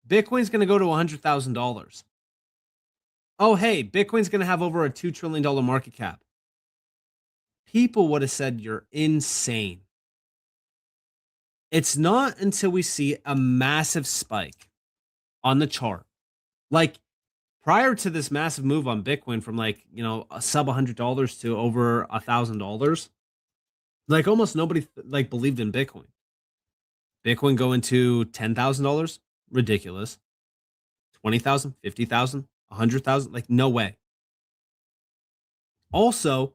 Bitcoin's going to go to $100,000. Oh, hey, Bitcoin's going to have over a $2 trillion market cap. People would have said you're insane. It's not until we see a massive spike on the chart, like prior to this massive move on Bitcoin from a sub $100 to over $1,000, like almost nobody believed in Bitcoin. Bitcoin going to $10,000, ridiculous. 20,000, 50,000, 100,000, like no way. Also,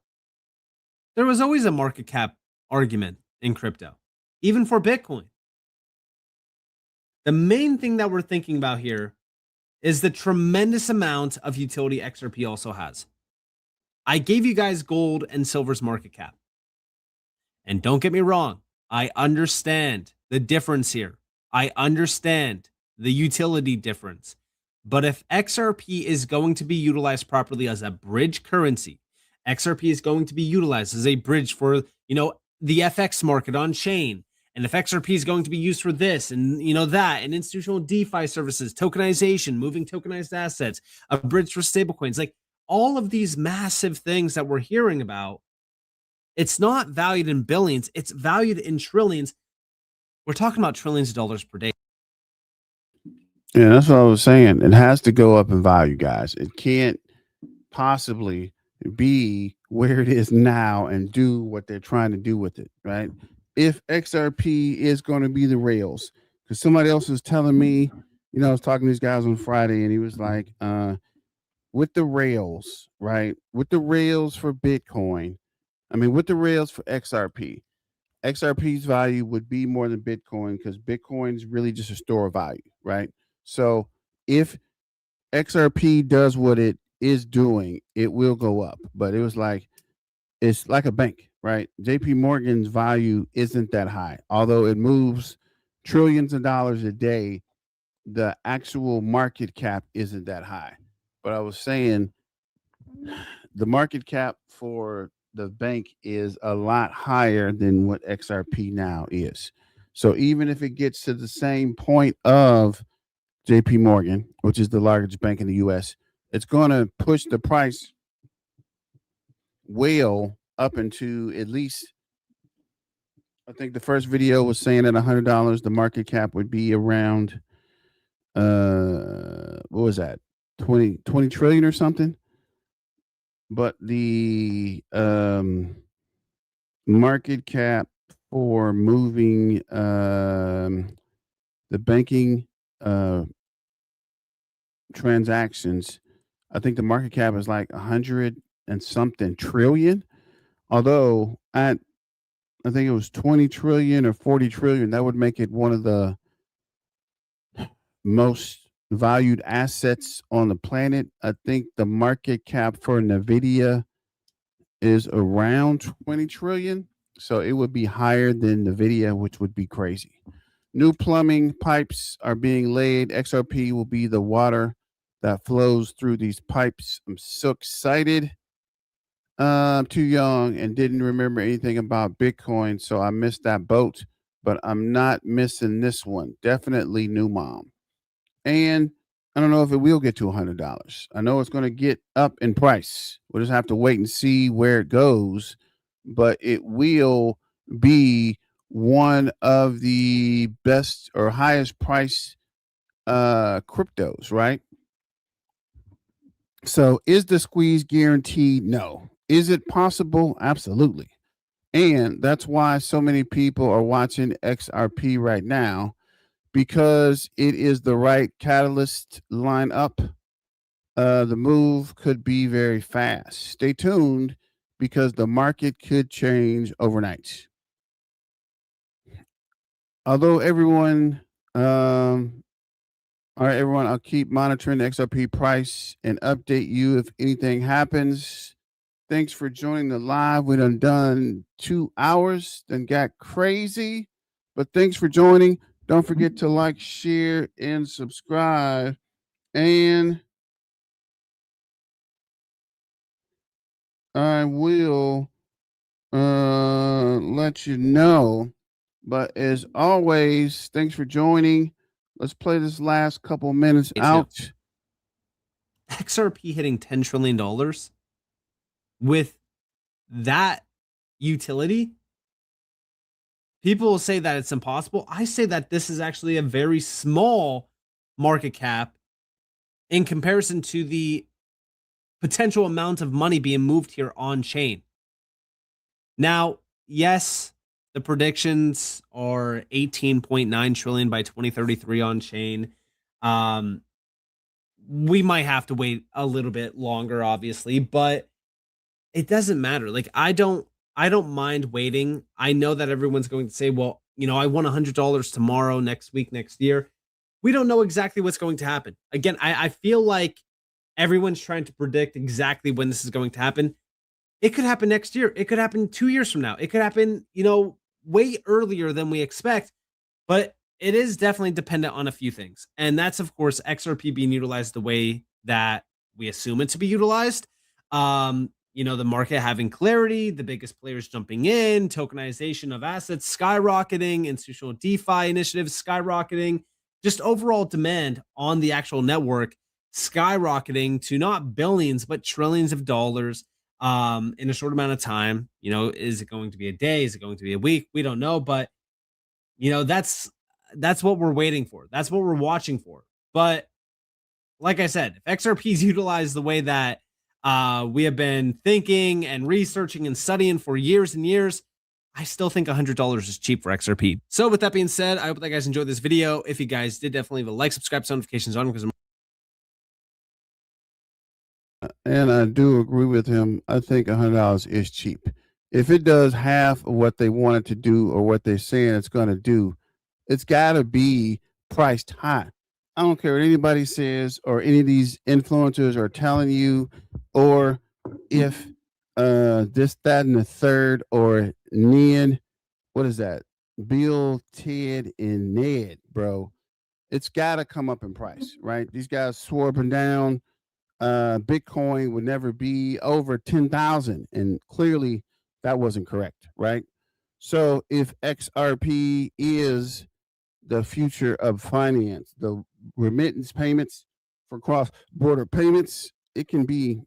there was always a market cap argument in crypto, even for Bitcoin. The main thing that we're thinking about here is the tremendous amount of utility XRP also has. I gave you guys gold and silver's market cap. And don't get me wrong, I understand the difference here. I understand the utility difference. But if XRP is going to be utilized properly as a bridge currency, XRP is going to be utilized as a bridge for, the FX market on chain. And if XRP is going to be used for this and, that, and institutional DeFi services, tokenization, moving tokenized assets, a bridge for stablecoins, like all of these massive things that we're hearing about, it's not valued in billions, it's valued in trillions. We're talking about trillions of dollars per day. Yeah, that's what I was saying. It has to go up in value, guys. It can't possibly, be where it is now and do what they're trying to do with it, right? If XRP is going to be the rails, because somebody else was telling me, I was talking to these guys on Friday, and he was like, with the rails, right? With the rails for Bitcoin, with the rails for XRP's value would be more than Bitcoin because Bitcoin is really just a store of value, right? So if XRP does what it is doing, it will go up. But it's like a bank, right? JP Morgan's value isn't that high. Although it moves trillions of dollars a day, the actual market cap isn't that high. But I was saying the market cap for the bank is a lot higher than what XRP now is. So even if it gets to the same point of JP Morgan, which is the largest bank in the US, it's going to push the price well up into at least, I think the first video was saying at $100, the market cap would be around, what was that? 20 trillion or something. But the market cap for moving the banking transactions, I think the market cap is like 100 and something trillion. Although I think it was 20 trillion or 40 trillion. That would make it one of the most valued assets on the planet. I think the market cap for Nvidia is around 20 trillion. So it would be higher than Nvidia, which would be crazy. New plumbing pipes are being laid. XRP will be the water that flows through these pipes. I'm so excited. I'm too young and didn't remember anything about Bitcoin, so I missed that boat, but I'm not missing this one. Definitely new mom. And I don't know if it will get to $100. I know it's going to get up in price. We'll just have to wait and see where it goes, but it will be one of the best or highest price cryptos, right? So is the squeeze guaranteed? No. Is it possible? Absolutely. And that's why so many people are watching XRP right now, because it is the right catalyst line up. The move could be very fast. Stay tuned because the market could change overnight. Although everyone, all right, everyone, I'll keep monitoring the XRP price and update you if anything happens. Thanks for joining the live. We done 2 hours, then got crazy. But thanks for joining. Don't forget to like, share, and subscribe. And I will let you know. But as always, thanks for joining. Let's play this last couple minutes out. XRP hitting $10 trillion with that utility, people will say that it's impossible. I say that this is actually a very small market cap in comparison to the potential amount of money being moved here on chain. Now, yes, the predictions are 18.9 trillion by 2033 on chain. We might have to wait a little bit longer, obviously, but it doesn't matter. Like, I don't mind waiting. I know that everyone's going to say, well, I won $100 tomorrow, next week, next year. We don't know exactly what's going to happen. Again, I feel like everyone's trying to predict exactly when this is going to happen. It could happen next year. It could happen 2 years from now. It could happen, way earlier than we expect, but it is definitely dependent on a few things. And that's, of course, XRP being utilized the way that we assume it to be utilized. The market having clarity, the biggest players jumping in, tokenization of assets skyrocketing, institutional DeFi initiatives skyrocketing, just overall demand on the actual network skyrocketing to not billions, but trillions of dollars in a short amount of time. Is it going to be a day? Is it going to be a week? We don't know, but that's what we're waiting for. That's what we're watching for. But like I said, if XRP is utilized the way that We have been thinking and researching and studying for years and years. I still think $100 is cheap for XRP. So with that being said, I hope that you guys enjoyed this video. If you guys did, definitely leave a like, subscribe, notifications on, because And I do agree with him. I think $100 is cheap. If it does half of what they want it to do or what they're saying it's going to do, it's got to be priced high. I don't care what anybody says or any of these influencers are telling you, or if this, that, and the third, or Ned, what is that? Bill, Ted, and Ned, bro. It's got to come up in price, right? These guys swore up and down Bitcoin would never be over 10,000, and clearly that wasn't correct, right? So if XRP is the future of finance, the remittance payments for cross-border payments, it can be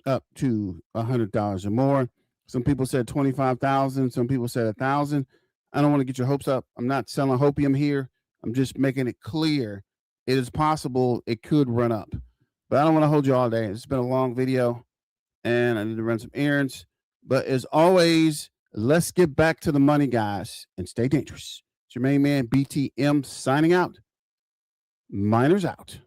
up to $100 or more. Some people said 25,000. Some people said 1,000. I don't want to get your hopes up. I'm not selling hopium here. I'm just making it clear it is possible it could run up. But I don't want to hold you all day. It's been a long video, and I need to run some errands. But as always, let's get back to the money, guys, and stay dangerous. It's your main man, BTM, signing out. Miners out.